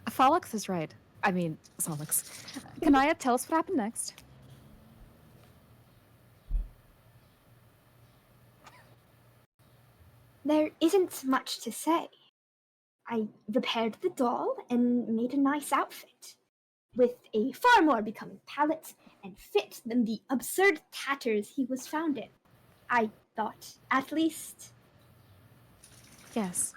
Folix is right. I mean, Solix. Kanaya, tell us what happened next. There isn't much to say. I repaired the doll and made a nice outfit, with a far more becoming palette and fit than the absurd tatters he was found in. I thought, at least. Yes.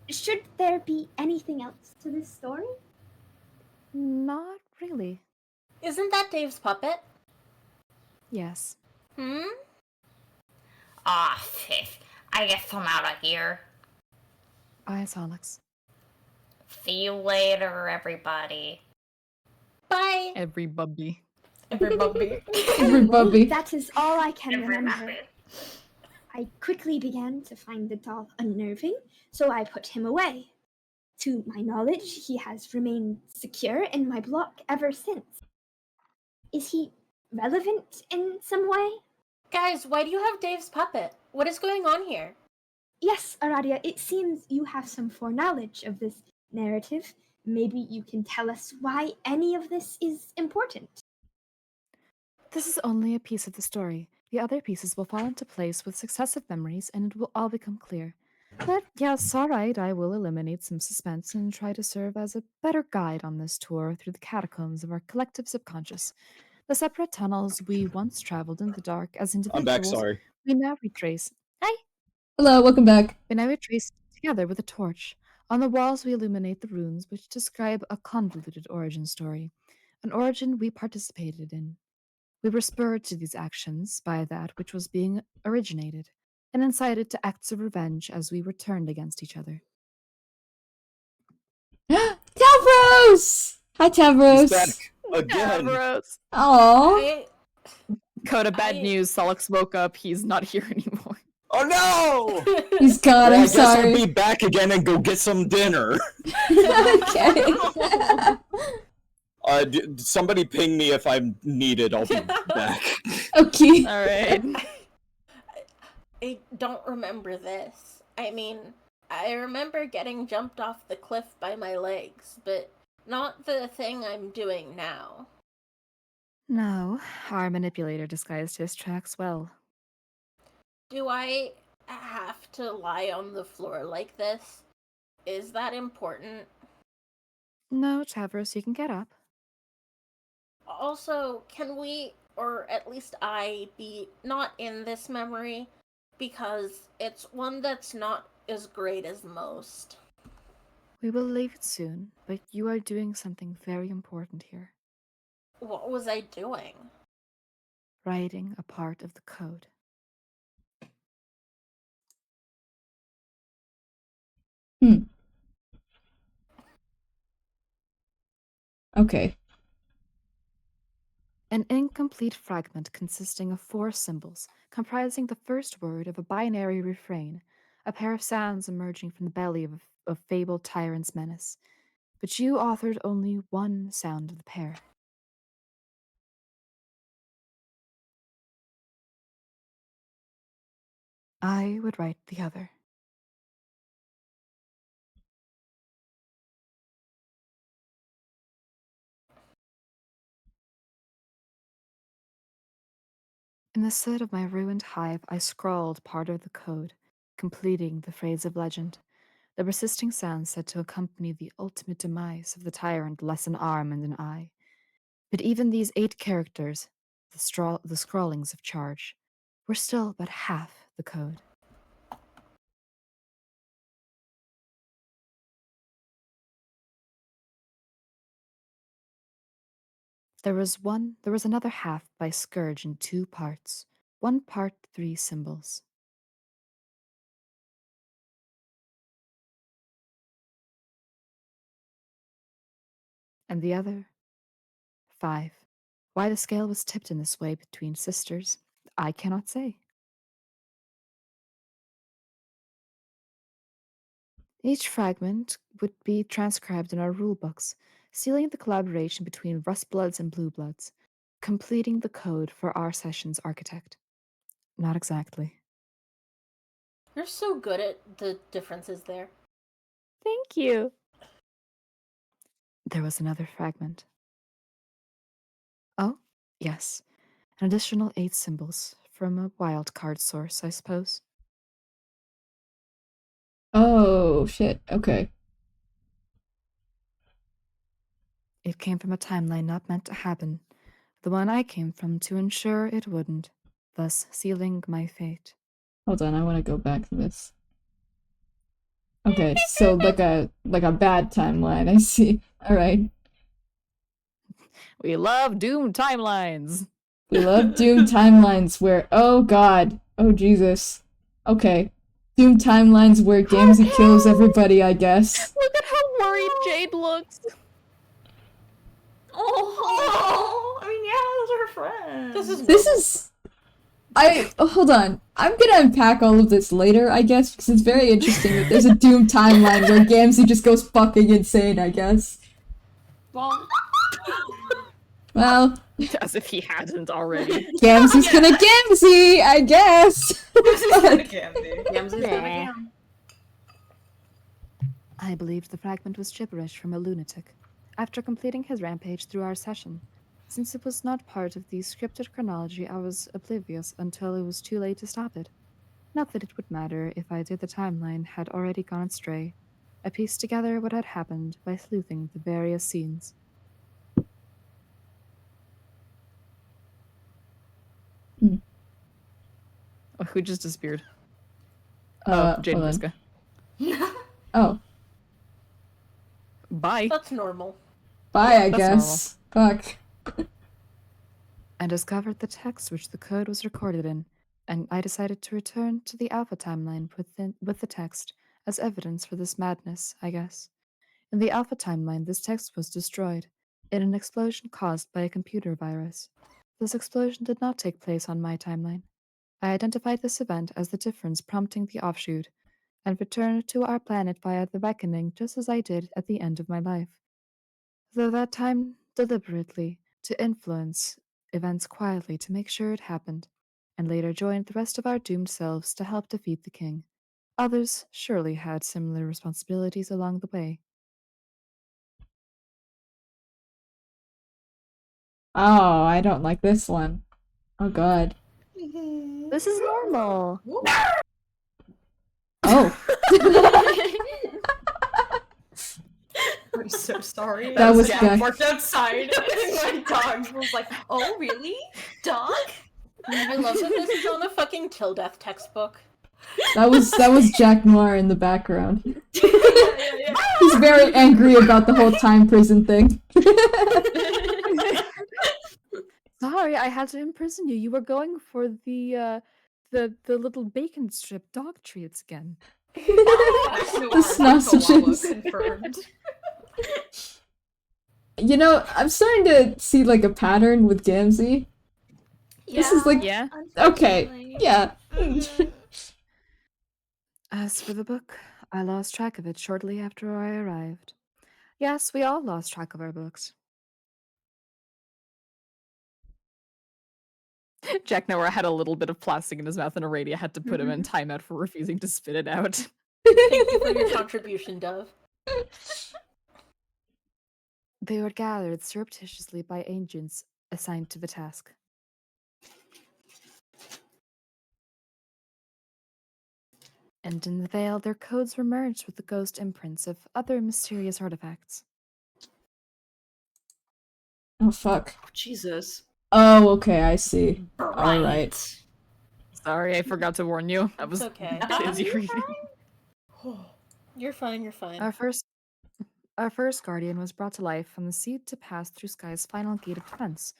Should there be anything else to this story? Not really. Isn't that Dave's puppet? Yes. Ah, sis. I guess I'm out of here. Bye, Solix. See you later, everybody. Bye! Everybody. Everybody. Everybody. That is all I can remember. Everybody. I quickly began to find the doll unnerving, so I put him away. To my knowledge, he has remained secure in my block ever since. Is he relevant in some way? Guys, why do you have Dave's puppet? What is going on here? Yes, Aradia, it seems you have some foreknowledge of this narrative. Maybe you can tell us why any of this is important. This is only a piece of the story. The other pieces will fall into place with successive memories and it will all become clear. But yes, alright, I will eliminate some suspense and try to serve as a better guide on this tour through the catacombs of our collective subconscious. The separate tunnels we once traveled in the dark as individuals, I'm back, sorry. we now retrace. Hi! Hello, welcome back. We now retrace together with a torch. On the walls, we illuminate the runes which describe a convoluted origin story, an origin we participated in. We were spurred to these actions by that which was being originated, and incited to acts of revenge as we were turned against each other. Tavros! Hi, He's Tavros. back again. Gross. Aww. I, Coda, bad I- news. Solix woke up. He's not here anymore. Oh no! He's gone, Well, I I'm guess I'll sorry. be back again and go get some dinner. Okay. Somebody ping me if I'm needed. I'll be back. Okay. All right. I don't remember this. I mean, I remember getting jumped off the cliff by my legs, but not the thing I'm doing now. No, our manipulator disguised his tracks well. Do I have to lie on the floor like this? Is that important? No, Tavros, you can get up. Also, can we, or at least I, be not in this memory? Because it's one that's not as great as most. We will leave it soon, but you are doing something very important here. What was I doing? Writing a part of the code. Okay. An incomplete fragment consisting of 4 symbols, comprising the first word of a binary refrain, a pair of sounds emerging from the belly of a fabled tyrant's menace. But you authored only one sound of the pair. I would write the other. In the soot of my ruined hive, I scrawled part of the code, completing the phrase of legend. The persisting sound said to accompany the ultimate demise of the tyrant less an arm and an eye. But even these 8 characters, the scrawlings of charge, were still but half the code. There was another half by Scourge in 2 parts. One part 3 symbols. And the other 5. Why the scale was tipped in this way between sisters, I cannot say. Each fragment would be transcribed in our rulebooks, sealing the collaboration between Rustbloods and Bluebloods, completing the code for our session's architect. Not exactly. You're so good at the differences there. Thank you. There was another fragment. Oh, yes. An additional 8 symbols from a wild card source, I suppose. Oh, shit. Okay. It came from a timeline not meant to happen, the one I came from to ensure it wouldn't, thus sealing my fate. Hold on, I want to go back to this. Okay, so like a bad timeline, I see. Alright. We love doomed timelines. We love Doom timelines where, oh god, oh Jesus. Okay. Doom timelines where Gamzee kills everybody, I guess. Look at how worried Jade looks. Oh, I mean, yeah, those are her friends. This is... hold on. I'm gonna unpack all of this later, I guess, because it's very interesting that there's a Doom timeline where Gamzee just goes fucking insane, I guess. Well... As if he hadn't already. Gamzee's gonna Gamzee, I guess! I believed the fragment was gibberish from a lunatic, after completing his rampage through our session. Since it was not part of the scripted chronology, I was oblivious until it was too late to stop it. Not that it would matter if I did the timeline had already gone astray. I pieced together what had happened by sleuthing the various scenes. Oh, who just disappeared? Hold Jade on. Vriska. Oh. Bye. That's normal. Bye, I that's guess. Fuck. I discovered the text which the code was recorded in, and I decided to return to the Alpha timeline with the text as evidence for this madness, I guess. In the Alpha timeline, this text was destroyed in an explosion caused by a computer virus. This explosion did not take place on my timeline. I identified this event as the difference prompting the offshoot, and returned to our planet via the reckoning just as I did at the end of my life. Though that time deliberately to influence events quietly to make sure it happened, and later joined the rest of our doomed selves to help defeat the king. Others surely had similar responsibilities along the way. Oh, I don't like this one. Oh god. This is normal. Oh. I'm so sorry. That was Jack good. barked outside, and my dog was like, "Oh, really, dog?" I love that this is on a fucking till death textbook. That was Jack Noir in the background. He's very angry about the whole time prison thing. Sorry, I had to imprison you. You were going for the little bacon strip dog treats again. The sausages. Confirmed. You know, I'm starting to see like a pattern with Gamzee. This is like Yeah. okay, yeah. As for the book, I lost track of it shortly after I arrived. Yes, we all lost track of our books. Jack Noah had a little bit of plastic in his mouth and Aradia had to put him in timeout for refusing to spit it out. Thank you for your contribution, Dove. They were gathered surreptitiously by agents assigned to the task. And in the veil, their codes were merged with the ghost imprints of other mysterious artifacts. Oh fuck. Jesus. Oh, okay, I see. Alright. Sorry, I forgot to warn you. I was okay. busy reading. You're fine, you're fine. Our first guardian was brought to life on the seed to pass through Sky's final gate of defense,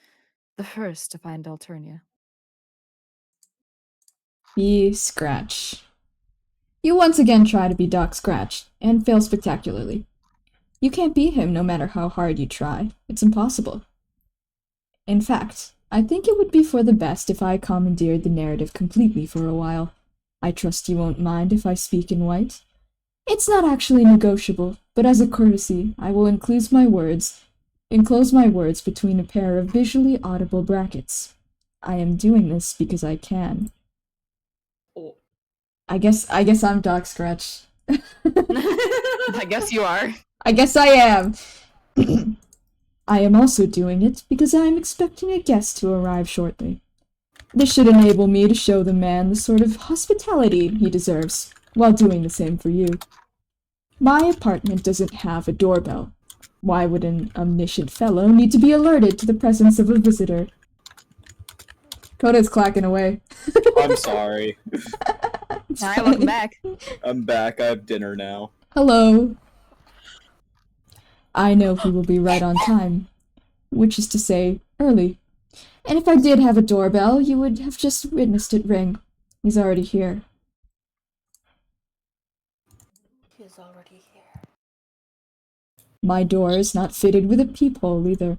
the first to find Alternia. Be Scratch. You once again try to be Doc Scratch, and fail spectacularly. You can't be him no matter how hard you try. It's impossible. In fact, I think it would be for the best if I commandeered the narrative completely for a while. I trust you won't mind if I speak in white. It's not actually negotiable, but as a courtesy, I will enclose my words between a pair of visually audible brackets. I am doing this because I can. Oh. I guess I'm Doc Scratch. I guess you are. I guess I am. I am also doing it because I am expecting a guest to arrive shortly. This should enable me to show the man the sort of hospitality he deserves, while doing the same for you. My apartment doesn't have a doorbell. Why would an omniscient fellow need to be alerted to the presence of a visitor? Coda's clacking away. I'm sorry. Hi, welcome back. I'm back. I have dinner now. Hello. I know he will be right on time, which is to say, early. And if I did have a doorbell, you would have just witnessed it ring. He's already here. He's already here. My door is not fitted with a peephole either.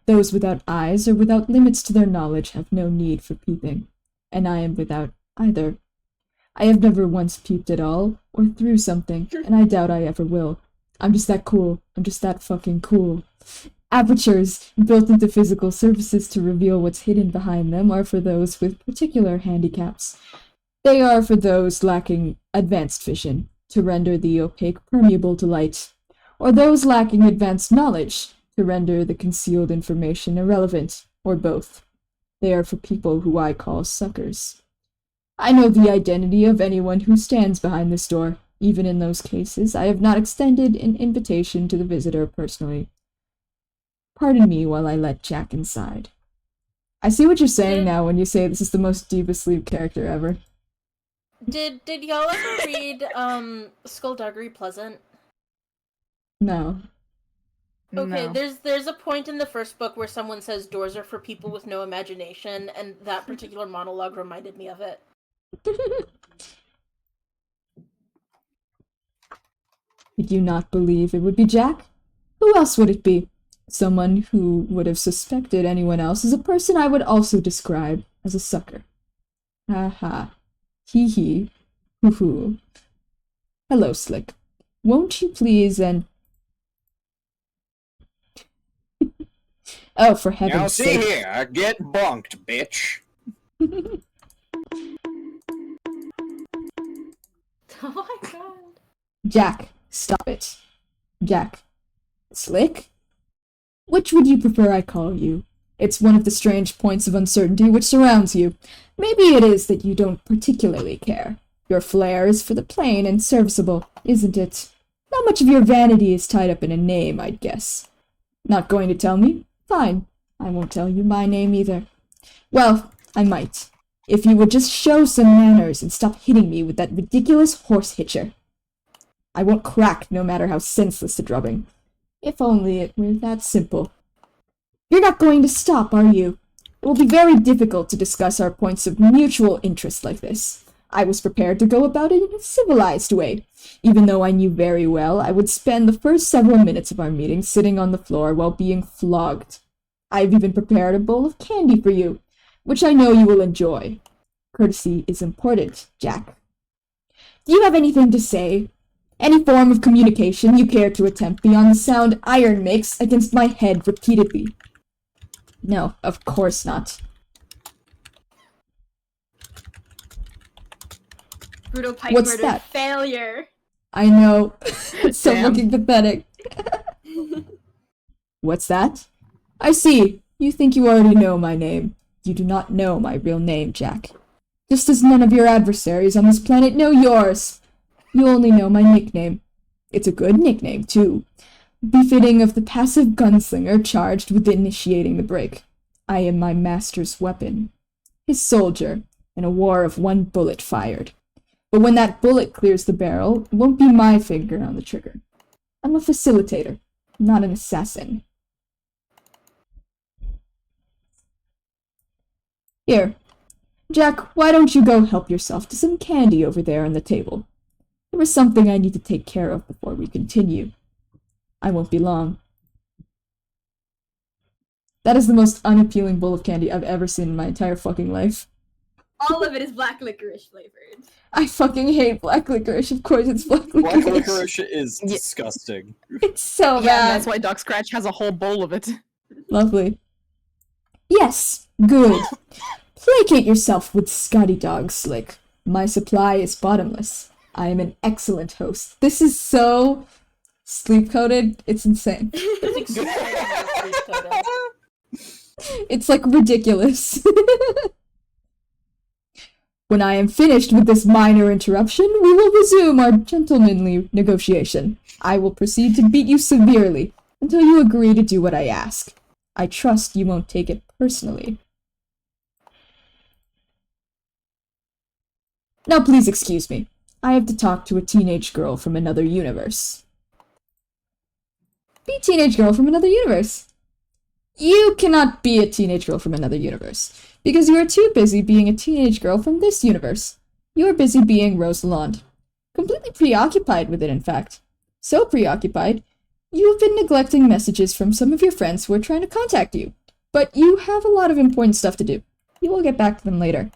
Those without eyes or without limits to their knowledge have no need for peeping, and I am without either. I have never once peeped at all, or through something, and I doubt I ever will. I'm just that cool. I'm just that fucking cool. Apertures built into physical surfaces to reveal what's hidden behind them are for those with particular handicaps. They are for those lacking advanced vision, to render the opaque permeable to light, or those lacking advanced knowledge, to render the concealed information irrelevant, or both. They are for people who I call suckers. I know the identity of anyone who stands behind this door. Even in those cases, I have not extended an invitation to the visitor personally. Pardon me while I let Jack inside. I see what you're saying now when you say this is the most deep asleep character ever. Did y'all ever read Skullduggery Pleasant? No. Okay, No. there's a point in the first book where someone says doors are for people with no imagination, and that particular monologue reminded me of it. Did you not believe it would be Jack? Who else would it be? Someone who would have suspected anyone else is a person I would also describe as a sucker. Ha ha. Hee hee. Hoo hoo. Hello, Slick. Won't you please and... Oh, for heaven's Now see sake. here, get bonked, bitch. Oh my god. Jack, stop it. Jack. Slick? Which would you prefer I call you? It's one of the strange points of uncertainty which surrounds you. Maybe it is that you don't particularly care. Your flair is for the plain and serviceable, isn't it? Not much of your vanity is tied up in a name, I'd guess. Not going to tell me? Fine. I won't tell you my name either. Well, I might. If you would just show some manners and stop hitting me with that ridiculous horse hitcher. I won't crack no matter how senseless the drubbing. If only it were that simple. You're not going to stop, are you? It will be very difficult to discuss our points of mutual interest like this. I was prepared to go about it in a civilized way, even though I knew very well I would spend the first several minutes of our meeting sitting on the floor while being flogged. I've even prepared a bowl of candy for you, which I know you will enjoy. Courtesy is important, Jack. Do you have anything to say? Any form of communication you care to attempt beyond the sound iron makes against my head repeatedly? No, of course not. Brutal pipe What's murder that? failure. I know. So Damn. fucking pathetic. What's that? I see. You think you already know my name. You do not know my real name, Jack. Just as none of your adversaries on this planet know yours. You only know my nickname. It's a good nickname, too. Befitting of the passive gunslinger charged with initiating the break. I am my master's weapon. His soldier, in a war of one bullet fired. But when that bullet clears the barrel, it won't be my finger on the trigger. I'm a facilitator, not an assassin. Here. Jack, why don't you go help yourself to some candy over there on the table? There is something I need to take care of before we continue. I won't be long. That is the most unappealing bowl of candy I've ever seen in my entire fucking life. All of it is black licorice flavored. I fucking hate black licorice. Of course it's black licorice. Black licorice is disgusting. It's so Yeah, bad. that's why Duck Scratch has a whole bowl of it. Lovely. Yes, good. Placate yourself with Scotty Dog, Slick. My supply is bottomless. I am an excellent host. This is so sleep-coded. It's insane. It's extremely sleep-coded. It's like ridiculous. When I am finished with this minor interruption, we will resume our gentlemanly negotiation. I will proceed to beat you severely until you agree to do what I ask. I trust you won't take it personally. Now please excuse me. I have to talk to a teenage girl from another universe. Be a teenage girl from another universe. You cannot be a teenage girl from another universe, because you are too busy being a teenage girl from this universe. You are busy being Rosalind. Completely preoccupied with it, in fact. So preoccupied, you have been neglecting messages from some of your friends who are trying to contact you. But you have a lot of important stuff to do. You will get back to them later.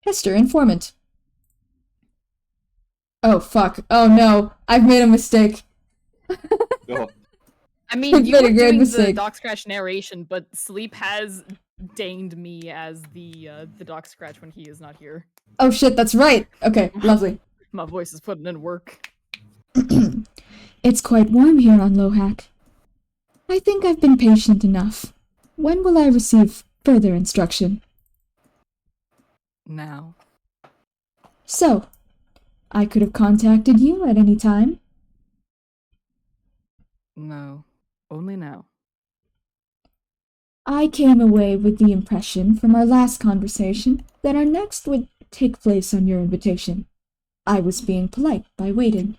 Hester, informant. Oh, fuck. Oh, no. I've made a mistake. Oh, I mean, I've you made were a great doing the mistake. Doc Scratch narration, but Sleep has deigned me as the Doc Scratch when he is not here. Oh, shit, that's right. Okay, lovely. My voice is putting in work. It's quite warm here on Lohak. I think I've been patient enough. When will I receive further instruction? Now. So, I could have contacted you at any time? No. Only now. I came away with the impression from our last conversation that our next would take place on your invitation. I was being polite by waiting.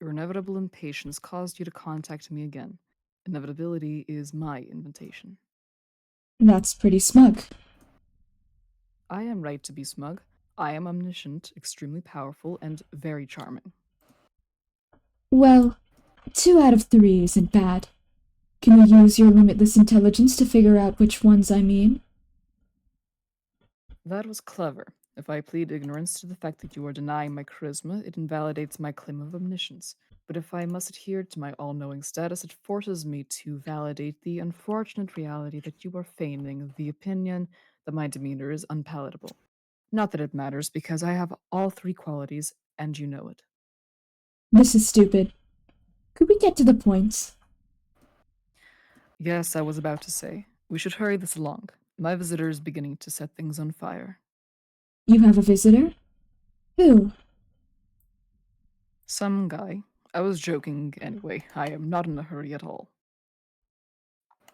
Your inevitable impatience caused you to contact me again. Inevitability is my invitation. That's pretty smug. I am right to be smug. I am omniscient, extremely powerful, and very charming. Well, 2 out of 3 isn't bad. Can you use your limitless intelligence to figure out which ones I mean? That was clever. If I plead ignorance to the fact that you are denying my charisma, it invalidates my claim of omniscience. But if I must adhere to my all-knowing status, it forces me to validate the unfortunate reality that you are feigning the opinion that my demeanor is unpalatable. Not that it matters, because I have all 3 qualities, and you know it. This is stupid. Could we get to the point? Yes, I was about to say. We should hurry this along. My visitor is beginning to set things on fire. You have a visitor? Who? Some guy. I was joking anyway. I am not in a hurry at all.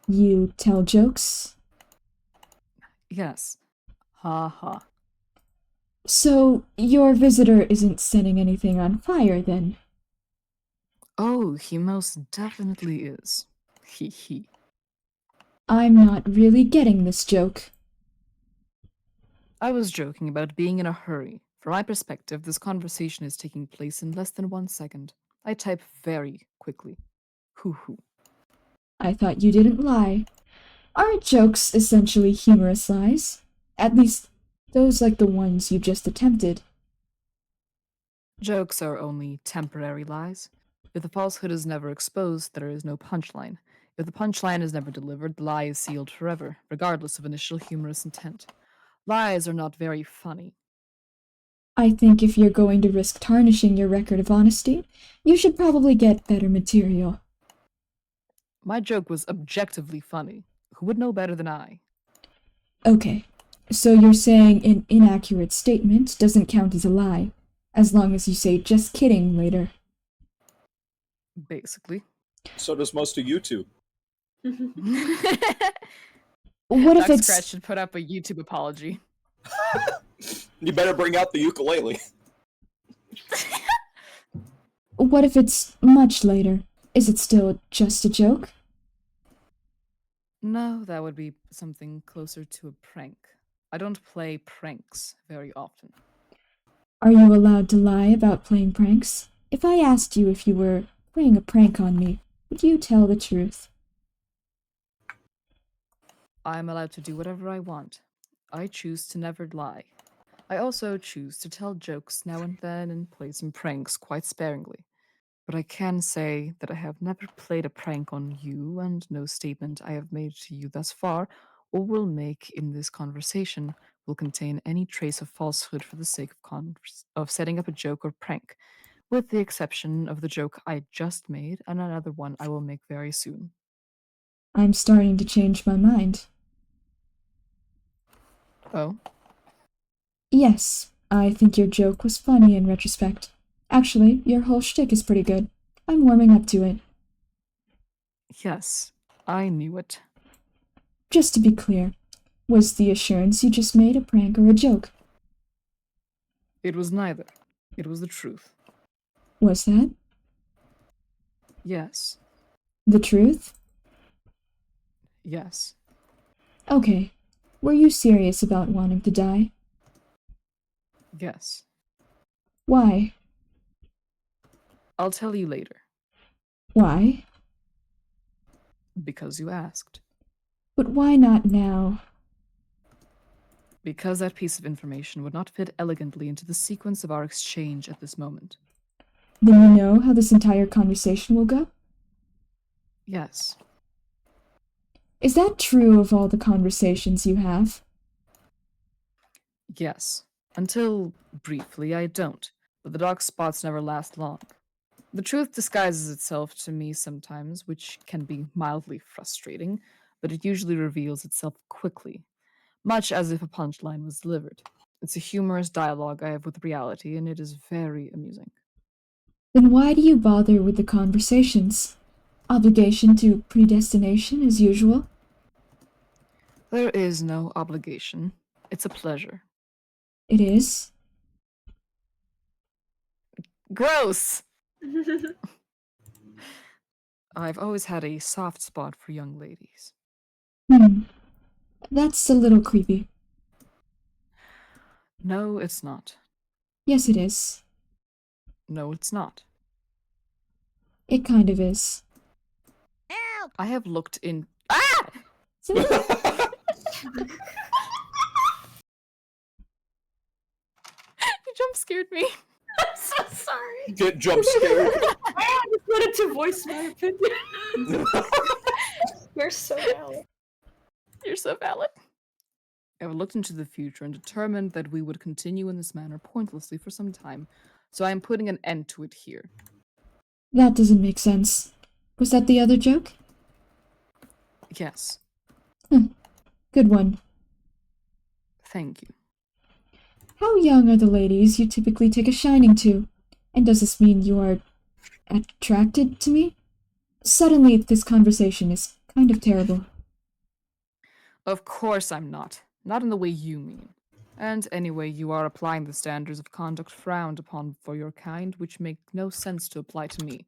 You tell jokes? Yes. Ha ha. So, your visitor isn't setting anything on fire, then? Oh, he most definitely is. He he. I'm not really getting this joke. I was joking about being in a hurry. From my perspective, this conversation is taking place in less than 1 second. I type very quickly. Hoo hoo. I thought you didn't lie. Aren't jokes essentially humorous lies? At least, those like the ones you just attempted. Jokes are only temporary lies. If the falsehood is never exposed, there is no punchline. If the punchline is never delivered, the lie is sealed forever, regardless of initial humorous intent. Lies are not very funny. I think if you're going to risk tarnishing your record of honesty, you should probably get better material. My joke was objectively funny. Who would know better than I? Okay, so you're saying an inaccurate statement doesn't count as a lie, as long as you say just kidding later. Basically. So does most of YouTube. What if Doc it's... Scratch should put up a YouTube apology. You better bring out the ukulele. What if it's much later? Is it still just a joke? No, that would be something closer to a prank. I don't play pranks very often. Are you allowed to lie about playing pranks? If I asked you if you were playing a prank on me, would you tell the truth? I'm allowed to do whatever I want. I choose to never lie. I also choose to tell jokes now and then and play some pranks quite sparingly. But I can say that I have never played a prank on you, and no statement I have made to you thus far, or will make in this conversation, will contain any trace of falsehood for the sake of setting up a joke or prank, with the exception of the joke I just made and another one I will make very soon. I'm starting to change my mind. Oh? Yes, I think your joke was funny in retrospect. Actually, your whole shtick is pretty good. I'm warming up to it. Yes, I knew it. Just to be clear, was the assurance you just made a prank or a joke? It was neither. It was the truth. Was that? Yes. The truth? Yes. Okay. Were you serious about wanting to die? Yes. Why? I'll tell you later. Why? Because you asked. But why not now? Because that piece of information would not fit elegantly into the sequence of our exchange at this moment. Then you know how this entire conversation will go? Yes. Is that true of all the conversations you have? Yes. Until, briefly, I don't. But the dark spots never last long. The truth disguises itself to me sometimes, which can be mildly frustrating, but it usually reveals itself quickly, much as if a punchline was delivered. It's a humorous dialogue I have with reality, and it is very amusing. Then why do you bother with the conversations? Obligation to predestination as usual? There is no obligation. It's a pleasure. It is? Gross! I've always had a soft spot for young ladies. That's a little creepy. No, it's not. Yes, it is. No, it's not. It kind of is. I have looked in. Ah! You jump scared me. I'm so sorry. Get jump scared. I just wanted to voice my opinion. You're so valid. You're so valid. I have looked into the future and determined that we would continue in this manner pointlessly for some time, so I am putting an end to it here. That doesn't make sense. Was that the other joke? Yes. Good one. Thank you. How young are the ladies you typically take a shining to? And does this mean you are attracted to me? Suddenly, this conversation is kind of terrible. Of course I'm not. Not in the way you mean. And anyway, you are applying the standards of conduct frowned upon for your kind, which make no sense to apply to me.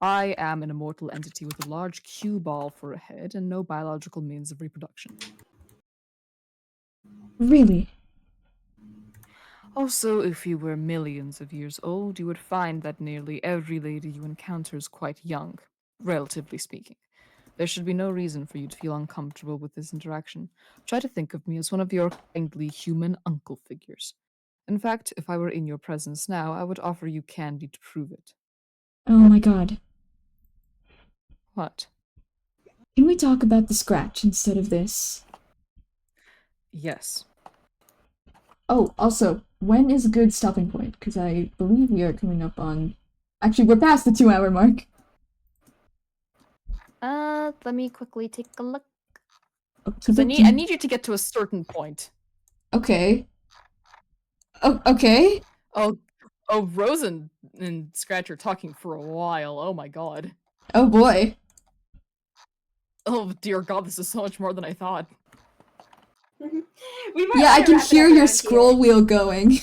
I am an immortal entity with a large cue ball for a head and no biological means of reproduction. Really? Also, if you were millions of years old, you would find that nearly every lady you encounter is quite young, relatively speaking. There should be no reason for you to feel uncomfortable with this interaction. Try to think of me as one of your kindly human uncle figures. In fact, if I were in your presence now, I would offer you candy to prove it. Oh my god. What? Can we talk about the scratch instead of this? Yes. Oh, also, when is a good stopping point? Because I believe we are coming up on... Actually, we're past the 2-hour mark. Let me quickly take a look. Because I need you to get to a certain point. Okay. Oh, okay. Oh, Rose and Scratch are talking for a while. Oh my god. Oh boy. Oh dear god, this is so much more than I thought. Yeah, I can hear your scroll wheel going.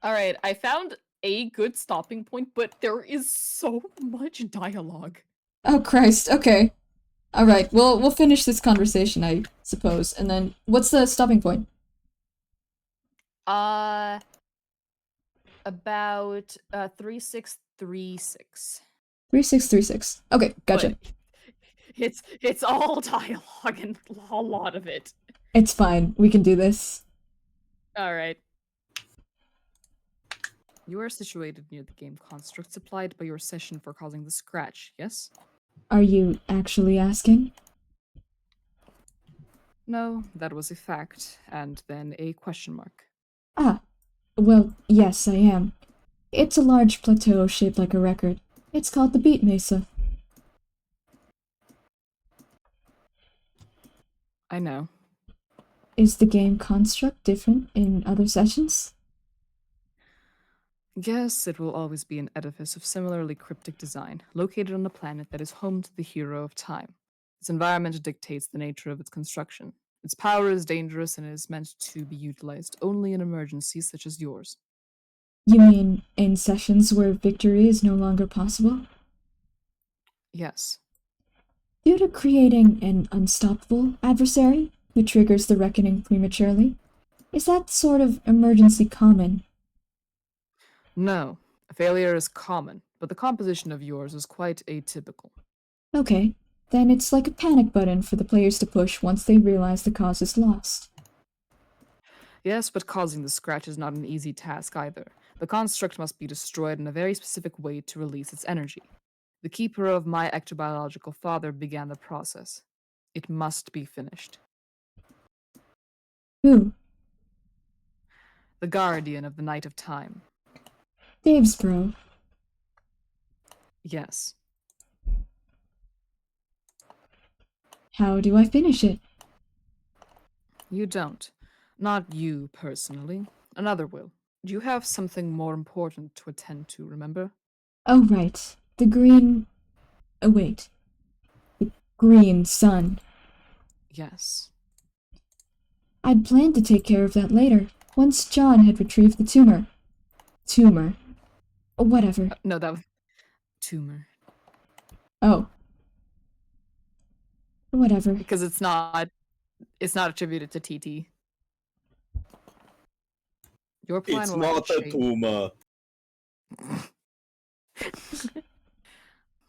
Alright, I found a good stopping point, but there is so much dialogue. Oh Christ, okay. Alright, we'll finish this conversation, I suppose. And then, what's the stopping point? About 3636. 3636. Okay, gotcha. But it's all dialogue and a lot of it. It's fine, we can do this. Alright. You are situated near the game construct supplied by your session for causing the scratch, yes? Are you actually asking? No, that was a fact, and then a question mark. Ah, well, yes, I am. It's a large plateau shaped like a record. It's called the Beat Mesa. I know. Is the game construct different in other sessions? Yes, it will always be an edifice of similarly cryptic design, located on a planet that is home to the hero of time. Its environment dictates the nature of its construction. Its power is dangerous and is meant to be utilized only in emergencies such as yours. You mean in sessions where victory is no longer possible? Yes. Due to creating an unstoppable adversary who triggers the reckoning prematurely? Is that sort of emergency common? No, failure is common, but the composition of yours is quite atypical. Okay, then it's like a panic button for the players to push once they realize the cause is lost. Yes, but causing the scratch is not an easy task either. The construct must be destroyed in a very specific way to release its energy. The keeper of my ectobiological father began the process. It must be finished. Who? The guardian of the night of time. Dave's bro. Yes. How do I finish it? You don't. Not you, personally. Another will. You have something more important to attend to, remember? Oh, right. The green... Oh, wait. The green sun. Yes. I'd planned to take care of that later, once John had retrieved the tumor. Tumor. Whatever. No, that was tumor. Oh. Whatever. Because it's not attributed to TT. Your plan It's will have not to a change. tumor.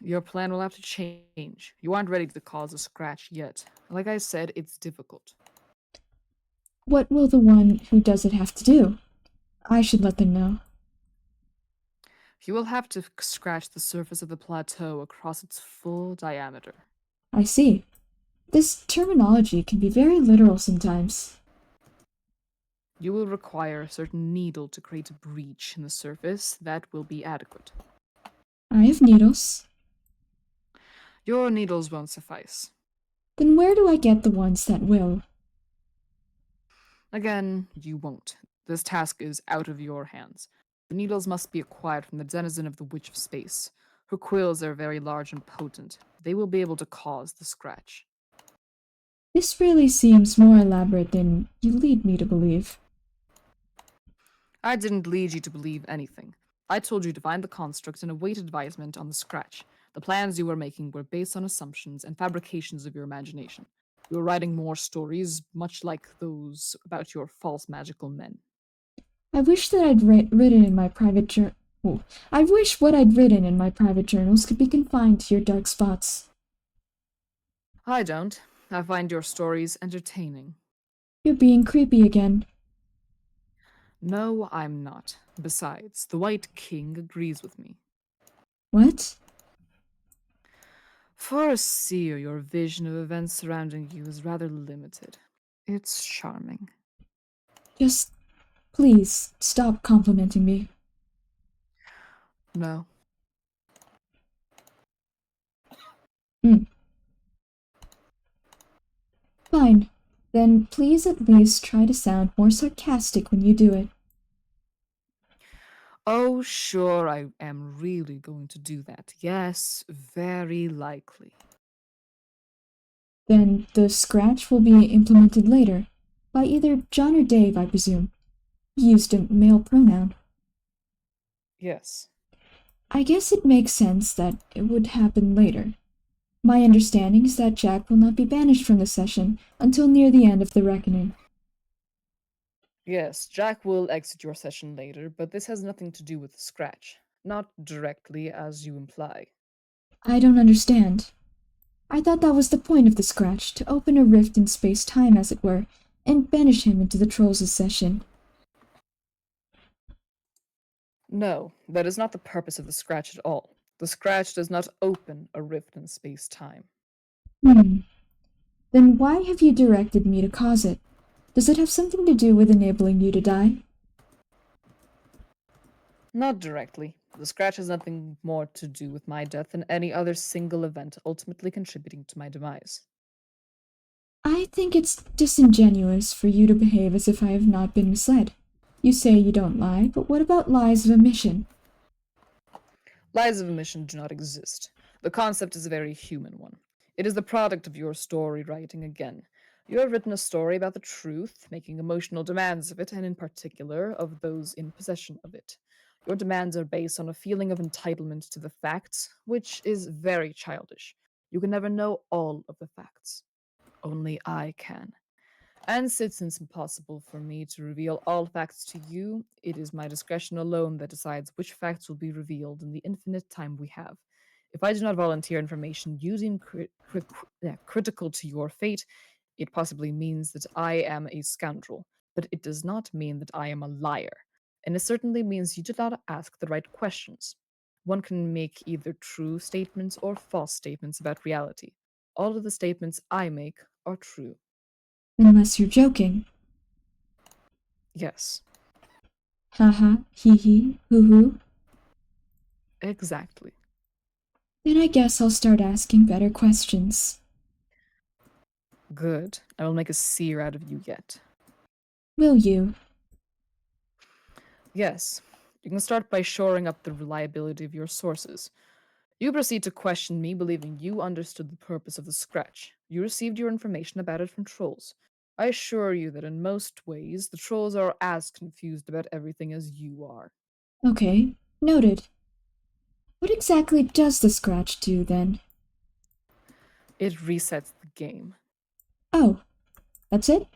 Your plan will have to change. You aren't ready to cause a scratch yet. Like I said, it's difficult. What will the one who does it have to do? I should let them know. You will have to scratch the surface of the plateau across its full diameter. I see. This terminology can be very literal sometimes. You will require a certain needle to create a breach in the surface that will be adequate. I have needles. Your needles won't suffice. Then where do I get the ones that will? Again, you won't. This task is out of your hands. The needles must be acquired from the denizen of the Witch of Space. Her quills are very large and potent. They will be able to cause the scratch. This really seems more elaborate than you lead me to believe. I didn't lead you to believe anything. I told you to find the construct and await advisement on the scratch. The plans you were making were based on assumptions and fabrications of your imagination. You were writing more stories, much like those about your false magical men. I wish that I'd written in my private journal. I wish what I'd written in my private journals could be confined to your dark spots. I don't. I find your stories entertaining. You're being creepy again. No, I'm not. Besides, the White King agrees with me. What? For a seer, your vision of events surrounding you is rather limited. It's charming. Just, please, stop complimenting me. No. Fine. Then please at least try to sound more sarcastic when you do it. Oh, sure, I am really going to do that. Yes, very likely. Then the scratch will be implemented later, by either John or Dave, I presume. You used a male pronoun. Yes. I guess it makes sense that it would happen later. My understanding is that Jack will not be banished from the session until near the end of the reckoning. Yes, Jack will exit your session later, but this has nothing to do with the scratch. Not directly, as you imply. I don't understand. I thought that was the point of the scratch, to open a rift in space-time, as it were, and banish him into the Trolls' session. No, that is not the purpose of the scratch at all. The scratch does not open a rift in space-time. Then why have you directed me to cause it? Does it have something to do with enabling you to die? Not directly. The scratch has nothing more to do with my death than any other single event ultimately contributing to my demise. I think it's disingenuous for you to behave as if I have not been misled. You say you don't lie, but what about lies of omission? Lies of omission do not exist. The concept is a very human one. It is the product of your story writing again. You have written a story about the truth, making emotional demands of it, and in particular, of those in possession of it. Your demands are based on a feeling of entitlement to the facts, which is very childish. You can never know all of the facts. Only I can. And since it's impossible for me to reveal all facts to you, it is my discretion alone that decides which facts will be revealed in the infinite time we have. If I do not volunteer information you deem critical to your fate, it possibly means that I am a scoundrel, but it does not mean that I am a liar. And it certainly means you did not ask the right questions. One can make either true statements or false statements about reality. All of the statements I make are true. Unless you're joking. Yes. Haha, hee hee, hoo hoo. Exactly. Then I guess I'll start asking better questions. Good. I will make a seer out of you yet. Will you? Yes. You can start by shoring up the reliability of your sources. You proceed to question me, believing you understood the purpose of the scratch. You received your information about it from trolls. I assure you that in most ways, the trolls are as confused about everything as you are. Okay, noted. What exactly does the scratch do, then? It resets the game. Oh, that's it?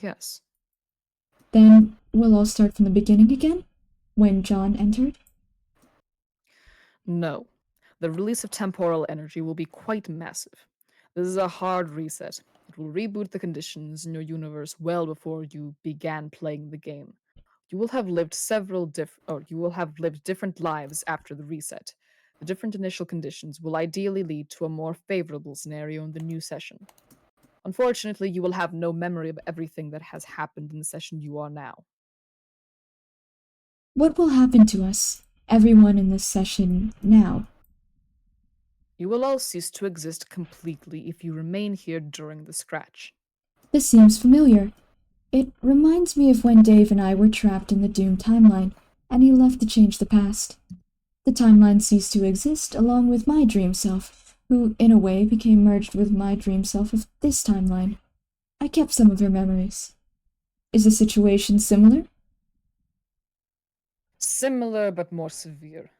Yes. Then we'll all start from the beginning again? When John entered? No. The release of temporal energy will be quite massive. This is a hard reset. It will reboot the conditions in your universe well before you began playing the game. You will have lived different lives after the reset. The different initial conditions will ideally lead to a more favorable scenario in the new session. Unfortunately, you will have no memory of everything that has happened in the session you are now. What will happen to us, everyone in this session, now? You will all cease to exist completely if you remain here during the scratch. This seems familiar. It reminds me of when Dave and I were trapped in the Doom timeline, and he left to change the past. The timeline ceased to exist along with my dream self, who, in a way, became merged with my dream self of this timeline. I kept some of her memories. Is the situation similar? Similar but more severe.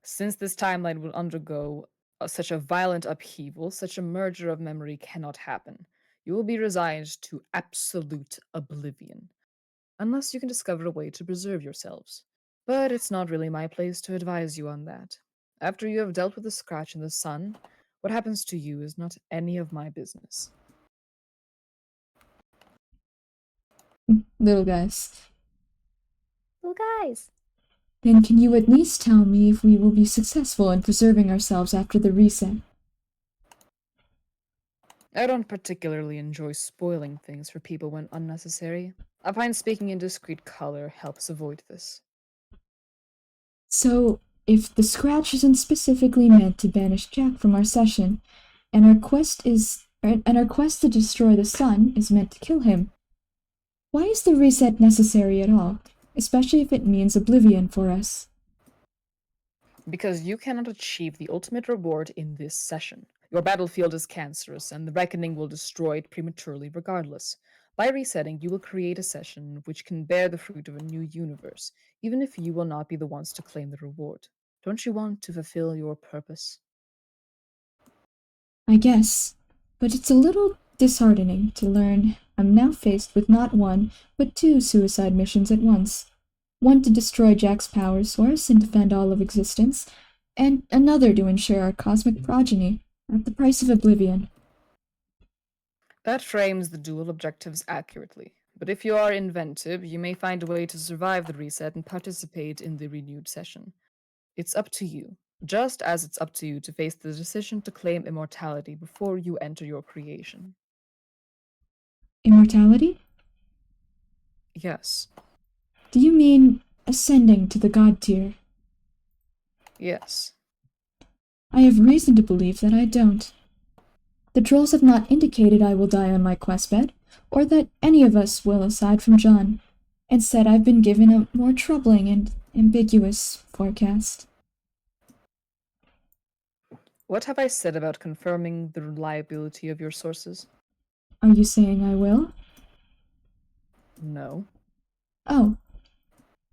Since this timeline will undergo such a violent upheaval, such a merger of memory cannot happen. You will be resigned to absolute oblivion, unless you can discover a way to preserve yourselves. But it's not really my place to advise you on that. After you have dealt with the scratch in the sun, what happens to you is not any of my business. Little guys. Little guys. Then can you at least tell me if we will be successful in preserving ourselves after the reset? I don't particularly enjoy spoiling things for people when unnecessary. I find speaking in discreet color helps avoid this. So, if the scratch isn't specifically meant to banish Jack from our session, and our quest to destroy the sun is meant to kill him, why is the reset necessary at all, especially if it means oblivion for us? Because you cannot achieve the ultimate reward in this session. Your battlefield is cancerous, and the reckoning will destroy it prematurely regardless. By resetting, you will create a session which can bear the fruit of a new universe, even if you will not be the ones to claim the reward. Don't you want to fulfill your purpose? I guess, but it's a little disheartening to learn I'm now faced with not one, but two suicide missions at once. One to destroy Jack's power source and defend all of existence, and another to ensure our cosmic progeny, at the price of oblivion. That frames the dual objectives accurately. But if you are inventive, you may find a way to survive the reset and participate in the renewed session. It's up to you, just as it's up to you to face the decision to claim immortality before you enter your creation. Immortality? Yes. Do you mean ascending to the god tier? Yes. I have reason to believe that I don't. The trolls have not indicated I will die on my quest bed, or that any of us will aside from John. Instead, I've been given a more troubling and ambiguous forecast. What have I said about confirming the reliability of your sources? Are you saying I will? No. Oh.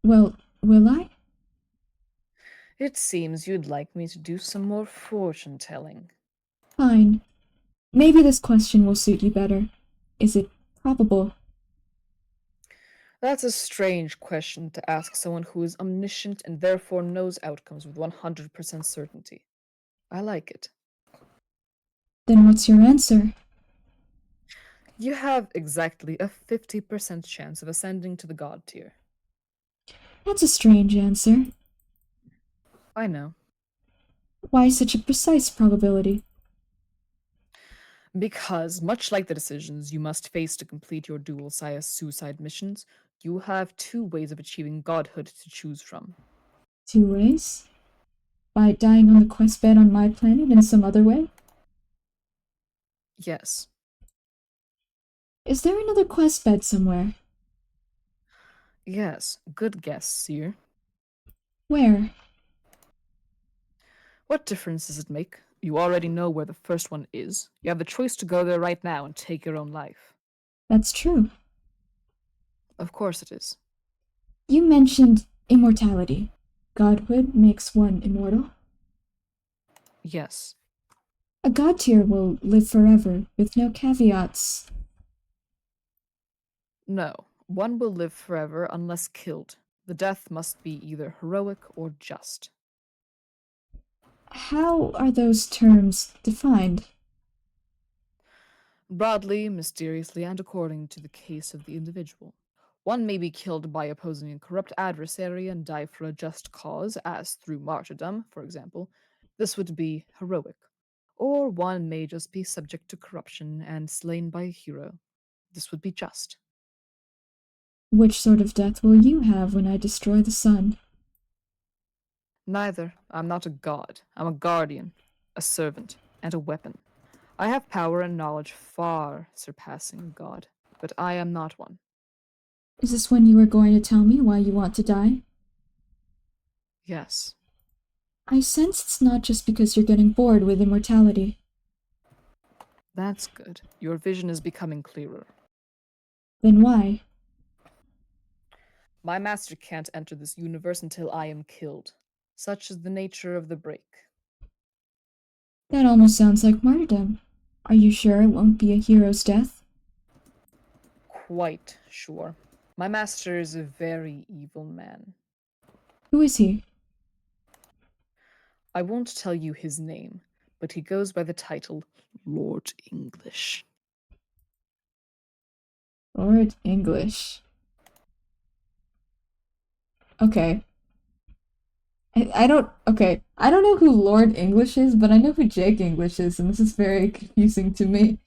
Well, will I? It seems you'd like me to do some more fortune-telling. Fine. Maybe this question will suit you better. Is it probable? That's a strange question to ask someone who is omniscient and therefore knows outcomes with 100% certainty. I like it. Then what's your answer? You have exactly a 50% chance of ascending to the god tier. That's a strange answer. I know. Why such a precise probability? Because, much like the decisions you must face to complete your dual suicide missions, you have two ways of achieving godhood to choose from. Two ways? By dying on the quest bed on my planet in some other way? Yes. Is there another quest bed somewhere? Yes, good guess, seer. Where? What difference does it make? You already know where the first one is. You have the choice to go there right now and take your own life. That's true. Of course it is. You mentioned Immortality. Godhood makes one immortal. Yes. A god tier will live forever, with no caveats. No. One will live forever unless killed. The death must be either heroic or just. How are those terms defined? Broadly, mysteriously, and according to the case of the individual. One may be killed by opposing a corrupt adversary and die for a just cause, as through martyrdom, for example. This would be heroic. Or one may just be subject to corruption and slain by a hero. This would be just. Which sort of death will you have when I destroy the sun? Neither. I'm not a god. I'm a guardian, a servant, and a weapon. I have power and knowledge far surpassing a god, but I am not one. Is this when you are going to tell me why you want to die? Yes. I sense it's not just because you're getting bored with immortality. That's good. Your vision is becoming clearer. Then why? My master can't enter this universe until I am killed. Such is the nature of the break. That almost sounds like martyrdom. Are you sure it won't be a hero's death? Quite sure. My master is a very evil man. Who is he? I won't tell you his name, but he goes by the title Lord English. Lord English. Okay. I don't know who Lord English is, but I know who Jake English is, and this is very confusing to me.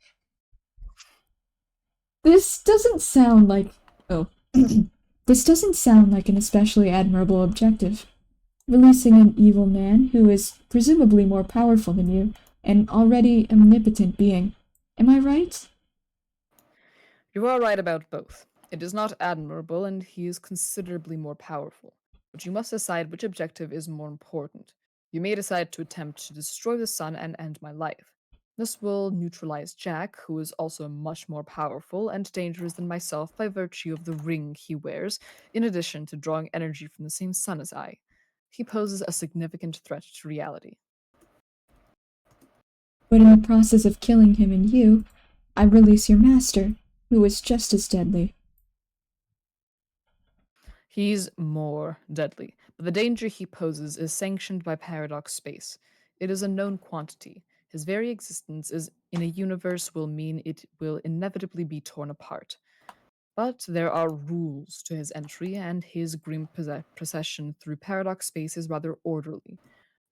This doesn't sound like this doesn't sound like an especially admirable objective. Releasing an evil man who is presumably more powerful than you, an already omnipotent being. Am I right? You are right about both. It is not admirable, and he is considerably more powerful. But you must decide which objective is more important. You may decide to attempt to destroy the sun and end my life. This will neutralize Jack, who is also much more powerful and dangerous than myself by virtue of the ring he wears, in addition to drawing energy from the same sun as I. He poses a significant threat to reality. But in the process of killing him and you, I release your master, who is just as deadly. He's more deadly, but the danger he poses is sanctioned by paradox space. It is a known quantity. His very existence is in a universe will mean it will inevitably be torn apart. But there are rules to his entry, and his grim procession through paradox space is rather orderly.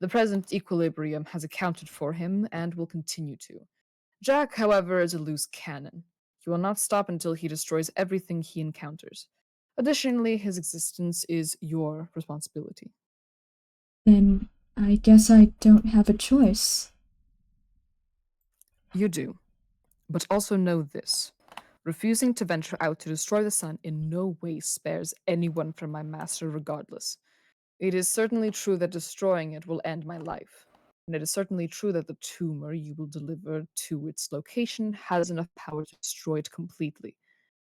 The present equilibrium has accounted for him and will continue to. Jack, however, is a loose cannon. He will not stop until he destroys everything he encounters. Additionally, his existence is your responsibility. Then I guess I don't have a choice. You do. But also know this. Refusing to venture out to destroy the sun in no way spares anyone from my master regardless. It is certainly true that destroying it will end my life. And it is certainly true that the tumor you will deliver to its location has enough power to destroy it completely.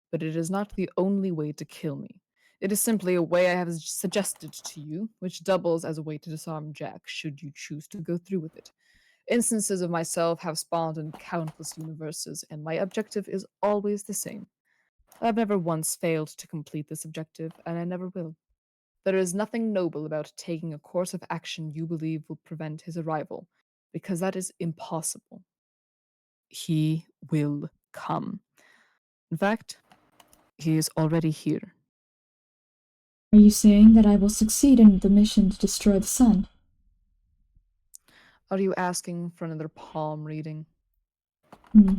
But it is not the only way to kill me. It is simply a way I have suggested to you, which doubles as a way to disarm Jack should you choose to go through with it. Instances of myself have spawned in countless universes, and my objective is always the same. I've never once failed to complete this objective, and I never will. There is nothing noble about taking a course of action you believe will prevent his arrival, because that is impossible. He will come. In fact, he is already here. Are you saying that I will succeed in the mission to destroy the sun? Are you asking for another palm reading? Hmm.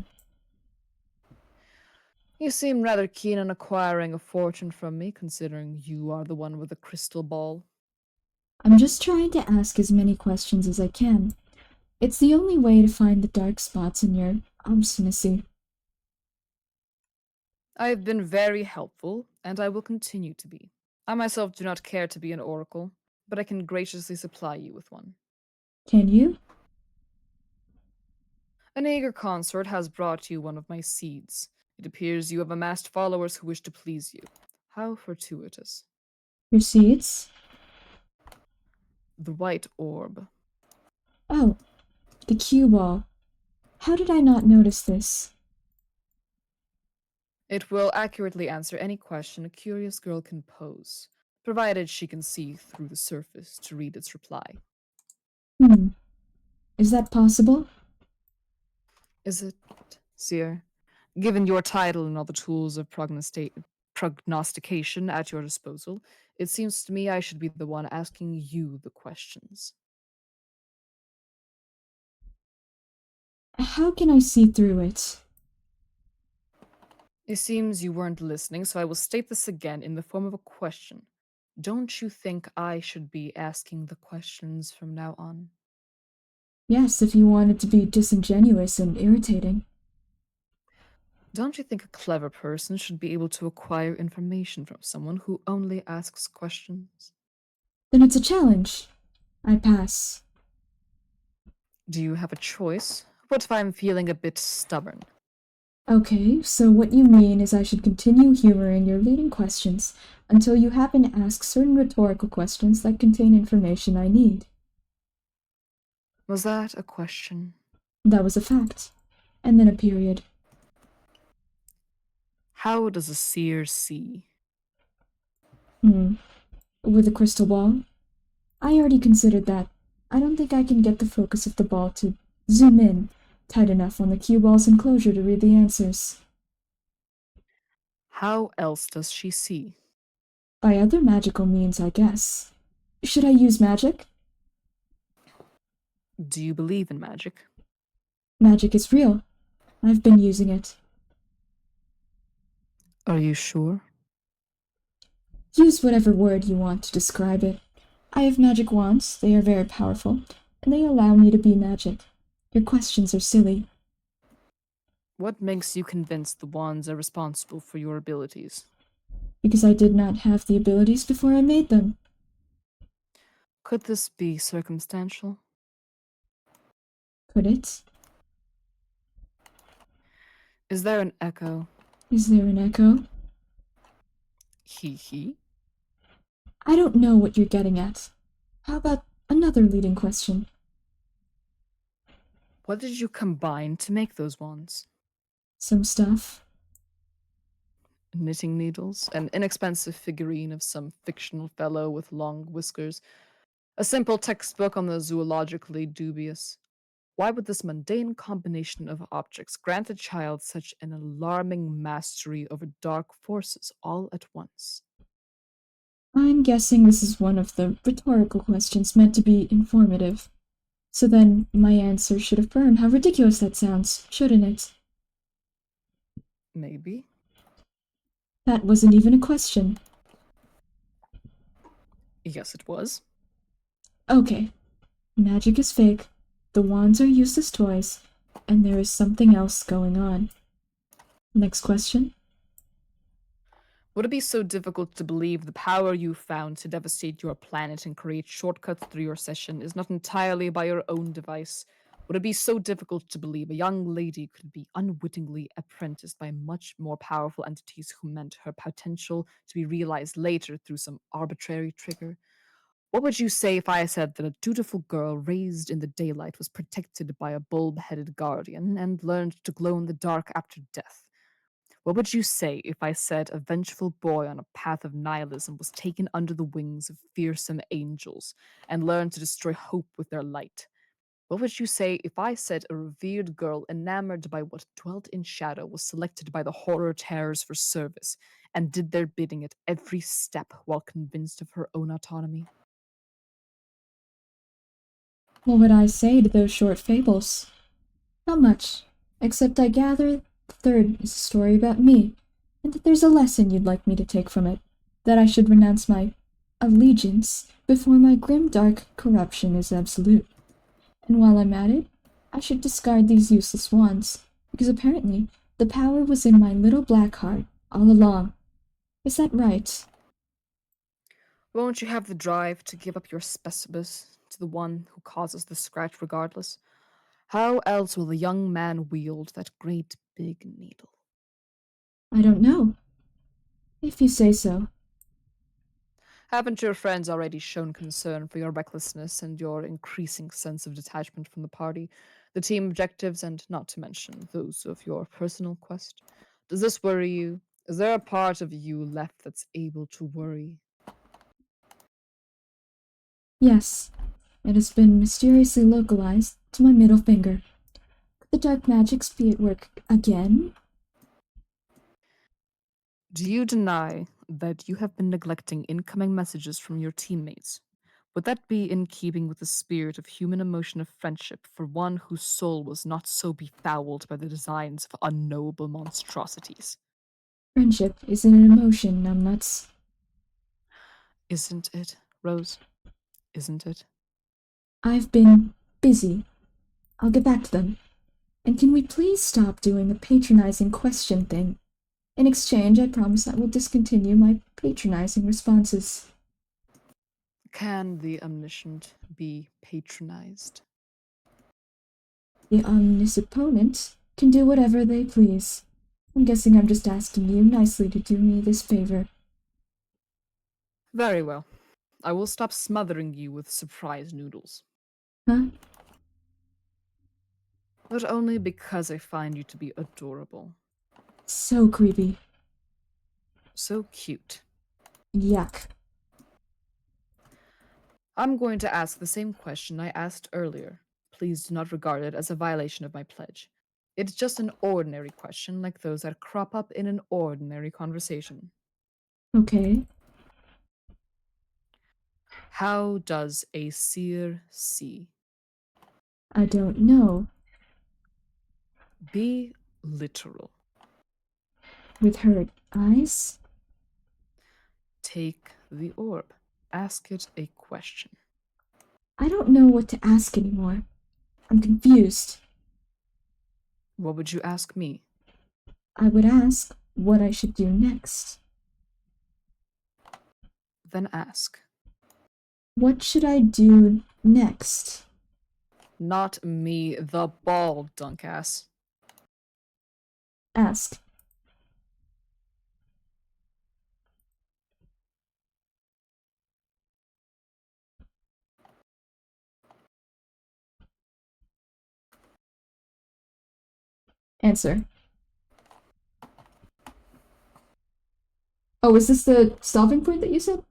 You seem rather keen on acquiring a fortune from me, considering you are the one with the crystal ball. I'm just trying to ask as many questions as I can. It's the only way to find the dark spots in your obstinacy. I have been very helpful, and I will continue to be. I myself do not care to be an oracle, but I can graciously supply you with one. Can you? An eager consort has brought you one of my seeds. It appears you have amassed followers who wish to please you. How fortuitous. Receipts? The white orb. Oh, the cue ball. How did I not notice this? It will accurately answer any question a curious girl can pose, provided she can see through the surface to read its reply. Is that possible? Is it, Seer? Given your title and all the tools of prognostication at your disposal, it seems to me I should be the one asking you the questions. How can I see through it? It seems you weren't listening, so I will state this again in the form of a question. Don't you think I should be asking the questions from now on? Yes, if you wanted to be disingenuous and irritating. Don't you think a clever person should be able to acquire information from someone who only asks questions? Then it's a challenge. I pass. Do you have a choice? What if I'm feeling a bit stubborn? Okay, so what you mean is I should continue humoring your leading questions until you happen to ask certain rhetorical questions that contain information I need. Was that a question? That was a fact. And then a period. How does a seer see? With a crystal ball? I already considered that. I don't think I can get the focus of the ball to zoom in tight enough on the cue ball's enclosure to read the answers. How else does she see? By other magical means, I guess. Should I use magic? Do you believe in magic? Magic is real. I've been using it. Are you sure? Use whatever word you want to describe it. I have magic wands, they are very powerful, and they allow me to be magic. Your questions are silly. What makes you convinced the wands are responsible for your abilities? Because I did not have the abilities before I made them. Could this be circumstantial? Could it? Is there an echo? Is there an echo? He? I don't know what you're getting at. How about another leading question? What did you combine to make those wands? Some stuff. Knitting needles, an inexpensive figurine of some fictional fellow with long whiskers, a simple textbook on the zoologically dubious. Why would this mundane combination of objects grant a child such an alarming mastery over dark forces all at once? I'm guessing this is one of the rhetorical questions meant to be informative. So then, my answer should affirm how ridiculous that sounds, shouldn't it? Maybe. That wasn't even a question. Yes, it was. Okay. Magic is fake, the wands are useless toys, and there is something else going on. Next question. Would it be so difficult to believe the power you found to devastate your planet and create shortcuts through your session is not entirely by your own device? Would it be so difficult to believe a young lady could be unwittingly apprenticed by much more powerful entities who meant her potential to be realized later through some arbitrary trigger? What would you say if I said that a dutiful girl raised in the daylight was protected by a bulb-headed guardian and learned to glow in the dark after death? What would you say if I said a vengeful boy on a path of nihilism was taken under the wings of fearsome angels and learned to destroy hope with their light? What would you say if I said a revered girl enamored by what dwelt in shadow was selected by the horror terrors for service and did their bidding at every step while convinced of her own autonomy? What would I say to those short fables? Not much, except I gather the third is a story about me, and that there's a lesson you'd like me to take from it, that I should renounce my allegiance before my grim dark corruption is absolute. And while I'm at it, I should discard these useless wands, because apparently the power was in my little black heart all along. Is that right? Won't you have the drive to give up your specibus to the one who causes the scratch regardless? How else will the young man wield that great big needle? I don't know. If you say so. Haven't your friends already shown concern for your recklessness and your increasing sense of detachment from the party, the team objectives, and not to mention those of your personal quest? Does this worry you? Is there a part of you left that's able to worry? Yes, it has been mysteriously localized to my middle finger. Could the dark magics be at work again? Do you deny that you have been neglecting incoming messages from your teammates? Would that be in keeping with the spirit of human emotion of friendship for one whose soul was not so befouled by the designs of unknowable monstrosities? Friendship isn't an emotion, numbnuts. Isn't it, Rose? Isn't it? I've been busy. I'll get back to them. And can we please stop doing the patronizing question thing? In exchange, I promise I will discontinue my patronizing responses. Can the omniscient be patronized? The omnisopponent can do whatever they please. I'm guessing I'm just asking you nicely to do me this favor. Very well. I will stop smothering you with surprise noodles. Huh? But only because I find you to be adorable. So creepy. So cute. Yuck. I'm going to ask the same question I asked earlier. Please do not regard it as a violation of my pledge. It's just an ordinary question like those that crop up in an ordinary conversation. Okay. How does a seer see? I don't know. Be literal. With her eyes? Take the orb. Ask it a question. I don't know what to ask anymore. I'm confused. What would you ask me? I would ask what I should do next. Then ask. What should I do next? Not me, the bald dunkass. Ask. Answer. Oh, is this the stopping point that you said?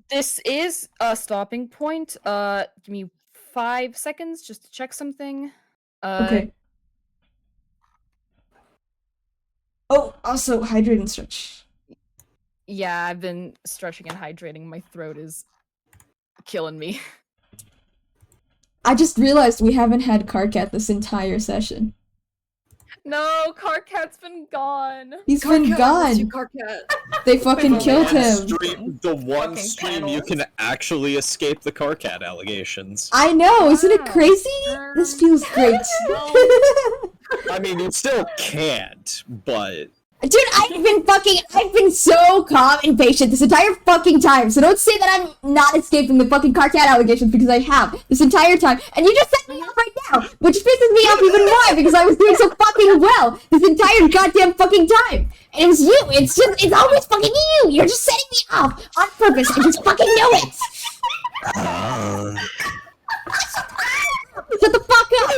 This is a stopping point. Give me 5 seconds just to check something. Okay. Oh, also hydrate and stretch. Yeah, I've been stretching and hydrating. My throat is killing me. I just realized we haven't had Carcat this entire session. No, Carcat's been gone. He's been gone. They fucking killed him. The one stream you can actually escape the Carcat allegations. I know, isn't it crazy? This feels great. I mean, you still can't, but... Dude, I've been so calm and patient this entire fucking time, so don't say that I'm not escaping the fucking Carcat allegations, because I have, this entire time, and you just set me off right now, which pisses me off even more, because I was doing so fucking well this entire goddamn fucking time. And it was you, it's always fucking you, you're just setting me off on purpose, I just fucking know it! Shut the fuck up!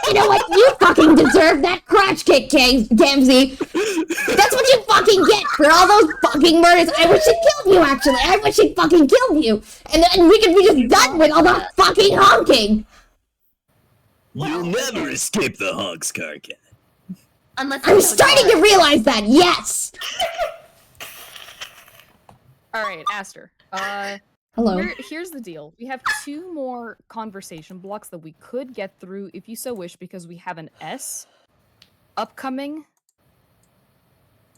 You know what? You fucking deserve that crotch kick, Gamzee! That's what you fucking get for all those fucking murders! I wish it killed you, actually! I wish it fucking killed you! And then we could be just done with all the fucking honking! You'll never escape the honks, Carcat. I'm starting to realize that, yes! Alright, Aster. Hello. Here's the deal. We have 2 more conversation blocks that we could get through if you so wish, because we have an S upcoming.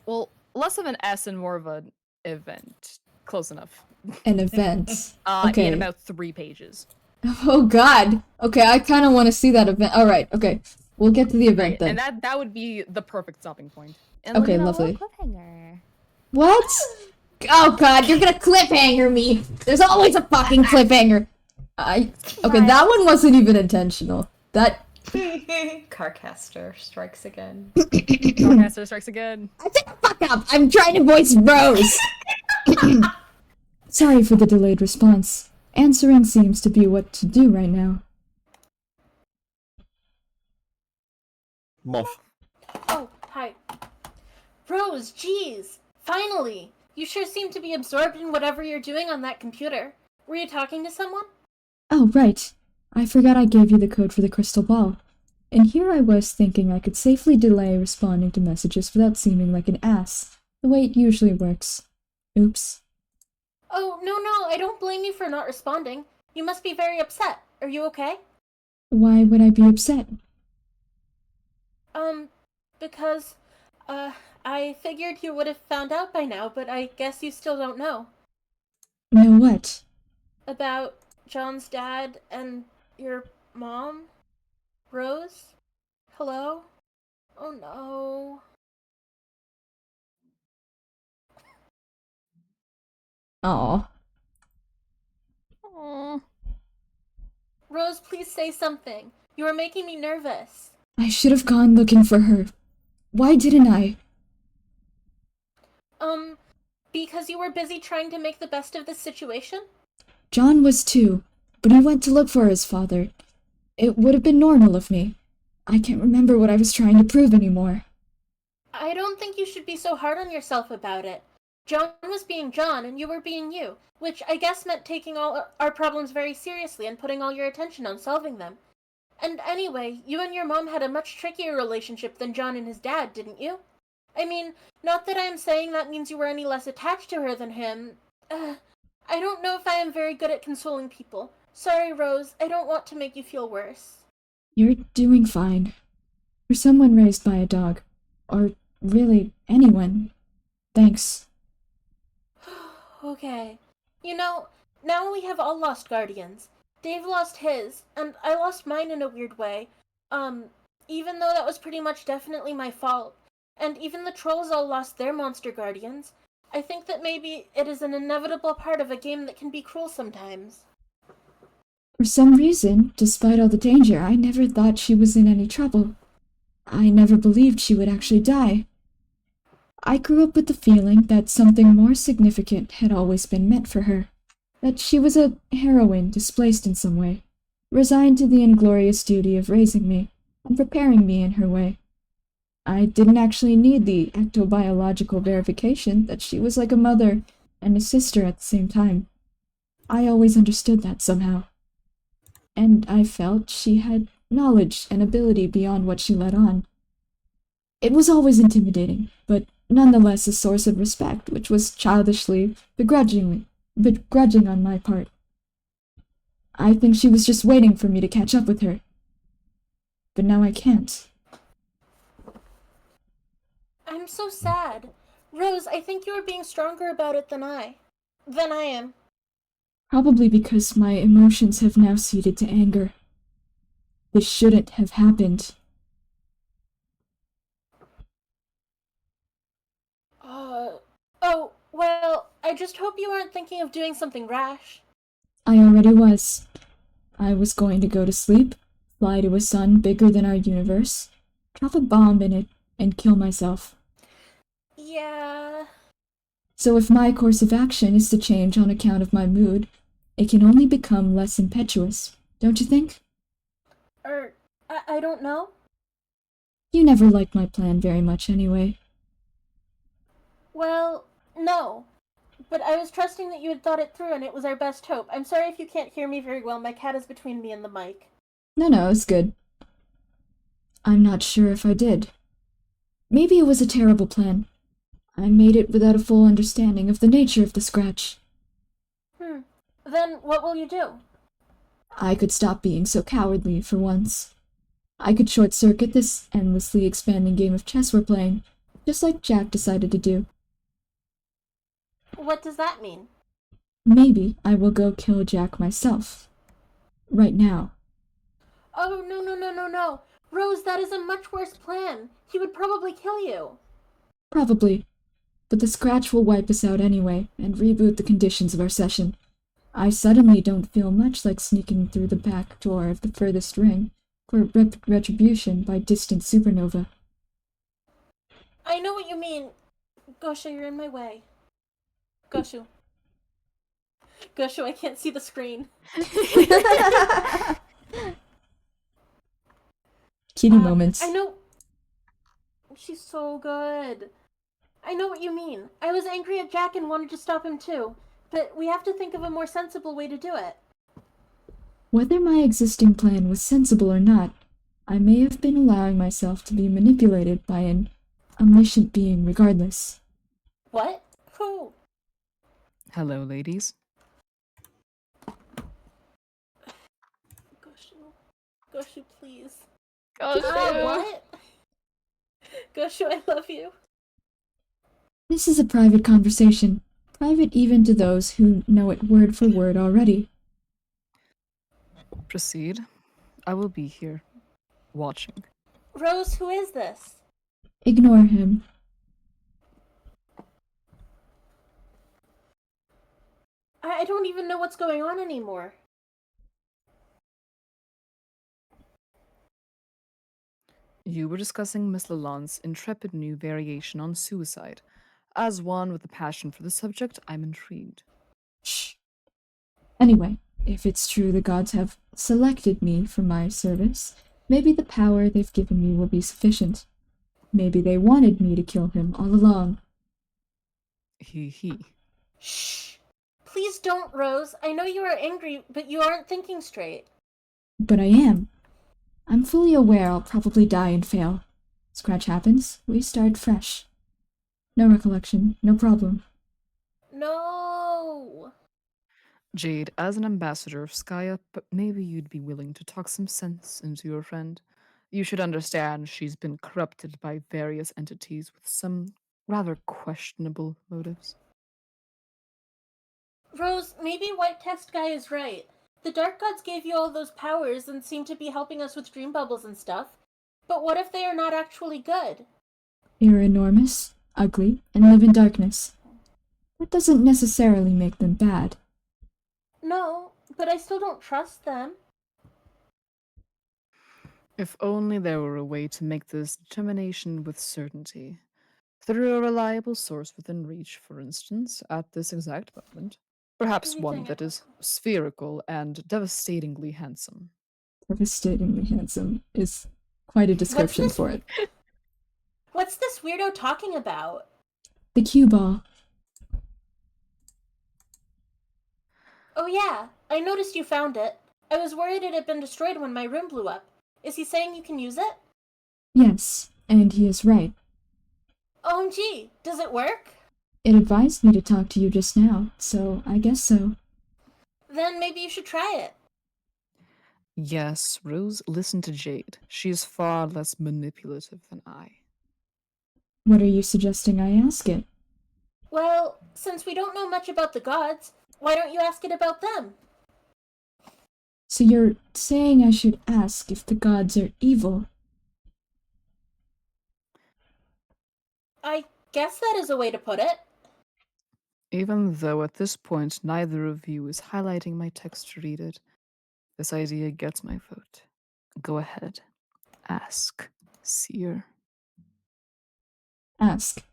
Well, less of an S and more of an event. Close enough. An event. Okay. In about 3 pages. Oh god. Okay, I kind of want to see that event. Alright, okay. We'll get to the event then. And that would be the perfect stopping point. And okay, lovely. Cliffhanger. What? Oh god, you're gonna cliffhanger me! There's always a fucking cliffhanger! Okay, that one wasn't even intentional. That... Carcaster strikes again. Carcaster strikes again. Shut the fuck up! I'm trying to voice Rose! Sorry for the delayed response. Answering seems to be what to do right now. Muff. Oh, hi. Rose, jeez. Finally! You sure seem to be absorbed in whatever you're doing on that computer. Were you talking to someone? Oh, right. I forgot I gave you the code for the crystal ball. And here I was thinking I could safely delay responding to messages without seeming like an ass, the way it usually works. Oops. Oh, no, I don't blame you for not responding. You must be very upset. Are you okay? Why would I be upset? Because, I figured you would have found out by now, but I guess you still don't know. Know what? About John's dad and your mom? Rose? Hello? Oh no. Aw. Aw. Rose, please say something. You are making me nervous. I should have gone looking for her. Why didn't I? Because you were busy trying to make the best of this situation? John was too, but he went to look for his father. It would have been normal of me. I can't remember what I was trying to prove anymore. I don't think you should be so hard on yourself about it. John was being John, and you were being you, which I guess meant taking all our problems very seriously and putting all your attention on solving them. And anyway, you and your mom had a much trickier relationship than John and his dad, didn't you? I mean, not that I'm saying that means you were any less attached to her than him. I don't know if I am very good at consoling people. Sorry, Rose, I don't want to make you feel worse. You're doing fine. For someone raised by a dog, or really anyone, thanks. Okay. You know, now we have all lost guardians. Dave lost his, and I lost mine in a weird way. Even though that was pretty much definitely my fault. And even the trolls all lost their monster guardians. I think that maybe it is an inevitable part of a game that can be cruel sometimes. For some reason, despite all the danger, I never thought she was in any trouble. I never believed she would actually die. I grew up with the feeling that something more significant had always been meant for her. That she was a heroine displaced in some way, resigned to the inglorious duty of raising me and preparing me in her way. I didn't actually need the ectobiological verification that she was like a mother and a sister at the same time. I always understood that somehow. And I felt she had knowledge and ability beyond what she let on. It was always intimidating, but nonetheless a source of respect, which was childishly, begrudging on my part. I think she was just waiting for me to catch up with her. But now I can't. I'm so sad. Rose, I think you are being stronger about it than I am. Probably because my emotions have now ceded to anger. This shouldn't have happened. Oh, well, I just hope you aren't thinking of doing something rash. I already was. I was going to go to sleep, fly to a sun bigger than our universe, drop a bomb in it, and kill myself. Yeah. So if my course of action is to change on account of my mood, it can only become less impetuous, don't you think? I don't know. You never liked my plan very much anyway. Well, no. But I was trusting that you had thought it through and it was our best hope. I'm sorry if you can't hear me very well. My cat is between me and the mic. No, it's good. I'm not sure if I did. Maybe it was a terrible plan. I made it without a full understanding of the nature of the scratch. Then what will you do? I could stop being so cowardly for once. I could short-circuit this endlessly expanding game of chess we're playing, just like Jack decided to do. What does that mean? Maybe I will go kill Jack myself. Right now. Oh, no. Rose, that is a much worse plan. He would probably kill you. Probably. But the scratch will wipe us out anyway, and reboot the conditions of our session. I suddenly don't feel much like sneaking through the back door of the furthest ring for retribution by distant supernova. I know what you mean. Gosha, you're in my way. Goshu. Gushu, I can't see the screen. Kitty moments. I know. She's so good. I know what you mean. I was angry at Jack and wanted to stop him too. But we have to think of a more sensible way to do it. Whether my existing plan was sensible or not, I may have been allowing myself to be manipulated by an omniscient being regardless. What? Who? Hello, ladies. Gushu, please. Gushu! What? Gushu, I love you. This is a private conversation, private even to those who know it word for word already. Proceed. I will be here, watching. Rose, who is this? Ignore him. I don't even know what's going on anymore. You were discussing Miss Lalonde's intrepid new variation on suicide. As one with a passion for the subject, I'm intrigued. Shh. Anyway, if it's true the gods have selected me for my service, maybe the power they've given me will be sufficient. Maybe they wanted me to kill him all along. He. Shh. Please don't, Rose. I know you are angry, but you aren't thinking straight. But I am. I'm fully aware I'll probably die and fail. Scratch happens, we start fresh. No recollection, no problem. No. Jade, as an ambassador of Skya, but maybe you'd be willing to talk some sense into your friend. You should understand she's been corrupted by various entities with some rather questionable motives. Rose, maybe White Text Guy is right. The Dark Gods gave you all those powers and seem to be helping us with dream bubbles and stuff. But what if they are not actually good? You're enormous, ugly, and live in darkness. That doesn't necessarily make them bad. No, but I still don't trust them. If only there were a way to make this determination with certainty. Through a reliable source within reach, for instance, at this exact moment. Perhaps one that is spherical and devastatingly handsome. Devastatingly handsome is quite a description for it. What's this weirdo talking about? The cue ball. Oh yeah, I noticed you found it. I was worried it had been destroyed when my room blew up. Is he saying you can use it? Yes, and he is right. OMG, does it work? It advised me to talk to you just now, so I guess so. Then maybe you should try it. Yes, Rose, listen to Jade. She is far less manipulative than I. What are you suggesting I ask it? Well, since we don't know much about the gods, why don't you ask it about them? So you're saying I should ask if the gods are evil? I guess that is a way to put it. Even though at this point neither of you is highlighting my text to read it, this idea gets my vote. Go ahead. Ask, seer. Ask.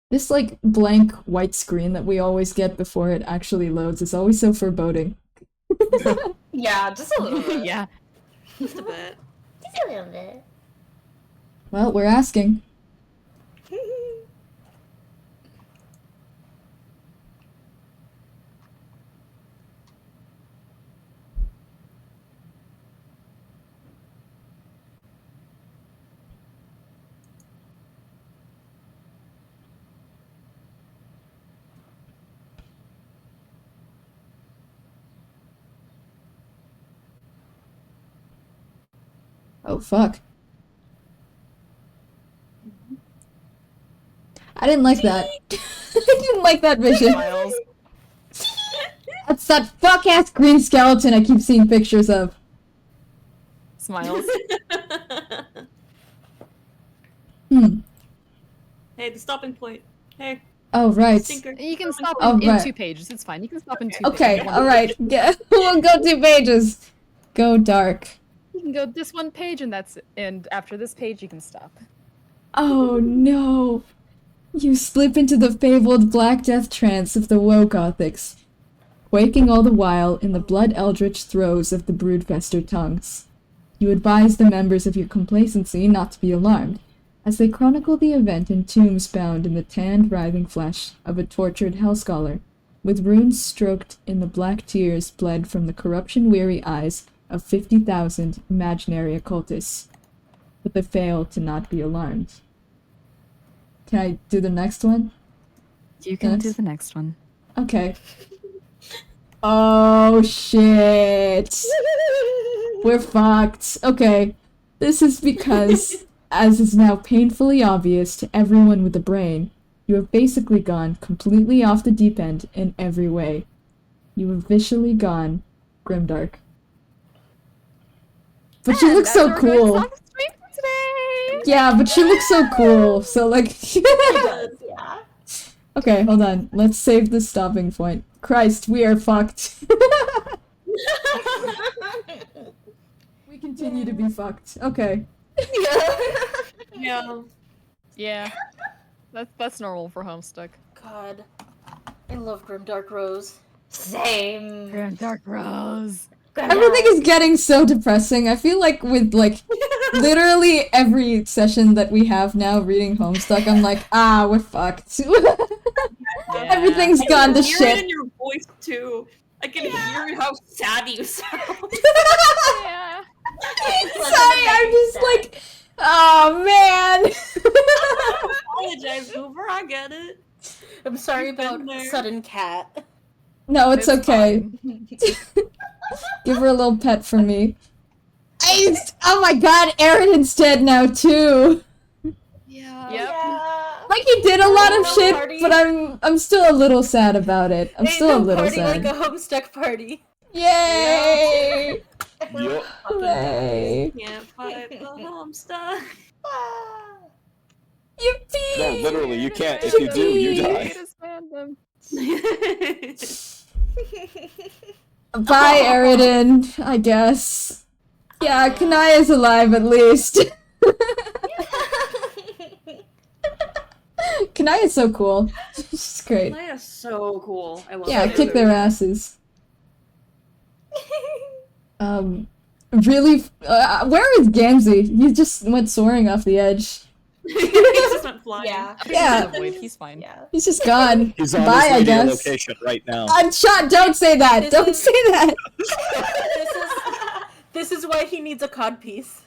This, like, blank white screen that we always get before it actually loads is always so foreboding. Yeah, just a little bit. Yeah. Just a bit. Just a little bit. Well, we're asking. Oh, fuck. I didn't like that. I didn't like that vision. Miles. That's that fuck-ass green skeleton I keep seeing pictures of. Smiles. Hey, the stopping point. Hey. Oh, right. Stinker. You can stop Oh, in right. 2 pages. It's fine. You can stop in 2 Okay, pages. alright. We'll go 2 pages. Go dark. You can go this 1 page and that's it. And after this page, you can stop. Oh, no. You slip into the fabled Black Death trance of the Woe Gothics, quaking all the while in the blood-eldritch throes of the broodfester tongues. You advise the members of your complacency not to be alarmed, as they chronicle the event in tombs bound in the tanned, writhing flesh of a tortured hellscholar, with runes stroked in the black tears bled from the corruption-weary eyes of 50,000 imaginary occultists. But they fail to not be alarmed. Can I do the next one? You can do the next one. Okay. Oh, shit. We're fucked. Okay. This is because, as is now painfully obvious to everyone with a brain, you have basically gone completely off the deep end in every way. You have officially gone grimdark. But she looks so cool. Yeah, but she looks so cool. So, like... Yeah. Okay, hold on. Let's save the stopping point. Christ, we are fucked. We continue to be fucked. Okay. Yeah. Yeah. That's normal for Homestuck. God. I love Grimdark Rose. Same. Grimdark Rose. Everything is getting so depressing. I feel like with, like, literally every session that we have now reading Homestuck, I'm like, we're fucked. Everything's gone to I can hear it shit. in your voice, too. I can hear how sad you sound. Yeah. Sorry, I'm just like, oh, man. I apologize, Hoover. I get it. I'm sorry You've been about there. sudden cat. No, it's okay. Give her a little pet for me. Oh my god, Aaron's dead now too. Yeah. Yep. Like he did a lot of No shit, party. but I'm still a little sad about it. I'm Ain't still no a little party sad. like a Homestuck party. Yay! Yup. Hooray! Can't fight the Homestuck. Yippee! No, literally, you can't. If you do, you die. Bye, Eridan, I guess. Yeah, Kanaya's alive at least. Kanaya's so cool. She's great. Leia so cool. I love Yeah, it. kick their asses. Really, where is Gamzee? He just went soaring off the edge. He just went flying. Yeah. He's fine. He's just gone. He's on Bye, his I radio guess. location right now. Shot, don't say that! Don't say that! This is why he needs a codpiece.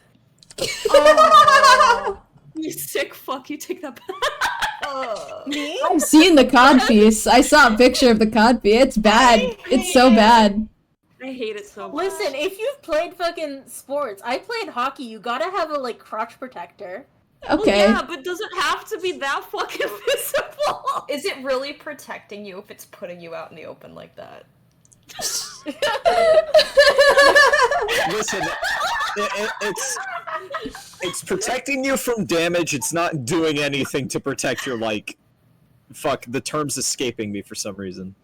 You sick fuck, you take that back. Me? I've seen the cod piece. I saw a picture of the cod piece. It's bad. It's so bad. I hate it so much. Listen, if you've played fucking sports, I played hockey, you gotta have a, like, crotch protector. Okay. Well, yeah, but does it have to be that fucking visible? Is it really protecting you if it's putting you out in the open like that? Listen, it's protecting you from damage. It's not doing anything to protect your, like, fuck. The term's escaping me for some reason.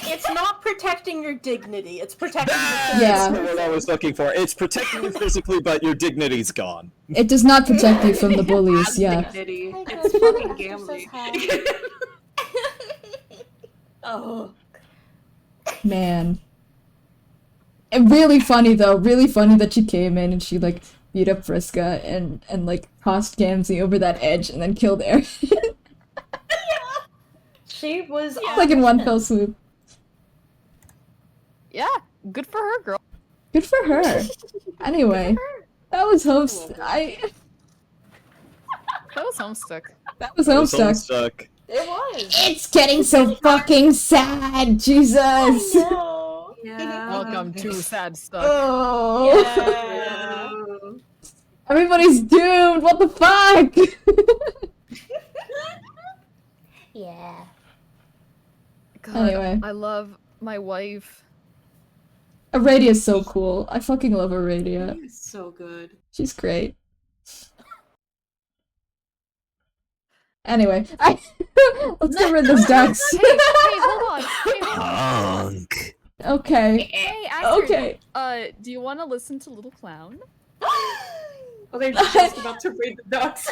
It's not protecting your dignity, it's protecting That's Yeah. what I was looking for. It's protecting you physically, but your dignity's gone. It does not protect you from the bullies, yeah. Dignity. It's fucking gambling. Oh. Man. And really funny though, really funny that she came in and she like beat up Friska and like tossed Gamzee over that edge and then killed Aaron. She was Like in one fell swoop. Yeah, good for her, girl. Good for her. Anyway, that was Homestuck. That was Homestuck. That was Homestuck. Homestuck. It was. It's getting so fucking sad, Jesus. Yeah. Welcome to Sad Stuck. Oh. Yeah. Everybody's doomed. What the fuck? Yeah. God, Anyway. I love my wife. Aradia's so cool. I fucking love Aradia. It's so good. She's great. Anyway, let's get rid of those ducks. Hey, hold on. Hey, hold on. Punk. Okay. Hey, Astrid, Okay. do you want to listen to Little Clown? Oh, they're just about to read the ducks.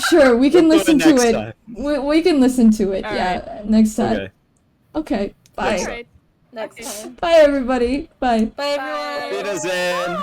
Sure, we can We'll do listen to next it. time. We can listen to it. All Yeah, next time. Okay. Okay. Bye. Next All right. Next time. Bye, everybody. Bye. Bye, everyone. Wiedersehen.